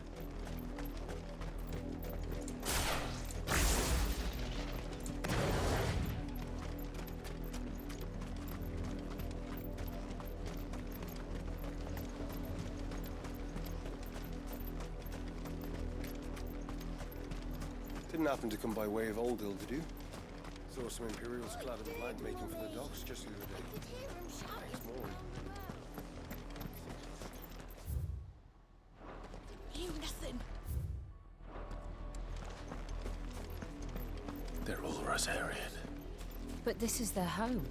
Speaker 5: Didn't happen to come by way of Old Hill, did you? Saw some Imperials clad in black making for the docks just the other day. It's more.
Speaker 15: You nothing.
Speaker 7: They're all Rosarian.
Speaker 3: But this is their home.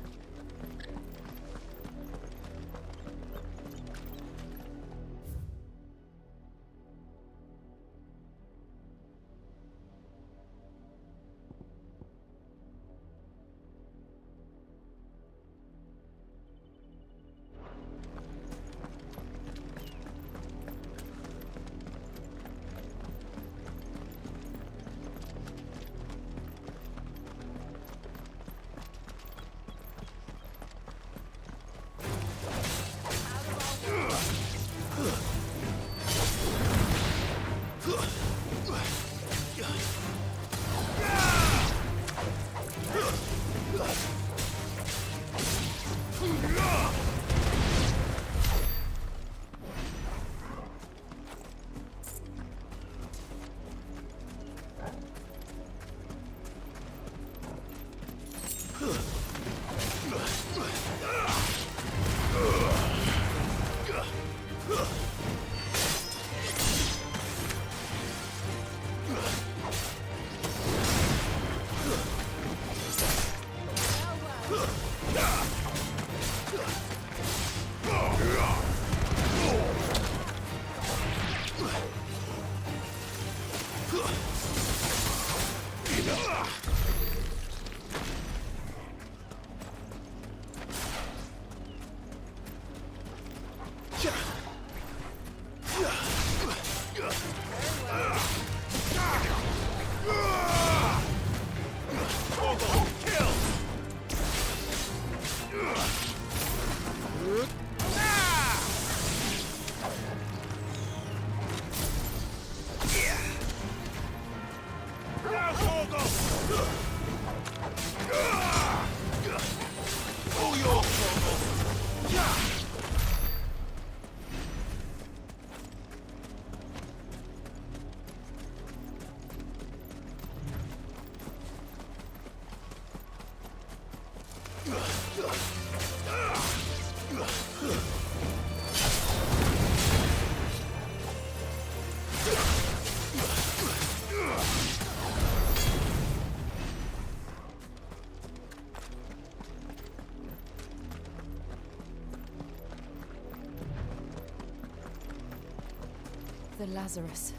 Speaker 3: The Lazarus.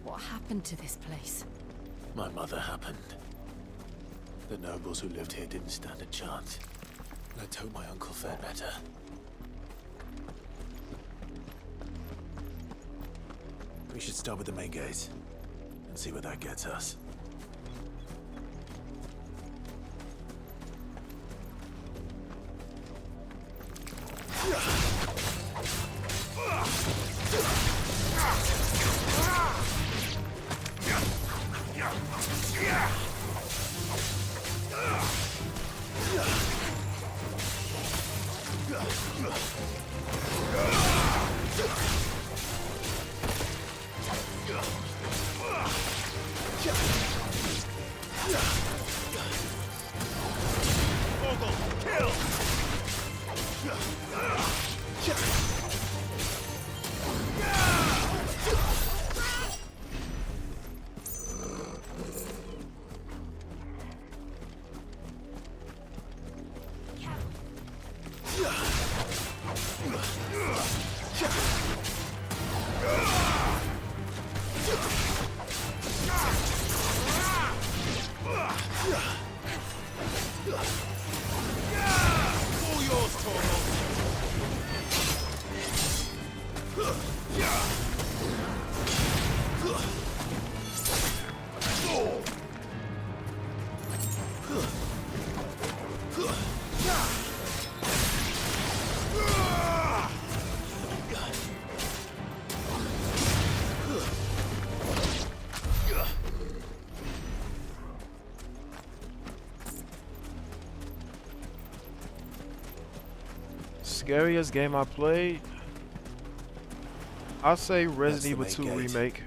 Speaker 3: What happened to this place?
Speaker 7: My mother happened. The nobles who lived here didn't stand a chance. Let's hope my uncle fared better. We should start with the main gate and see where that gets us.
Speaker 1: Scariest game I played? I'll say Resident Evil 2
Speaker 7: gate.
Speaker 1: Remake.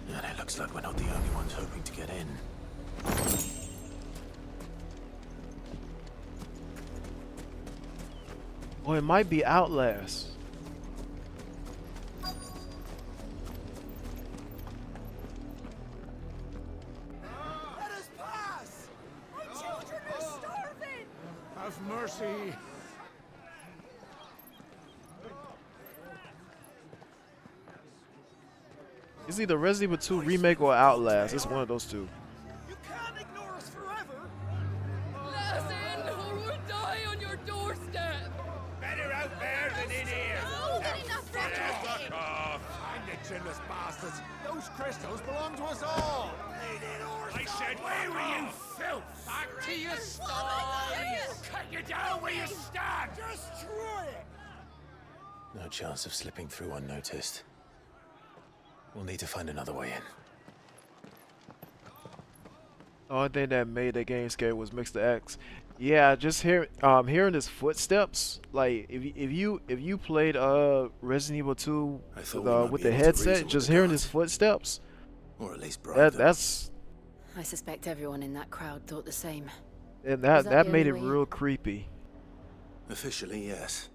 Speaker 7: And it looks like we're not the only ones hoping to get in.
Speaker 1: Or it might be Outlast.
Speaker 6: Let us pass! My children are starving! Have mercy!
Speaker 1: It's either Resident Evil 2 Remake or Outlast. It's one of those two.
Speaker 6: You can't ignore us forever!
Speaker 15: Let us in, or we'll die on your doorstep!
Speaker 6: Better out there than in here!
Speaker 15: No, getting that
Speaker 6: Fuck off! Find the chinless bastards! Those crystals belong to us all! I said, where were you, filth? Back to your sties! Cut you down where you stand! Destroy it!
Speaker 7: No chance of slipping through unnoticed. We'll need to find another way in.
Speaker 1: The only thing that made the game scary was Mr. X. Yeah, just hearing his footsteps. Like if you played Resident Evil 2 with the headset, just hearing his footsteps.
Speaker 7: Or at least
Speaker 1: that's.
Speaker 3: I suspect everyone in that crowd thought the same.
Speaker 1: And
Speaker 3: Was
Speaker 1: that
Speaker 3: the
Speaker 1: made
Speaker 3: only
Speaker 1: it
Speaker 3: way
Speaker 1: real creepy.
Speaker 7: Officially, yes.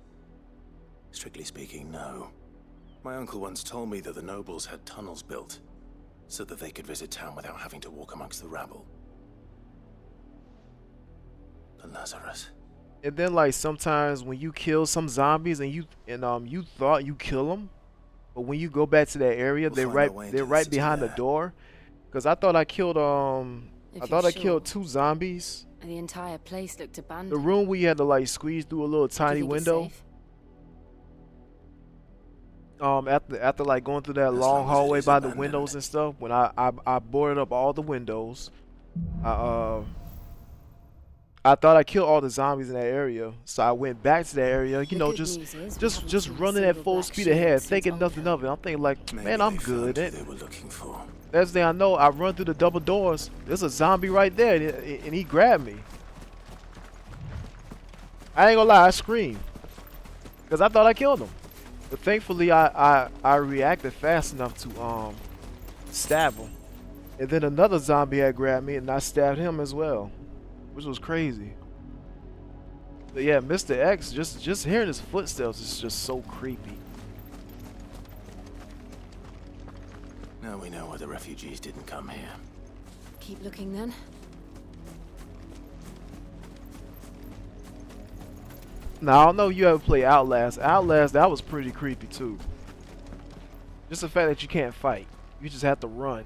Speaker 7: Strictly speaking, no. My uncle once told me that the nobles had tunnels built so that they could visit town without having to walk amongst the rabble. The Lazarus.
Speaker 1: And then like sometimes when you kill some zombies and you thought you kill them, but when you go back to that area, they're right behind the door. Cause I thought I killed I killed 2 zombies.
Speaker 3: The entire place looked abandoned.
Speaker 1: The room where you had to like squeeze through a little tiny window. After like going through that long hallway by the windows and stuff, when I boarded up all the windows, I thought I killed all the zombies in that area, so I went back to that area, you know, just running at full speed ahead, thinking nothing of it. I'm thinking like, man, I'm good.
Speaker 7: They were looking for.
Speaker 1: Next thing I know, I run through the double doors. There's a zombie right there, and he grabbed me. I ain't gonna lie, I screamed because I thought I killed him. But thankfully, I reacted fast enough to stab him, and then another zombie had grabbed me, and I stabbed him as well, which was crazy. But yeah, Mr. X, just hearing his footsteps is just so creepy.
Speaker 7: Now we know why the refugees didn't come here.
Speaker 3: Keep looking then.
Speaker 1: Now I don't know if you ever play Outlast. Outlast, that was pretty creepy too. Just the fact that you can't fight. You just have to run.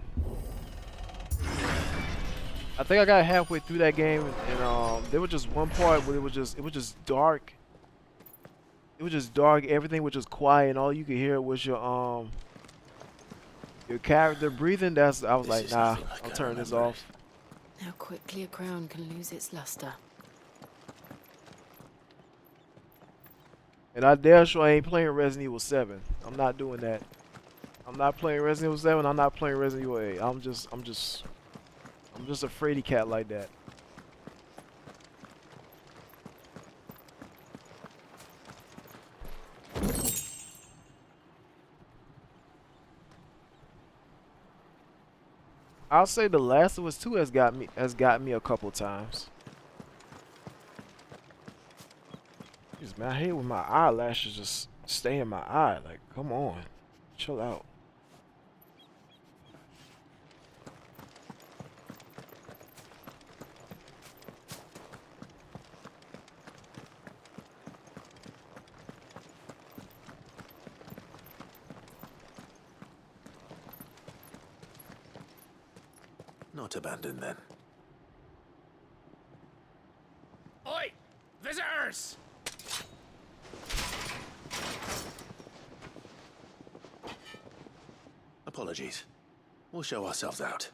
Speaker 1: I think I got halfway through that game and there was just one part where it was just dark. It was just dark, everything was just quiet and all you could hear was your character breathing. I was like, nah, I'll turn this off.
Speaker 3: How quickly a crown can lose its luster.
Speaker 1: And I dare sure I ain't playing Resident Evil 7. I'm not doing that. I'm not playing Resident Evil 7. I'm not playing Resident Evil 8. I'm just a fraidy cat like that. I'll say The Last of Us 2 has got me a couple times. Jeez, man, I hate when my eyelashes just stay in my eye. Like, come on, chill out.
Speaker 7: Not abandoned then.
Speaker 8: Oi! Visitors!
Speaker 7: Apologies. We'll show ourselves out.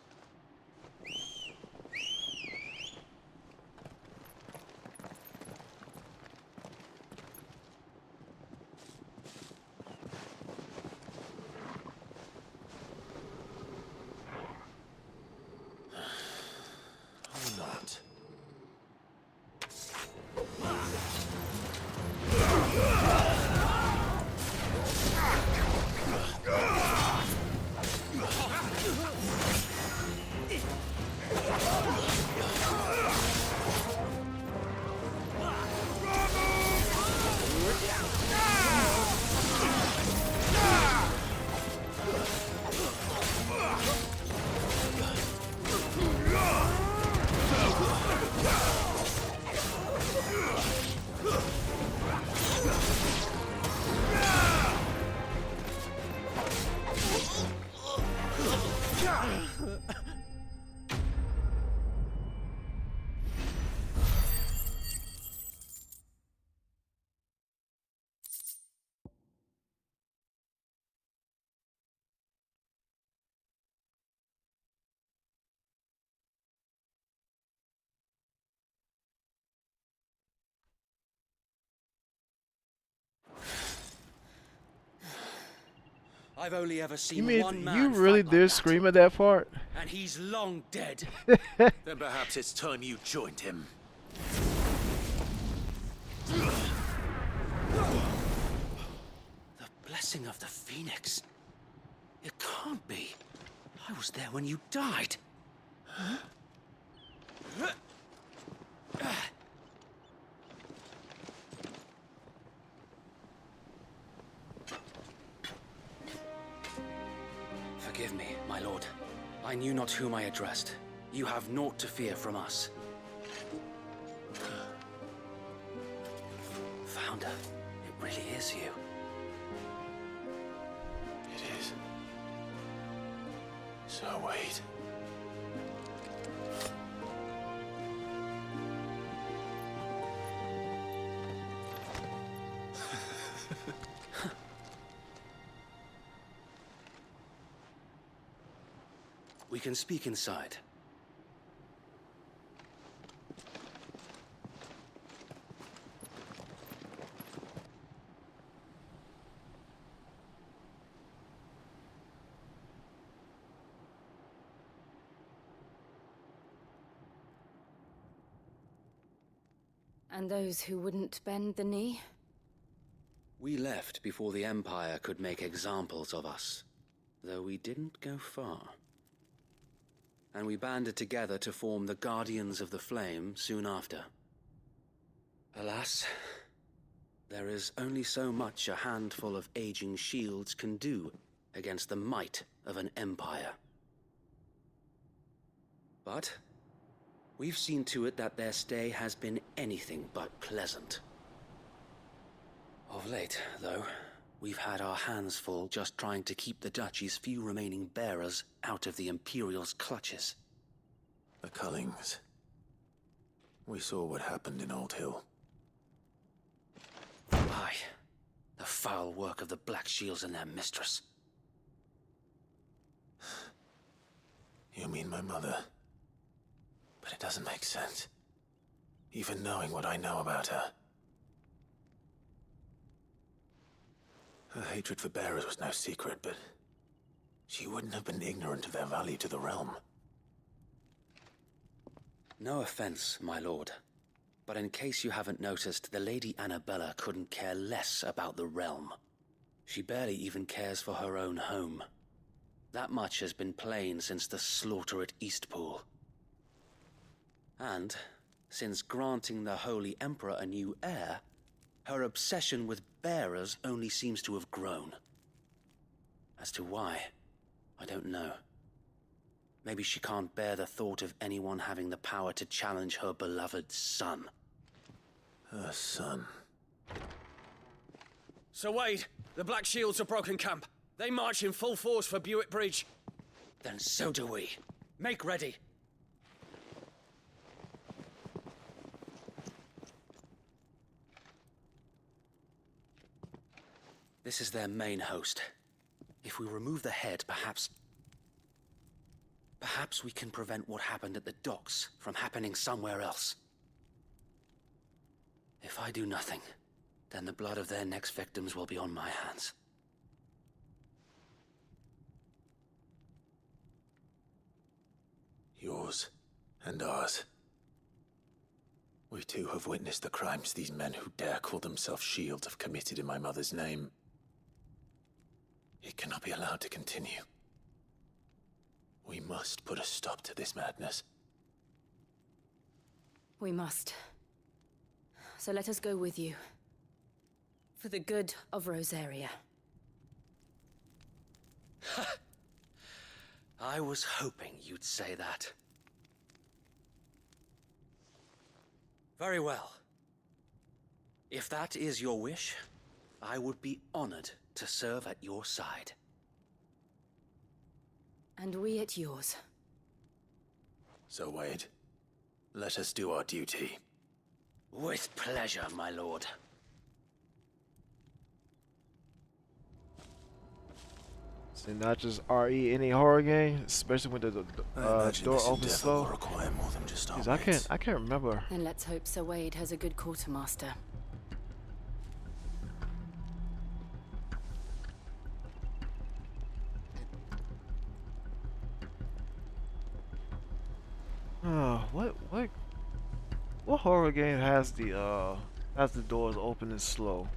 Speaker 7: Or not.
Speaker 14: I've only ever seen
Speaker 1: You mean
Speaker 14: one man
Speaker 1: you really
Speaker 14: fight
Speaker 1: did
Speaker 14: like
Speaker 1: scream at that part?
Speaker 14: that, and he's long dead.
Speaker 7: Then perhaps it's time you joined him.
Speaker 14: The blessing of the Phoenix. It can't be. I was there when you died. Huh? Forgive me, my lord. I knew not whom I addressed. You have naught to fear from us. Founder, it really is you.
Speaker 7: It is. So wait.
Speaker 14: We can speak inside.
Speaker 3: And those who wouldn't bend the knee?
Speaker 14: We left before the Empire could make examples of us, though we didn't go far. And we banded together to form the Guardians of the Flame soon after. Alas, there is only so much a handful of aging shields can do against the might of an empire. But we've seen to it that their stay has been anything but pleasant. Of late, though, we've had our hands full just trying to keep the Duchy's few remaining bearers out of the Imperial's clutches.
Speaker 7: The Cullings. We saw what happened in Old Hill.
Speaker 14: Aye, the foul work of the Black Shields and their mistress.
Speaker 7: You mean my mother? But it doesn't make sense. Even knowing what I know about her. Her hatred for bearers was no secret, but she wouldn't have been ignorant of their value to the realm.
Speaker 14: No offense, my lord, but in case you haven't noticed, the Lady Annabella couldn't care less about the realm. She barely even cares for her own home. That much has been plain since the slaughter at Eastpool. And, since granting the Holy Emperor a new heir, her obsession with bearers only seems to have grown. As to why, I don't know. Maybe she can't bear the thought of anyone having the power to challenge her beloved son.
Speaker 7: Her son.
Speaker 14: Sir Wade, the Black Shields have broken camp. They march in full force for Buick Bridge. Then so do we. Make ready. This is their main host. If we remove the head, perhaps we can prevent what happened at the docks from happening somewhere else. If I do nothing, then the blood of their next victims will be on my hands.
Speaker 7: Yours and ours. We too have witnessed the crimes these men who dare call themselves shields have committed in my mother's name. It cannot be allowed to continue. We must put a stop to this madness.
Speaker 3: We must. So let us go with you. For the good of Rosaria.
Speaker 14: I was hoping you'd say that. Very well. If that is your wish, I would be honored to serve at your side.
Speaker 3: And we at yours.
Speaker 7: So, Wade, let us do our duty.
Speaker 14: With pleasure, my lord.
Speaker 1: See, not just RE any horror game, especially when the door opens slow.
Speaker 7: Require more than just our
Speaker 1: 'Cause I can't remember.
Speaker 3: And let's hope Sir Wade has a good quartermaster.
Speaker 1: Oh, what horror game has the doors open and slow?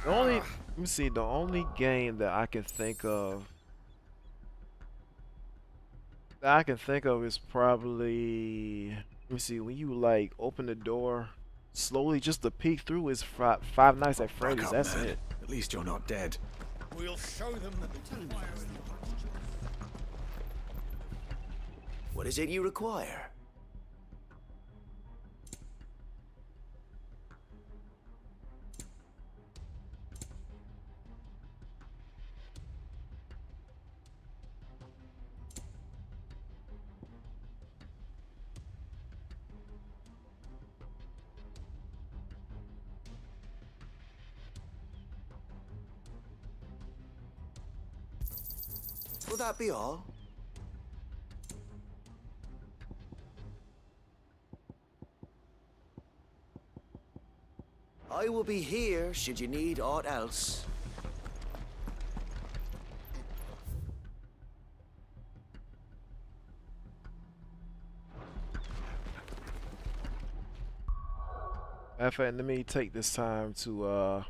Speaker 1: The only, let me see, the only game that I can think of is probably, let me see, when you like open the door slowly just to peek through is Five Nights at Freddy's. That's
Speaker 7: man.
Speaker 1: it.
Speaker 7: At least you're not dead.
Speaker 10: We'll show them the
Speaker 19: What is it you require? Will that be all? I will be here should you need aught else.
Speaker 1: Matter of fact, let me take this time to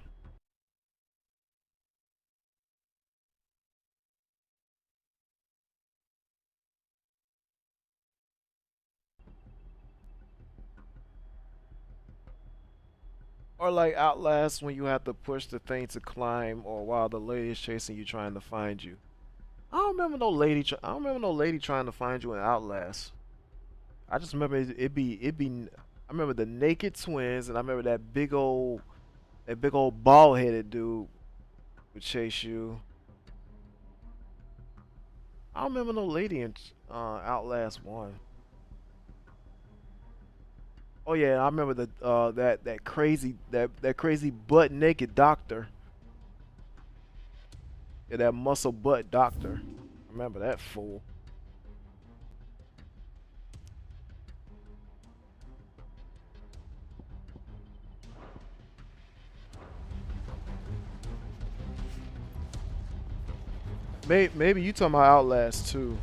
Speaker 1: Or like Outlast when you have to push the thing to climb, or while the lady is chasing you trying to find you. I don't remember no lady. I don't remember no lady trying to find you in Outlast. I just remember it be. I remember the naked twins, and I remember that big old bald headed dude would chase you. I don't remember no lady in Outlast 1. Oh yeah, I remember the that crazy butt naked doctor. Yeah, that muscle butt doctor. I remember that fool. Maybe you talking about Outlast 2.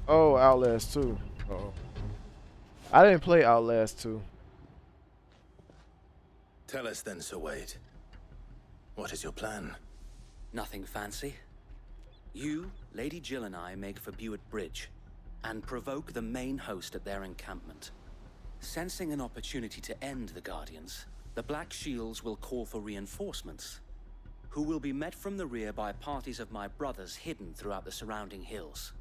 Speaker 1: Oh, Outlast 2. Oh. I didn't play Outlast 2.
Speaker 7: Tell us then, Sir Wade. What is your plan?
Speaker 14: Nothing fancy. You, Lady Jill and I make for Buett Bridge and provoke the main host at their encampment. Sensing an opportunity to end the Guardians, the Black Shields will call for reinforcements, who will be met from the rear by parties of my brothers hidden throughout the surrounding hills.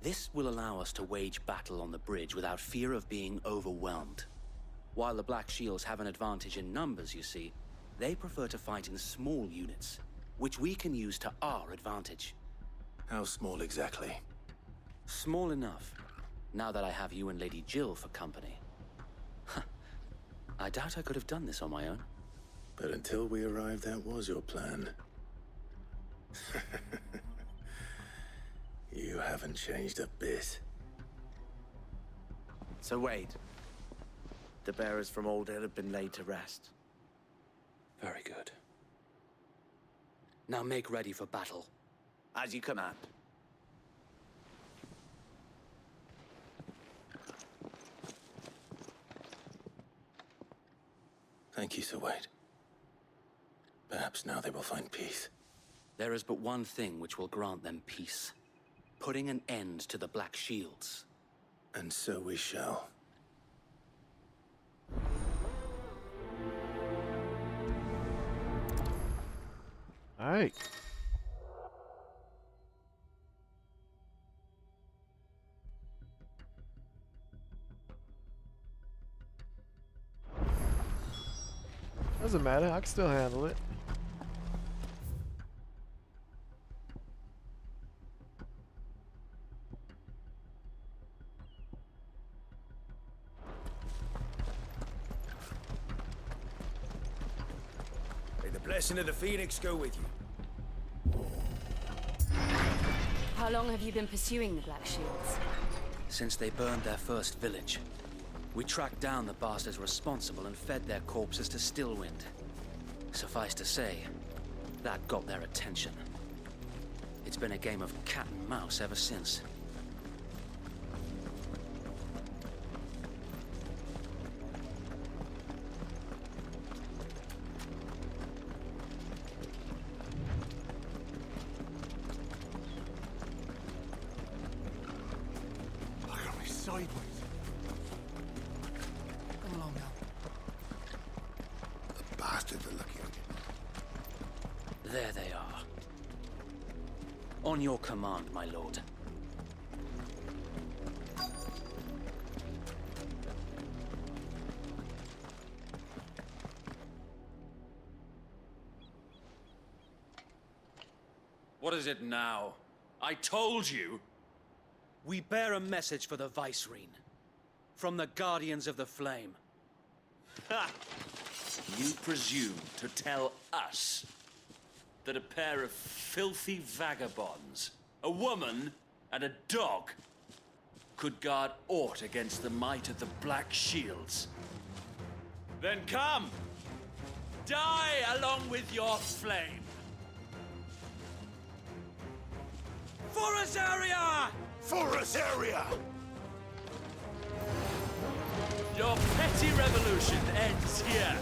Speaker 14: This will allow us to wage battle on the bridge without fear of being overwhelmed. While the Black Shields have an advantage in numbers, you see, they prefer to fight in small units, which we can use to our advantage.
Speaker 7: How small exactly?
Speaker 14: Small enough, now that I have you and Lady Jill for company. I doubt I could have done this on my own.
Speaker 7: But until we arrived, that was your plan. You haven't changed a bit.
Speaker 19: So Wade, the bearers from Old Hill have been laid to rest.
Speaker 14: Very good. Now make ready for battle.
Speaker 19: As you command.
Speaker 7: Thank you, Sir Wade. Perhaps now they will find peace.
Speaker 14: There is but one thing which will grant them peace. Putting an end to the Black Shields.
Speaker 7: And so we shall.
Speaker 1: Alright. Doesn't matter, I can still handle it.
Speaker 11: May the blessing of the Phoenix go with you.
Speaker 3: How long have you been pursuing the Black Shields?
Speaker 14: Since they burned their first village. We tracked down the bastards responsible and fed their corpses to Stillwind. Suffice to say, that got their attention. It's been a game of cat and mouse ever since.
Speaker 18: Look at me sideways.
Speaker 24: Come along now.
Speaker 18: The bastards are looking at you.
Speaker 14: There they are. On your command, my lord.
Speaker 8: What is it now? I told you!
Speaker 14: We bear a message for the Vicereine. From the Guardians of the Flame.
Speaker 8: Ha! You presume to tell us that a pair of filthy vagabonds, a woman and a dog, could guard aught against the might of the Black Shields? Then come! Die along with your flame! For Azaria!
Speaker 10: For Azaria!
Speaker 8: Your petty revolution ends here.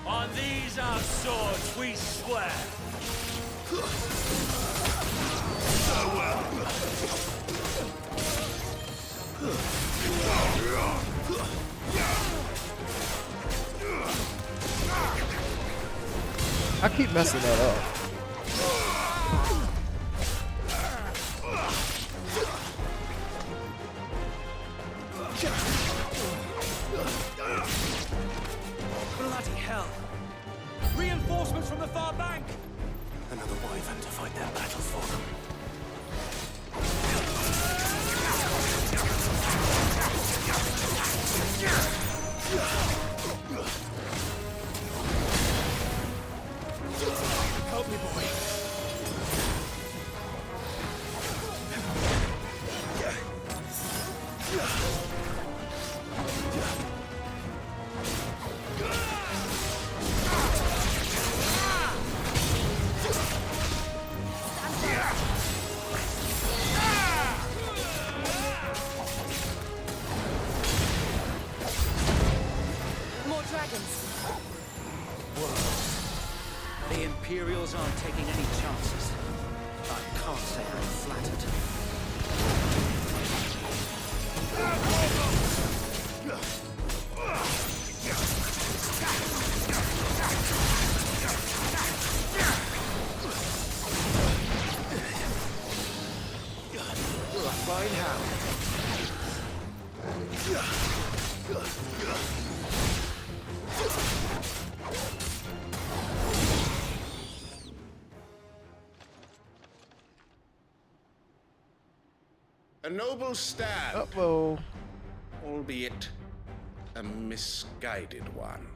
Speaker 8: On these our swords we swear.
Speaker 10: Farewell.
Speaker 1: I keep messing that up.
Speaker 14: Bloody hell! Reinforcements from the far bank!
Speaker 7: Another wyvern to fight their battles for them.
Speaker 14: Help me, boy.
Speaker 15: More dragons.
Speaker 14: Whoa. The Imperials aren't taking any chances. I can't say I'm flattered.
Speaker 19: Fine how.
Speaker 11: A noble stand.
Speaker 1: Uh-oh.
Speaker 11: Albeit a misguided one.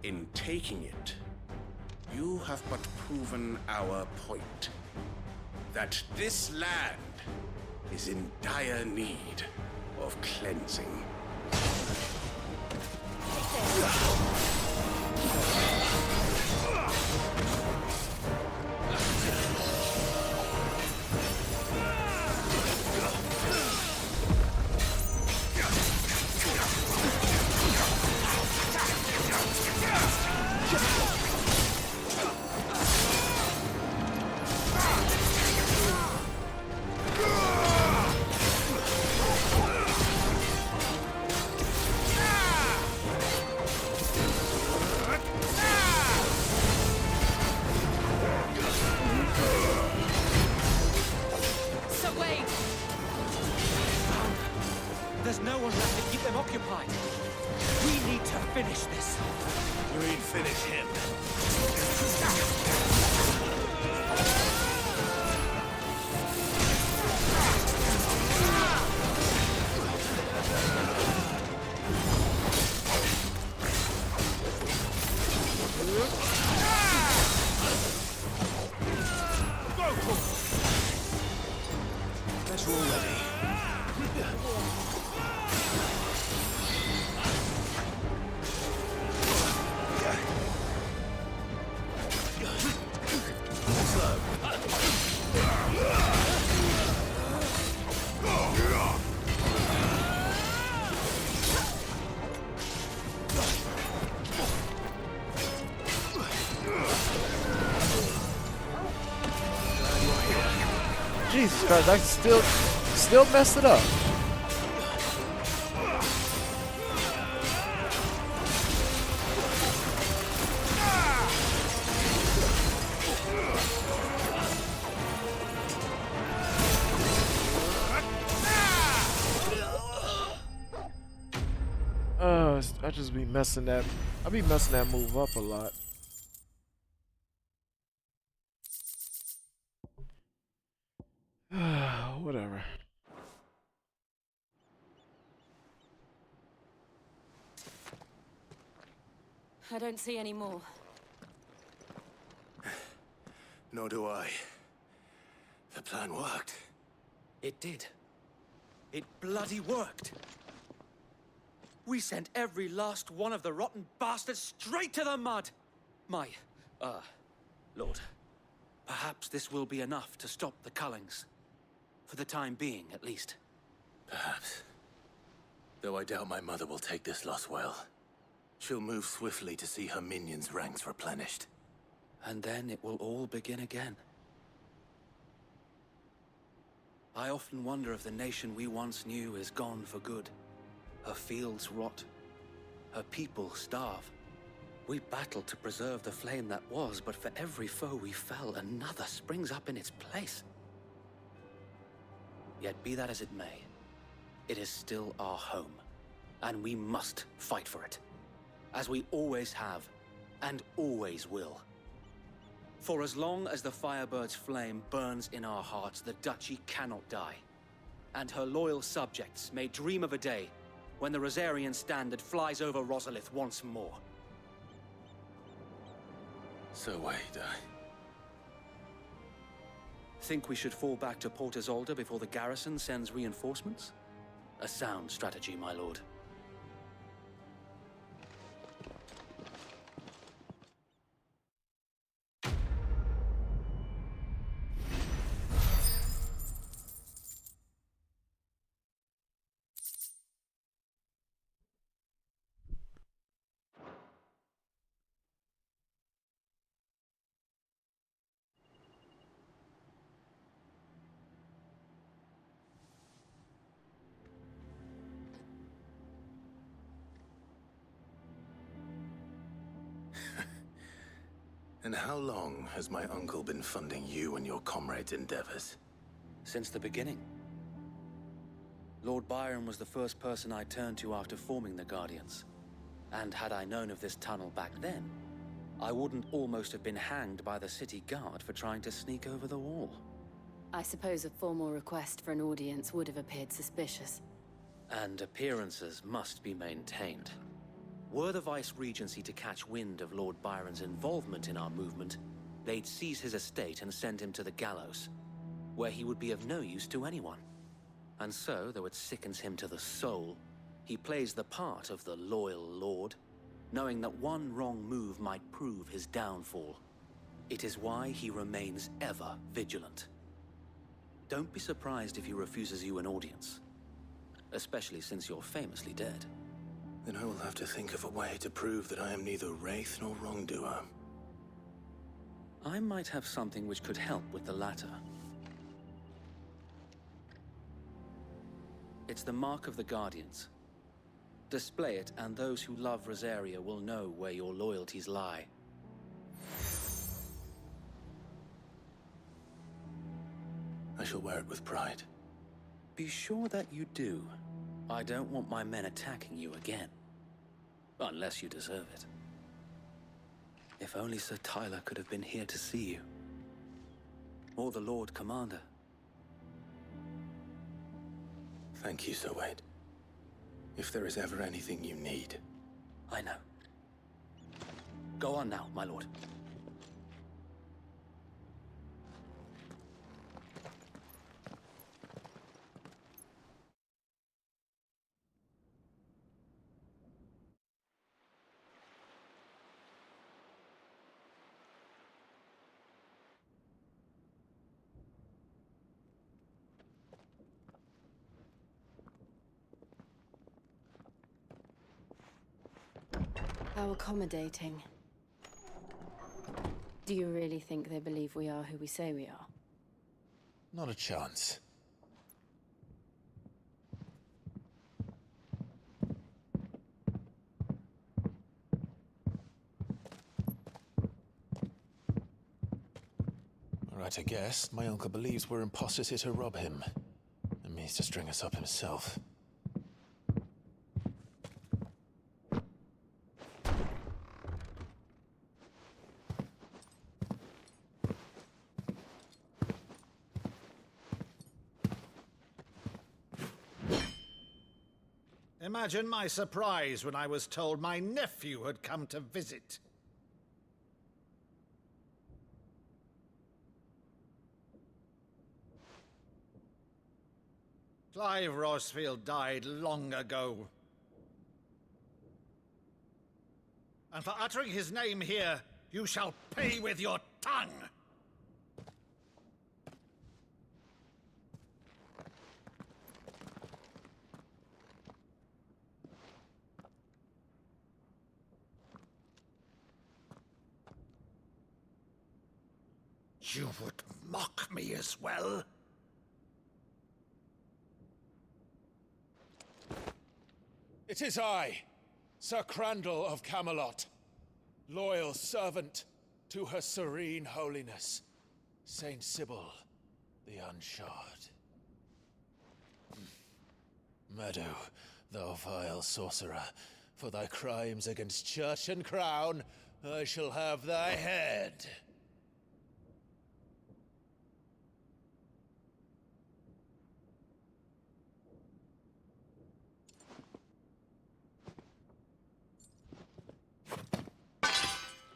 Speaker 11: In taking it, you have but proven our point. That this land is in dire need of cleansing.
Speaker 15: So wait.
Speaker 14: There's no one left to keep them occupied. We need to finish this.
Speaker 10: You mean finish him?
Speaker 14: Better already.
Speaker 1: Jesus Christ, I still mess it up. I just be messing that. I be messing that move up a lot. Whatever.
Speaker 15: I don't see any more.
Speaker 7: Nor do I. The plan worked.
Speaker 14: It did. It bloody worked. We sent every last one of the rotten bastards straight to the mud. My, Lord, perhaps this will be enough to stop the Cullings. For the time being, at least.
Speaker 7: Perhaps. Though I doubt my mother will take this loss well. She'll move swiftly to see her minions' ranks replenished.
Speaker 14: And then it will all begin again. I often wonder if the nation we once knew is gone for good. Her fields rot. Her people starve. We battled to preserve the flame that was, but for every foe we fell, another springs up in its place. Yet be that as it may, it is still our home, and we must fight for it, as we always have, and always will. For as long as the Firebird's flame burns in our hearts, the Duchy cannot die, and her loyal subjects may dream of a day when the Rosarian standard flies over Rosalith once more.
Speaker 7: So wait,
Speaker 14: Think we should fall back to Port Isolde before the garrison sends reinforcements? A sound strategy, my lord.
Speaker 7: And how long has my uncle been funding you and your comrades' endeavors?
Speaker 14: Since the beginning. Lord Byron was the first person I turned to after forming the Guardians. And had I known of this tunnel back then, I wouldn't almost have been hanged by the city guard for trying to sneak over the wall.
Speaker 3: I suppose a formal request for an audience would have appeared suspicious.
Speaker 14: And appearances must be maintained. Were the Vice-Regency to catch wind of Lord Byron's involvement in our movement, they'd seize his estate and send him to the gallows, where he would be of no use to anyone. And so, though it sickens him to the soul, he plays the part of the loyal lord, knowing that one wrong move might prove his downfall. It is why he remains ever vigilant. Don't be surprised if he refuses you an audience, especially since you're famously dead.
Speaker 7: Then I will have to think of a way to prove that I am neither wraith nor wrongdoer.
Speaker 14: I might have something which could help with the latter. It's the mark of the Guardians. Display it, and those who love Rosaria will know where your loyalties lie.
Speaker 7: I shall wear it with pride.
Speaker 14: Be sure that you do. I don't want my men attacking you again. Unless you deserve it. If only Sir Tyler could have been here to see you. Or the Lord Commander.
Speaker 7: Thank you, Sir Wade. If there is ever anything you need.
Speaker 14: I know. Go on now, my lord.
Speaker 3: How accommodating. Do you really think they believe we are who we say we are?
Speaker 7: Not a chance. Right, I guess. My uncle believes we're imposters here to rob him. And means to string us up himself.
Speaker 2: Imagine my surprise when I was told my nephew had come to visit. Clive Rosfield died long ago. And for uttering his name here, you shall pay with your tongue! You would mock me as well?
Speaker 20: It is I, Sir Crandall of Camelot.
Speaker 10: loyal servant to her serene holiness, Saint Sybil the Unshod. Meadow, thou vile sorcerer, for thy crimes against church and crown, I shall have thy head.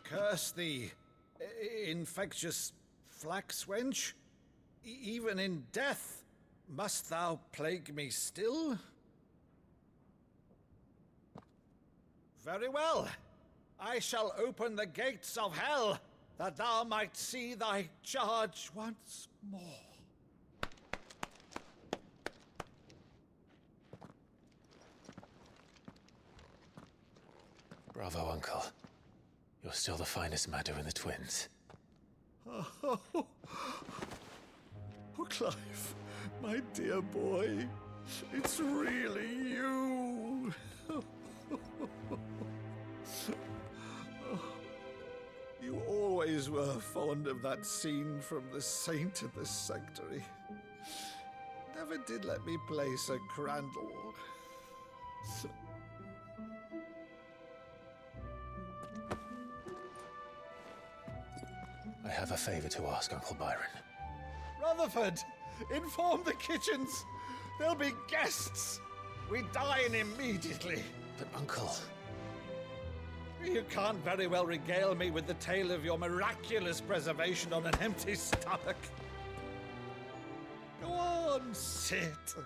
Speaker 2: Curse thee, infectious flax wench. Even in death, must thou plague me still? Very well. I shall open the gates of hell, that thou might see thy charge once more.
Speaker 7: Bravo, Uncle. You're still the finest Meadow in the twins.
Speaker 2: Oh, Clive, my dear boy, it's really you. You always were fond of that scene from The Saint of the Sanctuary. Never did let me play Sir Crandall.
Speaker 7: I have a favor to ask, Uncle Byron.
Speaker 2: Rutherford, inform the kitchens. There'll be guests. We dine immediately.
Speaker 7: But, Uncle...
Speaker 2: You can't very well regale me with the tale of your miraculous preservation on an empty stomach. Go on, sit.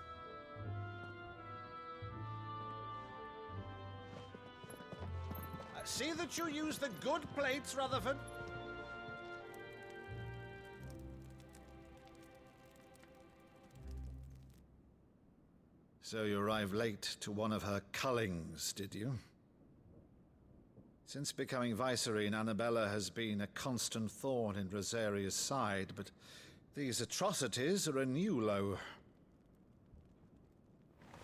Speaker 2: See that you use the good plates, Rutherford. So you arrived late to one of her cullings, did you? Since becoming Vicereine, Annabella has been a constant thorn in Rosaria's side, but these atrocities are a new low.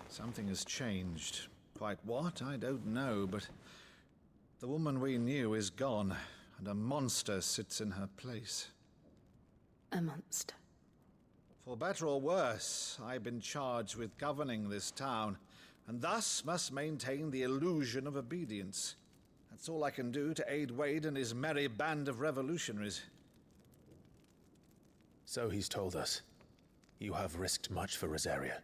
Speaker 2: Something has changed. Quite what, I don't know, but the woman we knew is gone, and a monster sits in her place.
Speaker 3: A monster?
Speaker 2: For better or worse, I've been charged with governing this town, and thus must maintain the illusion of obedience. That's all I can do to aid Wade and his merry band of revolutionaries.
Speaker 7: So he's told us. You have risked much for Rosaria.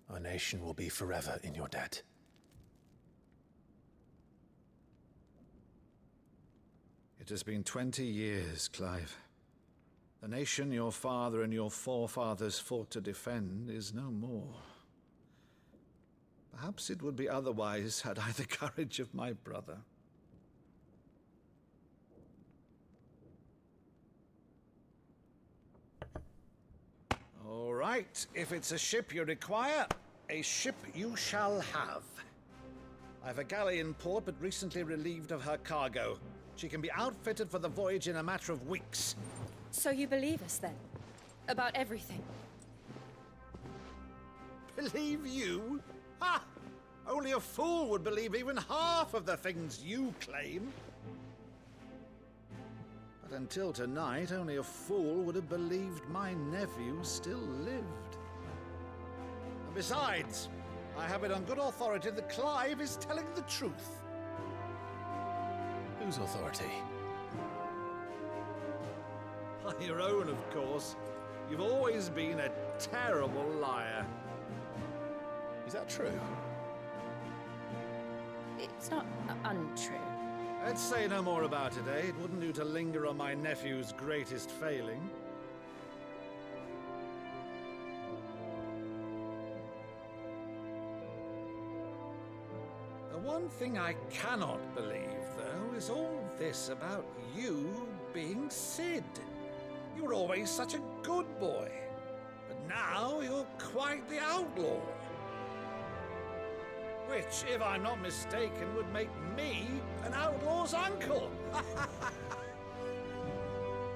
Speaker 7: Our nation will be forever in your debt.
Speaker 2: It has been 20 years, Clive. The nation your father and your forefathers fought to defend is no more. Perhaps it would be otherwise had I the courage of my brother. All right, if it's a ship you require, a ship you shall have. I've a galley in port, but recently relieved of her cargo. She can be outfitted for the voyage in a matter of weeks.
Speaker 3: So you believe us, then? About everything?
Speaker 2: Believe you? Ha! Only a fool would believe even half of the things you claim. But until tonight, only a fool would have believed my nephew still lived. And besides, I have it on good authority that Clive is telling the truth.
Speaker 7: Whose authority?
Speaker 2: Your own, of course. You've always been a terrible liar.
Speaker 7: Is that true?
Speaker 3: It's not untrue.
Speaker 2: Let's say no more about it, eh? It wouldn't do to linger on my nephew's greatest failing. The one thing I cannot believe, though, is all this about you being Sid. You were always such a good boy, but now you're quite the outlaw. Which, if I'm not mistaken, would make me an outlaw's uncle.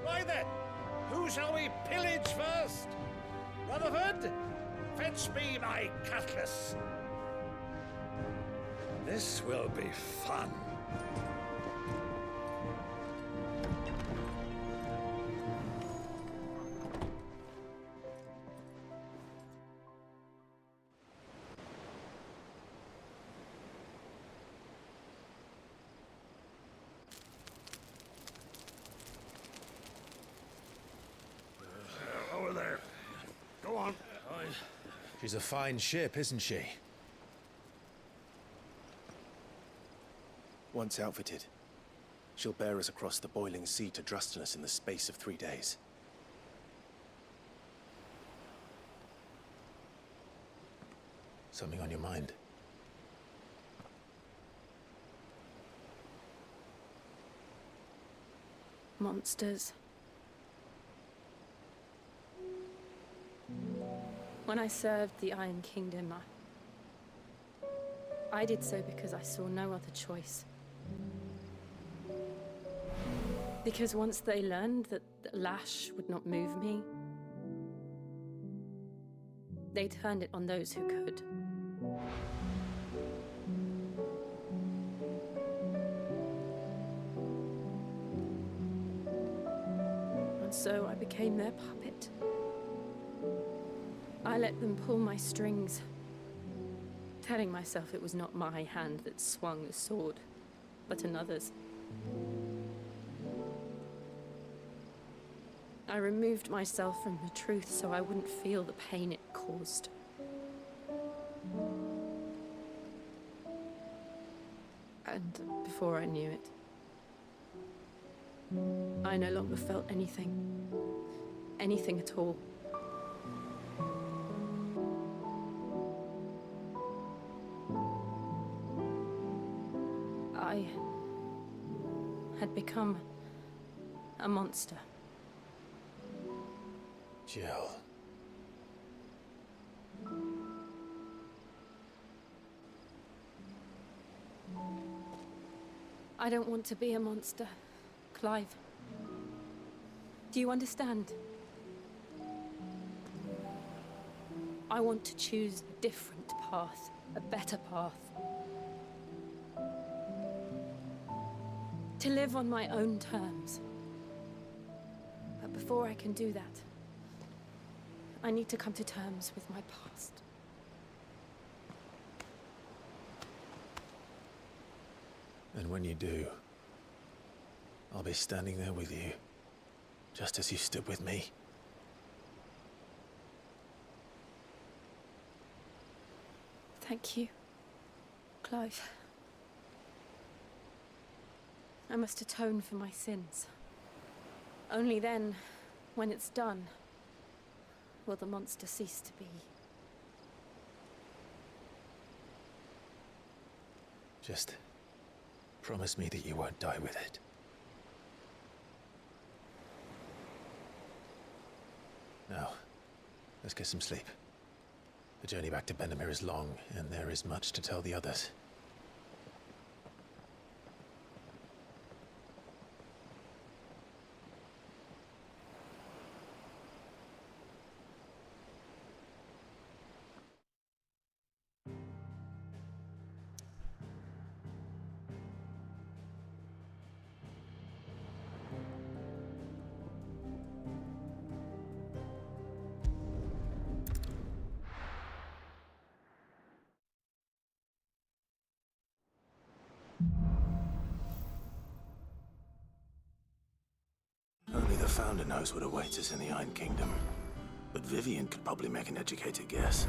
Speaker 2: Right then, who shall we pillage first? Rutherford, fetch me my cutlass. This will be fun.
Speaker 10: She's a fine ship, isn't she?
Speaker 7: Once outfitted, she'll bear us across the boiling sea to Drustinus in the space of 3 days.
Speaker 10: Something on your mind?
Speaker 3: Monsters. When I served the Iron Kingdom, I did so because I saw no other choice. Because once they learned that the lash would not move me, they turned it on those who could. And so I became their puppet. I let them pull my strings, telling myself it was not my hand that swung the sword, but another's. I removed myself from the truth so I wouldn't feel the pain it caused. And before I knew it, I no longer felt anything. Anything at all. I had become a monster.
Speaker 10: Jill.
Speaker 3: I don't want to be a monster, Clive. Do you understand? I want to choose a different path, a better path. To live on my own terms. But before I can do that, I need to come to terms with my past.
Speaker 10: And when you do, I'll be standing there with you, just as you stood with me.
Speaker 3: Thank you, Clive. I must atone for my sins. Only then, when it's done, will the monster cease to be.
Speaker 10: Just promise me that you won't die with it. Now, let's get some sleep. The journey back to Benamir is long, and there is much to tell the others.
Speaker 7: Only the Founder knows what awaits us in the Iron Kingdom. But Vivian could probably make an educated guess.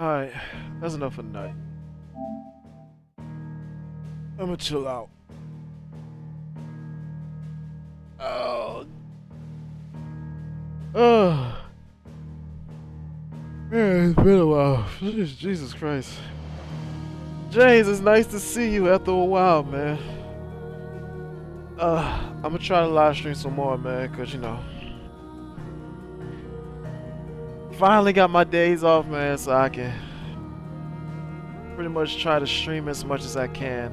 Speaker 1: Alright, that's enough for tonight. I'm gonna chill out. Oh. Man, it's been a while. Jesus Christ. James, it's nice to see you after a while, man. I'm gonna try to live stream some more, man, because, you know, finally got my days off, man, so I can pretty much try to stream as much as I can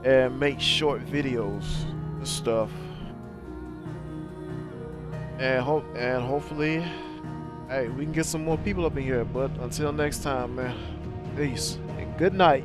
Speaker 1: and make short videos and stuff, and hopefully, hey, we can get some more people up in here. But until next time, man, peace and good night.